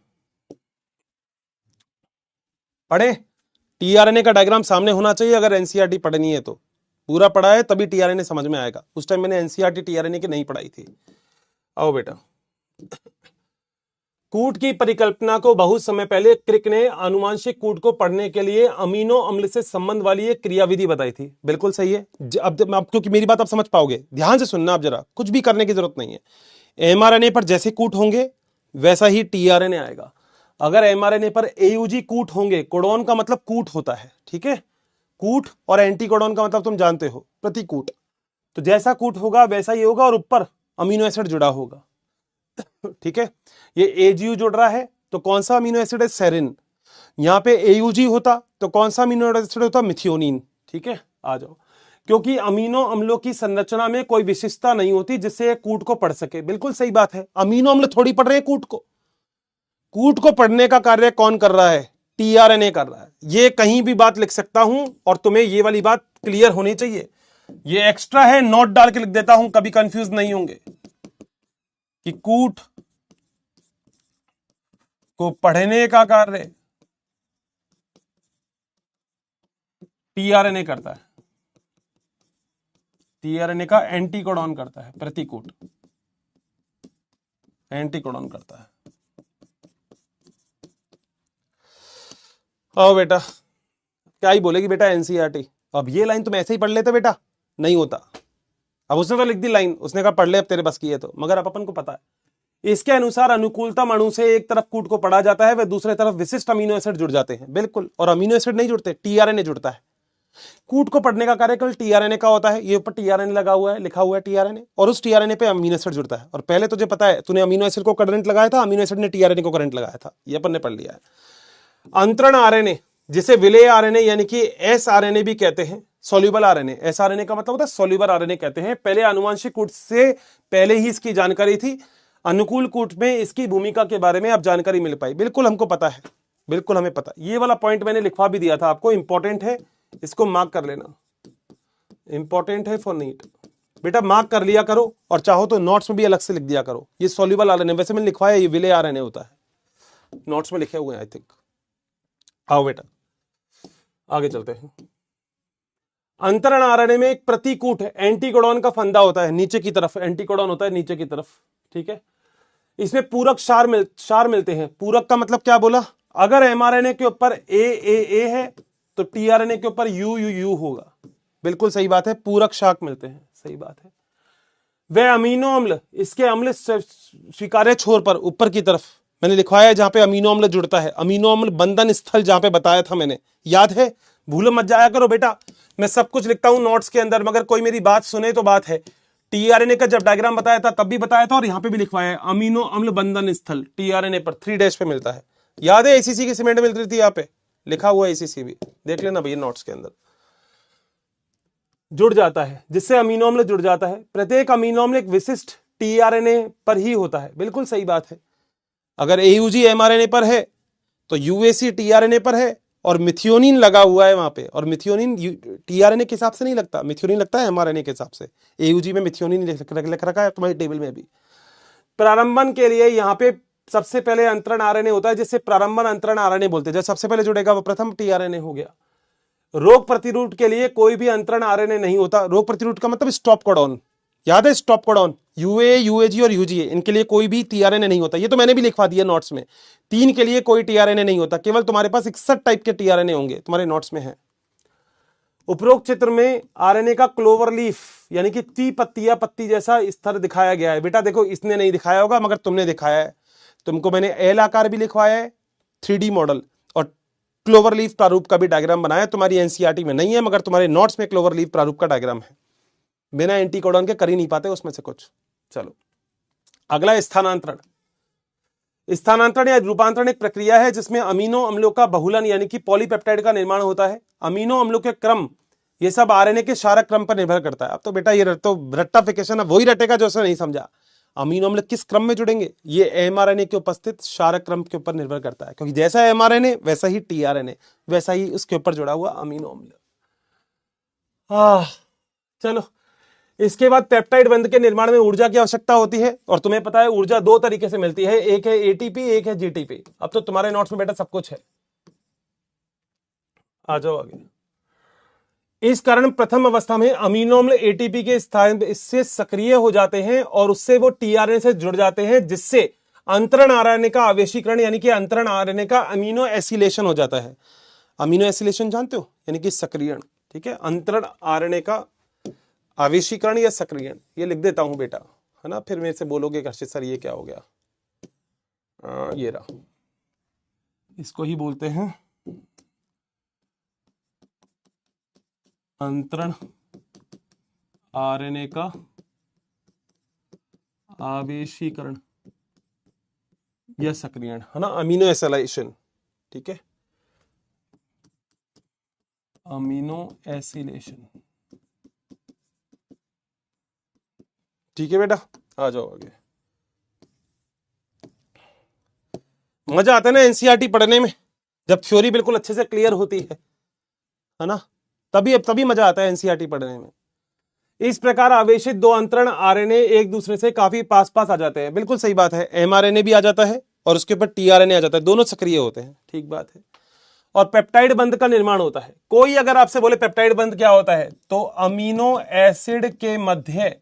पढ़े? टीआरएनए का डायग्राम सामने होना चाहिए अगर एनसीईआरटी पढ़नी है तो। पूरा पढ़ा है तभी टीआरएनए समझ में आएगा। उस टाइम मैंने एनसीईआरटी टीआरएनए की नहीं पढ़ाई थी। आओ बेटा, कूट की परिकल्पना को बहुत समय पहले क्रिक ने आनुवांशिक कूट को पढ़ने के लिए अमीनो अम्ल से संबंध वाली एक क्रियाविधि बताई थी। बिल्कुल सही है। अब क्योंकि मेरी बात आप समझ पाओगे, ध्यान से सुनना। आप जरा कुछ भी करने की जरूरत नहीं है। एमआरएनए पर जैसे कूट होंगे वैसा ही टीआरएनए आएगा। अगर एमआरएनए पर एयूजी कूट होंगे, कोडॉन का मतलब कूट होता है, ठीक है? कूट और एंटी कोडॉन का मतलब तुम जानते हो, प्रतिकूट। तो जैसा कूट होगा वैसा ही होगा, और ऊपर अमीनो एसिड जुड़ा होगा, ठीक है? ये एजीयू जुड़ रहा है तो कौन सा अमीनो एसिड है? सेरिन। यहां पे एयूजी होता तो कौन सा अमीनो एसिड होता? मिथियोनिन। ठीक है, आ जाओ। क्योंकि अमीनो अम्लों की संरचना में कोई विशेषता नहीं होती जिससे कूट को पढ़ सके। बिल्कुल सही बात है। अमीनो अम्ल थोड़ी पढ़ रहे हैं कूट को। कूट को पढ़ने का कार्य कौन कर रहा है? टीआरएनए कर रहा है। ये कहीं भी बात लिख सकता हूं और तुम्हें ये वाली बात क्लियर होनी चाहिए। ये एक्स्ट्रा है, नोट डाल के लिख देता हूं, कभी कंफ्यूज नहीं होंगे कि कूट को पढ़ने का कार्य टीआरएनए करता है। टीआरएनए का एंटीकोडॉन करता है, प्रतिकूट एंटीकोडॉन करता है। आओ बेटा, क्या ही बोलेगी बेटा एनसीईआरटी। अब ये लाइन तुम ऐसे ही पढ़ लेते बेटा, नहीं होता। अब उसने तो लिख दी लाइन, उसने कहा पढ़ ले अब तेरे बस की है तो, मगर अब अपन को पता है। इसके अनुसार अनुकूलता अणु से एक तरफ कूट को पढ़ा जाता है, वह दूसरे तरफ विशिष्ट अमीनो एसिड जुड़ जाते हैं। बिल्कुल। और अमीनो एसिड नहीं जुड़ते, टीआरएनए जुड़ता है। कूट को पढ़ने का कार्य केवल टीआरएनए का होता है। ये ऊपर टीआरएनए लगा हुआ है, लिखा हुआ है टीआरएनए, और उस टीआरएनए पे अमीनो एसिड जुड़ता है। और पहले तुझे पता है, तूने अमीनो एसिड को करंट लगाया था, अमीनो एसिड ने टीआरएनए को करंट लगाया था। ये अपन ने पढ़ लिया है। अंतरण आरएनए, जिसे विलेय आरएनए यानी कि एस आरएनए भी कहते हैं, सॉल्युबल आरएनए, एसआरएनए का मतलब होता है सॉल्युबल आरएनए कहते हैं। पहले आनुवंशिक कूट से पहले ही इसकी जानकारी थी, अनुकूल कूट में इसकी भूमिका के बारे में अब जानकारी मिल पाई। बिल्कुल हमको पता है, बिल्कुल हमें पता। ये वाला पॉइंट मैंने लिखवा भी दिया था आपको, इंपॉर्टेंट है, इसको मार्क कर लेना, इंपॉर्टेंट है फॉर नीट। बेटा मार्क कर लिया करो, और चाहो तो नोट्स में भी अलग से लिख दिया करो। ये सॉल्युबल आरएनए वैसे मैंने लिखवाया, ये विले आरएनए होता है, नोट्स में लिखे हुए हैं आई थिंक। आओ बेटा आगे चलते हैं। अंतरण आरएनए में एक प्रतिकूट है, एंटीकोडॉन का फंदा होता है नीचे की तरफ, एंटीकोडॉन होता है नीचे की तरफ, ठीक है। इसमें पूरक क्षार मिलते हैं। पूरक का मतलब क्या बोला, अगर एमआरएनए के ऊपर ए है तो टीआरएनए के ऊपर यू होगा। बिल्कुल सही बात है, पूरक शाक मिलते हैं, सही बात है। वह अमीनो अम्ल, इसके अम्ल स्वीकार्य छोर पर ऊपर की तरफ मैंने लिखवाया है जहां पे अमीनो अम्ल जुड़ता है, अमीनो अम्ल बंधन स्थल जहां पे बताया था मैंने, याद है, भूल मत जाया करो बेटा। मैं सब कुछ लिखता हूं नोट्स के अंदर, मगर कोई मेरी बात सुने तो बात है। टीआरएनए का जब डायग्राम बताया था तब भी बताया था, और यहां पे भी लिखवाया है, अमीनो अम्ल बंधन स्थल टीआरएनए पर 3 पे मिलता है। याद है एसीसी की सीमेंट मिल रही थी, यहाँ पे लिखा हुआ एसीसी भी, देख लेना भैया नोट्स के अंदर। जुड़ जाता है, जिससे अमीनो अम्ल जुड़ जाता है। प्रत्येक अमीनो अम्ल एक विशिष्ट टीआरएनए पर ही होता है। बिल्कुल सही बात है। अगर एयूजी एमआरएनए पर है तो यूएसी टीआरएनए पर है, और मिथियोनिन लगा हुआ है वहां पे, और मिथियोनिन टीआरएनए के हिसाब से नहीं लगता, मिथियोनिन लगता है एमआरएनए के हिसाब से। एयूजी में मिथियोनिन लिख रखा है तुम्हारी टेबल में भी। प्रारंभन के लिए यहाँ पे सबसे पहले अंतरण आरएनए होता है, जिससे प्रारंभन अंतरण आरएनए बोलते हैं। जो सबसे पहले जुड़ेगा वो प्रथम टीआरएनए हो गया। रोग प्रतिरूट के लिए कोई भी अंतरण आरएनए नहीं होता। रोग प्रतिरूट का मतलब स्टॉप कोडॉन, याद है स्टॉप कोडॉन, यूए, यूएजी और यूजीए, इनके लिए कोई भी टीआरएनए नहीं होता। ये तो मैंने भी लिखवा दिया नोट्स में, 3 के लिए कोई टीआरएनए नहीं होता। केवल तुम्हारे पास 61 टाइप के टीआरएनए होंगे, तुम्हारे नोट्स में है। उपरोक्त चित्र में आरएनए का क्लोवर लीफ यानी कि ती पत्ती या पत्ती जैसा स्तर दिखाया गया है। बेटा देखो, इसने नहीं दिखाया होगा मगर तुमने दिखाया है। तुमको मैंने एल आकार भी लिखवाया है, 3D मॉडल, और क्लोवर लीफ प्रारूप का भी डायग्राम बनाया। तुम्हारी एनसीईआरटी में नहीं है मगर तुम्हारे नोट्स में क्लोवर लीफ प्रारूप का डायग्राम है। बिना एंटीकोडॉन के कर ही नहीं पाते उसमें से कुछ। चलो अगला, स्थानांतरण। स्थानांतरण या रूपांतरण एक प्रक्रिया है जिसमें अमीनो अम्लों का बहुलन यानी कि पॉलीपेप्टाइड का निर्माण होता है। अमीनो अम्लों के क्रम, ये सब आरएनए के क्षारक क्रम पर निर्भर करता है। अब तो बेटा ये तो रट्टाफिकेशन, अब वही रटेगा जो उसने नहीं समझा। अमीनो अम्ल किस क्रम में जुड़ेंगे, ये एमआरएनए के उपस्थित क्षारक क्रम के ऊपर निर्भर करता है, क्योंकि जैसा एमआरएनए वैसा ही टीआरएनए, वैसा ही उसके ऊपर जुड़ा हुआ अमीनो अम्ल। चलो, इसके बाद पेप्टाइड बंध के निर्माण में ऊर्जा की आवश्यकता होती है, और तुम्हें पता है ऊर्जा 2 तरीके से मिलती है, एक है एटीपी, एक है जीटीपी। अब तो तुम्हारे नोट्स में बेटा सब कुछ है, आ जाओ आगे। इस कारण प्रथम अवस्था में अमीनो अम्ल एटीपी के स्थान इससे सक्रिय हो जाते हैं और उससे वो टीआरएनए से जुड़ जाते हैं, जिससे अंतरण आरएनए का आवेशीकरण यानी कि अंतरण आरएनए का अमीनो एसिलेशन हो जाता है। अमीनो एसिलेशन जानते हो, यानी कि सक्रियण, ठीक है। अंतरण आरएनए का आवेशीकरण या सक्रियण, ये लिख देता हूं बेटा, है ना। फिर मेरे से बोलोगे हर्षित सर ये क्या हो गया। ये रहा, इसको ही बोलते हैं अंतरण आरएनए का आवेशीकरण या सक्रियण, है ना, अमीनो एसिलेशन, ठीक है, अमीनो एसिलेशन, ठीक है बेटा। आ जाओ आगे। मजा आता है ना एनसीईआरटी पढ़ने में, जब थ्योरी बिल्कुल अच्छे से क्लियर होती है ना, तभी मजा आता है एनसीईआरटी पढ़ने में। इस प्रकार आवेशित 2 अंतरण आरएनए एक दूसरे से काफी पास पास आ जाते हैं। बिल्कुल सही बात है, एमआरएनए भी आ जाता है और उसके ऊपर टीआरएनए आ जाता है, दोनों सक्रिय होते हैं, ठीक बात है। और पेप्टाइड बंध का निर्माण होता है। कोई अगर आपसे बोले पेप्टाइड बंध क्या होता है, तो अमीनो एसिड के मध्य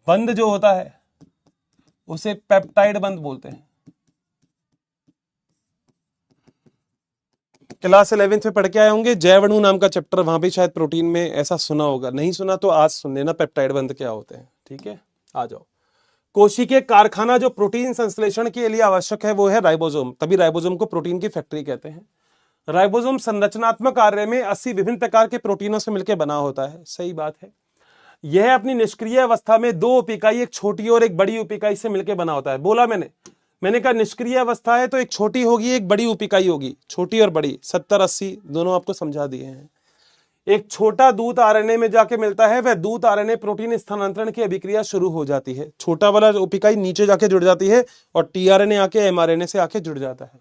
बंध जो होता है उसे पेप्टाइड बंध बोलते हैं। क्लास 11th में पढ़ के आए होंगे जैव अणु नाम का चैप्टर, वहां भी शायद प्रोटीन में ऐसा सुना होगा, नहीं सुना तो आज सुन लेना पेप्टाइड बंध क्या होते हैं, ठीक है। आ जाओ। कोशिकीय कारखाना जो प्रोटीन संश्लेषण के लिए आवश्यक है वो है राइबोसोम, तभी राइबोसोम को प्रोटीन की फैक्ट्री कहते हैं। राइबोसोम संरचनात्मक कार्य में 80 विभिन्न प्रकार के प्रोटीनों से मिलकर बना होता है, सही बात है। यह अपनी निष्क्रिय अवस्था में 2 उप इकाई, एक छोटी और एक बड़ी उप इकाई से मिलकर बना होता है। बोला मैंने, मैंने कहा निष्क्रिय अवस्था है तो एक छोटी होगी एक बड़ी उप इकाई होगी, छोटी और बड़ी 70-80 दोनों आपको समझा दिए हैं। एक छोटा दूत आरएनए में जाके मिलता है, वह दूत आरएनए प्रोटीन स्थानांतरण की अभिक्रिया शुरू हो जाती है। छोटा वाला उप इकाई नीचे जाके जुड़ जाती है और टीआरएनए आके एमआरएनए से आके जुड़ जाता है।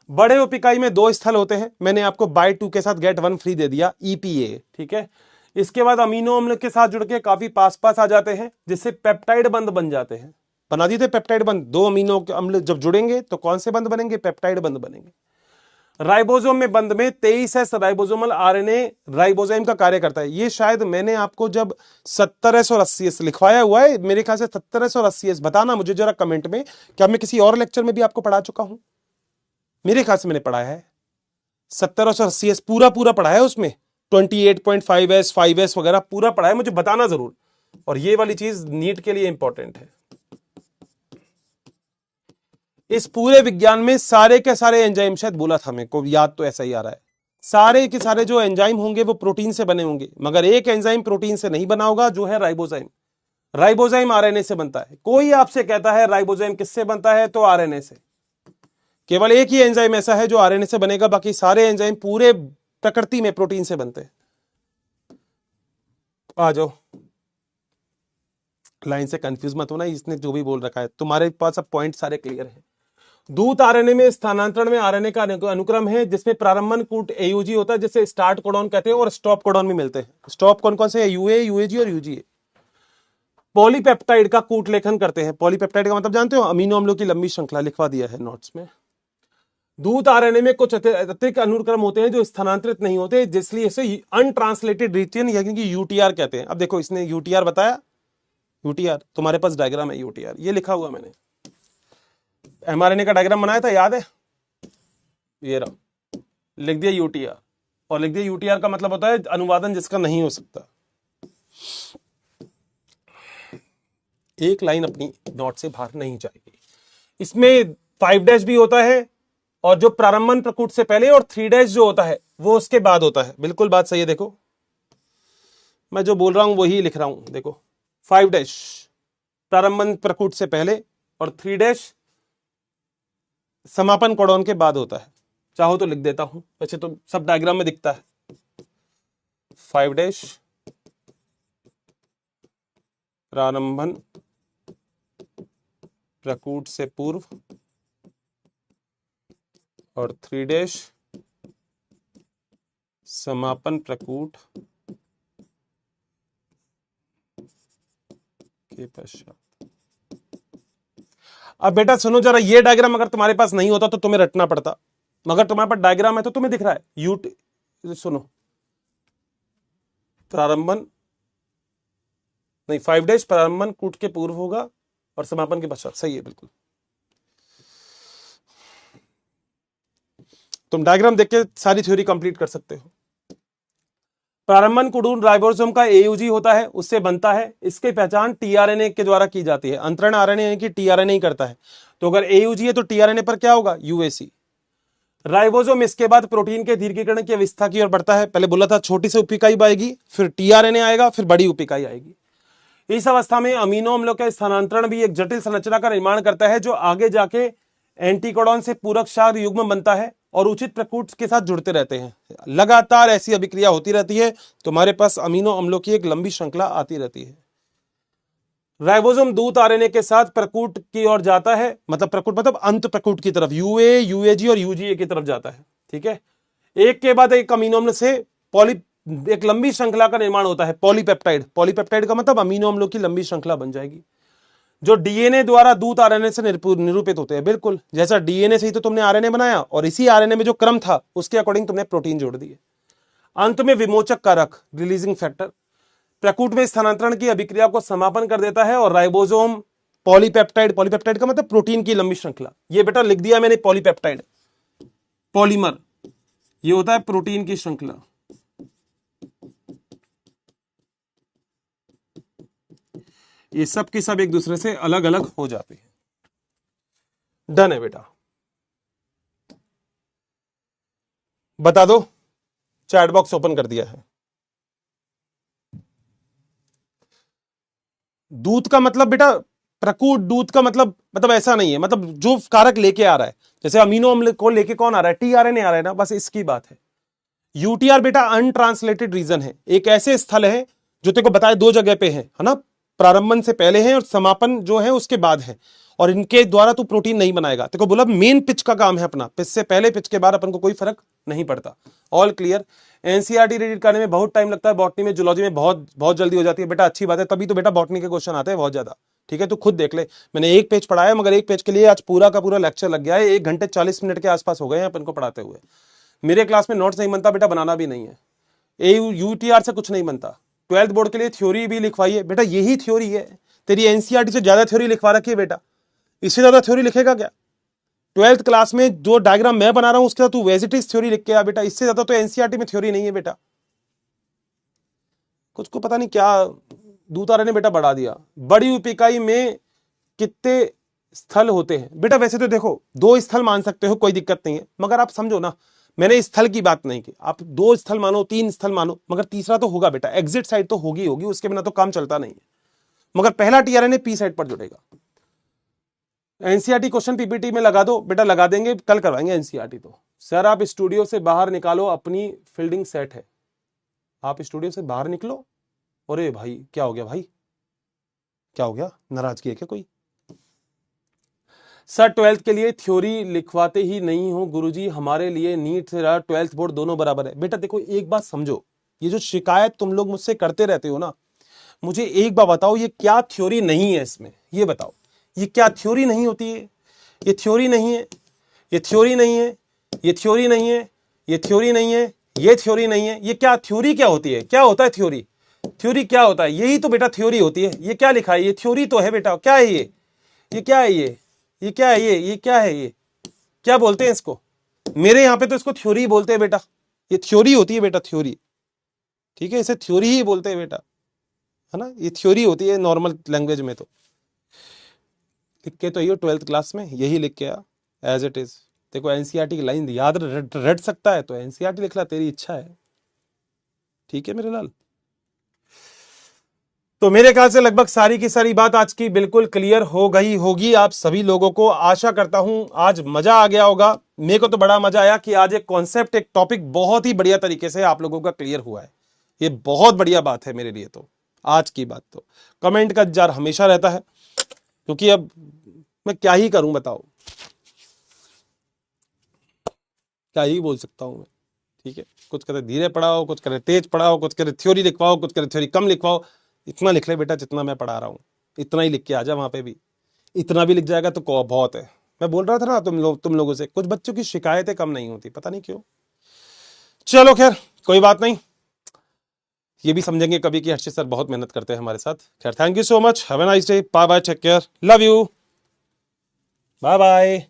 बड़े उप इकाई में 2 स्थल होते हैं, मैंने आपको बाय 2 के साथ गेट 1 फ्री दे दिया, ईपीए, ठीक है। इसके बाद अमीनो अम्ल के साथ जुड़ के काफी पास पास आ जाते हैं, जिससे पेप्टाइड बंध बन जाते हैं। बना दिए थे पेप्टाइड बंध, 2 अमीनो अम्ल जब जुड़ेंगे तो कौन से बंध बनेंगे? पेप्टाइड बंध बनेंगे। राइबोसोम में बंध में 23S राइबोसोमल आरएनए राइबोसोम का कार्य करता है। ये शायद मैंने आपको जब 70S और 80S लिखवाया हुआ है, मेरे ख्याल से 70S और 80S, बताना मुझे जरा कमेंट में, क्या मैं किसी और लेक्चर में भी आपको पढ़ा चुका हूं? मेरे ख्याल से मैंने पढ़ाया है 70S और 80S, पूरा पढ़ा है उसमें, 28.5S 5S वगैरह पूरा पढ़ा है, मुझे बताना जरूर। और ये वाली चीज नीट के लिए इंपॉर्टेंट है। इस पूरे विज्ञान में सारे के सारे एंजाइम, शायद बोला था मेरे को याद तो ऐसा ही आ रहा है, सारे के सारे जो एंजाइम होंगे वो प्रोटीन से बने होंगे, मगर एक एंजाइम प्रोटीन से नहीं बना होगा, जो है राइबोजाइम। राइबोजाइम आरएनए से बनता है। कोई आपसे कहता है राइबोजाइम किससे बनता है, तो आरएनए से। केवल एक ही एंजाइम ऐसा है जो आरएनए से बनेगा, बाकी सारे एंजाइम पूरे प्रकृति में प्रोटीन से बनते हैं। आ जाओ, लाइन से कंफ्यूज मत होना, इसने जो भी बोल रखा है, तुम्हारे पास अब पॉइंट सारे क्लियर हैं। दूत आरएनए में स्थानांतरण में आरएनए का अनुक्रम है, जिसमें प्रारंभन कूट एयूजी होता है, जिसे स्टार्ट कोडॉन कहते हैं, और स्टॉप कोडॉन भी मिलते हैं। स्टॉप कौन कौन से? यूए, यूएजी और यूजीए। पॉलीपेप्टाइड का कूट लेखन करते हैं। पॉलीपेप्टाइड का मतलब जानते हो? अमीनो अम्लों की लंबी श्रृंखला, लिखवा दिया है नोट्स में। दूत आरएनए में कुछ अतिरिक्त अनुक्रम होते हैं जो स्थानांतरित नहीं होते, जिसलिए इसे अनट्रांसलेटेड रीजन या यूटीआर कहते हैं। अब देखो, इसने यूटीआर बताया, यूटीआर तुम्हारे पास डायग्राम है, यूटीआर ये लिखा हुआ मैंने, एमआरएनए का डायग्राम बनाया था, याद है? ये रहा, लिख दिया यूटीआर, और लिख दिया यूटीआर का मतलब होता है अनुवादन जिसका नहीं हो सकता। एक लाइन अपनी नोट से बाहर नहीं जाएगी। इसमें 5' भी होता है, और जो प्रारंभन प्रकूट से पहले, और 3' जो होता है वो उसके बाद होता है। बिल्कुल बात सही है। देखो मैं जो बोल रहा हूं वही लिख रहा हूं। देखो 5' प्रारंभन प्रकूट से पहले, और 3' समापन कोडॉन के बाद होता है। चाहो तो लिख देता हूं, वैसे तो सब डायग्राम में दिखता है। 5' प्रारंभन प्रकूट से पूर्व, और 3' समापन प्रकूट के पश्चात। अब बेटा सुनो जरा, ये डायग्राम अगर तुम्हारे पास नहीं होता तो तुम्हें रटना पड़ता, मगर तुम्हारे पास डायग्राम है तो तुम्हें दिख रहा है। सुनो, प्रारंभन नहीं, 5' प्रारंभन कूट के पूर्व होगा और समापन के पश्चात। सही है, बिल्कुल। तुम डायग्राम देख के सारी थ्योरी कंप्लीट कर सकते हो। प्रारंभन कुडून राइबोसोम का एयूजी होता है, उससे बनता है। इसकी पहचान टीआरएनए के द्वारा की जाती है। अंतरण आरएनए की टीआरएनए ही करता है, तो अगर एयूजी है तो टीआरएनए पर क्या होगा? यूएसी। राइबोसोम इसके बाद प्रोटीन के दीर्घीकरण की अवस्था की ओर बढ़ता है। पहले बोला था छोटी सी उप इकाई आएगी, फिर टीआरएनए आएगा, फिर बड़ी उप इकाई आएगी। इस अवस्था में अमीनो अम्लों का स्थानांतरण भी एक जटिल संरचना का निर्माण करता है, जो आगे जाके एंटीकोडॉन से पूरक क्षार युग्म बनता है और उचित प्रकूट के साथ जुड़ते रहते हैं। लगातार ऐसी अभिक्रिया होती रहती है, तुम्हारे पास अमीनो अम्लों की एक लंबी श्रृंखला आती रहती है। राइबोसोम दूत आरएनए के साथ प्रकूट की ओर जाता है, मतलब प्रकूट मतलब अंत प्रकूट की तरफ, यूए, यूएजी और यूजीए की तरफ जाता है। ठीक है, एक के बाद एक अमीनो अम्ल से एक लंबी श्रृंखला का निर्माण होता है, पॉलीपेप्टाइड। पॉलीपेप्टाइड का मतलब अमीनो अम्लों की लंबी श्रृंखला बन जाएगी, जो डीएनए द्वारा दूत आरएनए से निरूपित होते हैं। बिल्कुल जैसा डीएनए से ही तो तुमने आरएनए बनाया, और इसी आरएनए में जो क्रम था उसके अकॉर्डिंग तुमने प्रोटीन जोड़ दिए। अंत में विमोचक कारक, रिलीजिंग फैक्टर, प्रकूट में स्थानांतरण की अभिक्रिया को समापन कर देता है। और राइबोसोम पॉलीपेप्टाइड, पॉलीपेप्टाइड का मतलब प्रोटीन की लंबी श्रृंखला। ये बेटा लिख दिया मैंने, पॉलीपेप्टाइड, पॉलीमर, ये होता है प्रोटीन की श्रृंखला। ये सब की सब एक दूसरे से अलग अलग हो जाते हैं। डन है बेटा, बता दो, चैट बॉक्स ओपन कर दिया है। दूत का मतलब बेटा प्रकूट दूध का मतलब ऐसा नहीं है, मतलब जो कारक लेके आ रहा है, जैसे अमीनो अम्ल को लेके कौन आ रहा है, टीआरएनए आ रहा है ना, बस इसकी बात है। यूटीआर बेटा अनट्रांसलेटेड रीजन है, एक ऐसे स्थल है जो तेरे को बताए दो जगह पे है ना, प्रारंभन से पहले है और समापन जो है उसके बाद है, और इनके द्वारा तू प्रोटीन नहीं बनाएगा। तेरे को बोला मेन पिच का काम है अपना, पिच से पहले पिच के बाद अपन को कोई फर्क नहीं पड़ता। All clear. एनसीईआरटी रीड करने में बहुत टाइम लगता है, बॉटनी में जूलॉजी में बहुत बहुत जल्दी हो जाती है बेटा, अच्छी बात है, तभी तो बेटा बॉटनी के क्वेश्चन आते हैं बहुत ज्यादा। ठीक है, तू खुद देख ले, मैंने एक पेज पढ़ाया, मगर एक पेज के लिए आज पूरा का पूरा लेक्चर लग गया है, 1 घंटे 40 मिनट के आसपास हो गए हैं अपन को पढ़ाते हुए। मेरे क्लास में नोट्स नहीं बनता बेटा, बनाना भी नहीं है, यूटीआर से कुछ नहीं बनता। 12th बोर्ड के लिए थ्योरी भी लिखवाई है बेटा, यही थ्योरी है, तेरी एनसीईआरटी से ज्यादा थ्योरी लिखवा रखी है बेटा, इससे ज्यादा थ्योरी लिखेगा क्या? 12th क्लास में जो डायग्राम मैं बना रहा हूं उसके साथ तू वेजिटेज थ्योरी लिख के आ बेटा, इससे ज्यादा तो एनसीईआरटी में थ्योरी नहीं है बेटा। कुछ को पता नहीं क्या दूतारे ने बेटा बढ़ा दिया। बड़ी उपिकाई में कितने स्थल होते हैं बेटा? वैसे तो देखो 2 स्थल मान सकते हो, कोई दिक्कत नहीं है, मगर आप समझो ना, मैंने स्थल की बात नहीं की, आप 2 स्थल मानो, 3 स्थल मानो, मगर तीसरा तो होगा बेटा, एग्जिट साइड तो होगी होगी, उसके बिना तो काम चलता नहीं है। मगर पहला टीआरएनए पी साइड पर जुड़ेगा। एनसीईआरटी क्वेश्चन पीपीटी में लगा दो बेटा, लगा देंगे, कल करवाएंगे एनसीईआरटी। तो सर आप स्टूडियो से बाहर निकालो, अपनी फील्डिंग सेट है, आप स्टूडियो से बाहर निकलो। अरे भाई क्या हो गया भाई, क्या हो गया, नाराजगी है क्या कोई? सर 12th के लिए थ्योरी लिखवाते ही नहीं हो गुरुजी, हमारे लिए नीट से 12th बोर्ड दोनों बराबर है। बेटा देखो एक बात समझो, ये जो शिकायत तुम लोग मुझसे करते रहते हो ना, मुझे एक बात बताओ, ये क्या थ्योरी नहीं है इसमें, ये बताओ, ये क्या थ्योरी नहीं होती है? ये थ्योरी नहीं है, ये थ्योरी नहीं है, ये थ्योरी नहीं है, ये थ्योरी नहीं है, ये थ्योरी नहीं है, ये क्या थ्योरी क्या होती है? क्या होता है थ्योरी? थ्योरी क्या होता है? यही तो बेटा थ्योरी होती है। ये क्या लिखा है? ये थ्योरी तो है बेटा। क्या है ये क्या है? ये क्या है? ये क्या है? ये क्या बोलते हैं इसको? मेरे यहां पे तो इसको थ्योरी बोलते हैं बेटा, ये थ्योरी होती है बेटा, थ्योरी। ठीक है, इसे थ्योरी ही बोलते हैं बेटा, है ना, ये थ्योरी होती है नॉर्मल लैंग्वेज में। तो लिख के तो ये 12th क्लास में यही लिख के आ एज इट इज। देखो एनसीईआरटी की लाइन याद रट सकता है तो एनसीईआरटी लिख ला, तेरी इच्छा है। ठीक है मेरे लाल। तो मेरे ख्याल से लगभग सारी की सारी बात आज की बिल्कुल क्लियर हो गई होगी आप सभी लोगों को। आशा करता हूं आज मजा आ गया होगा। मेरे को तो बड़ा मजा आया कि आज एक कॉन्सेप्ट, एक टॉपिक बहुत ही बढ़िया तरीके से आप लोगों का क्लियर हुआ है। ये बहुत बढ़िया बात है मेरे लिए। तो आज की बात तो कमेंट का इंतजार हमेशा रहता है, क्योंकि अब मैं क्या ही करूं बताओ, क्या ही बोल सकता हूं मैं। ठीक है, कुछ करे धीरे पढ़ाओ, कुछ करे तेज पढ़ाओ, कुछ करे थ्योरी लिखवाओ, कुछ करे थ्योरी कम लिखवाओ। इतना लिख ले बेटा जितना मैं पढ़ा रहा हूं, इतना ही लिख के आ जा। वहां पे भी इतना भी लिख जाएगा तो बहुत है। मैं बोल रहा था ना तुम लोगों से, कुछ बच्चों की शिकायतें कम नहीं होती, पता नहीं क्यों। चलो खैर कोई बात नहीं, ये भी समझेंगे कभी कि हर्षित सर बहुत मेहनत करते हैं हमारे साथ। खैर thank you so much, have a nice day, bye bye, take care, love you, bye bye.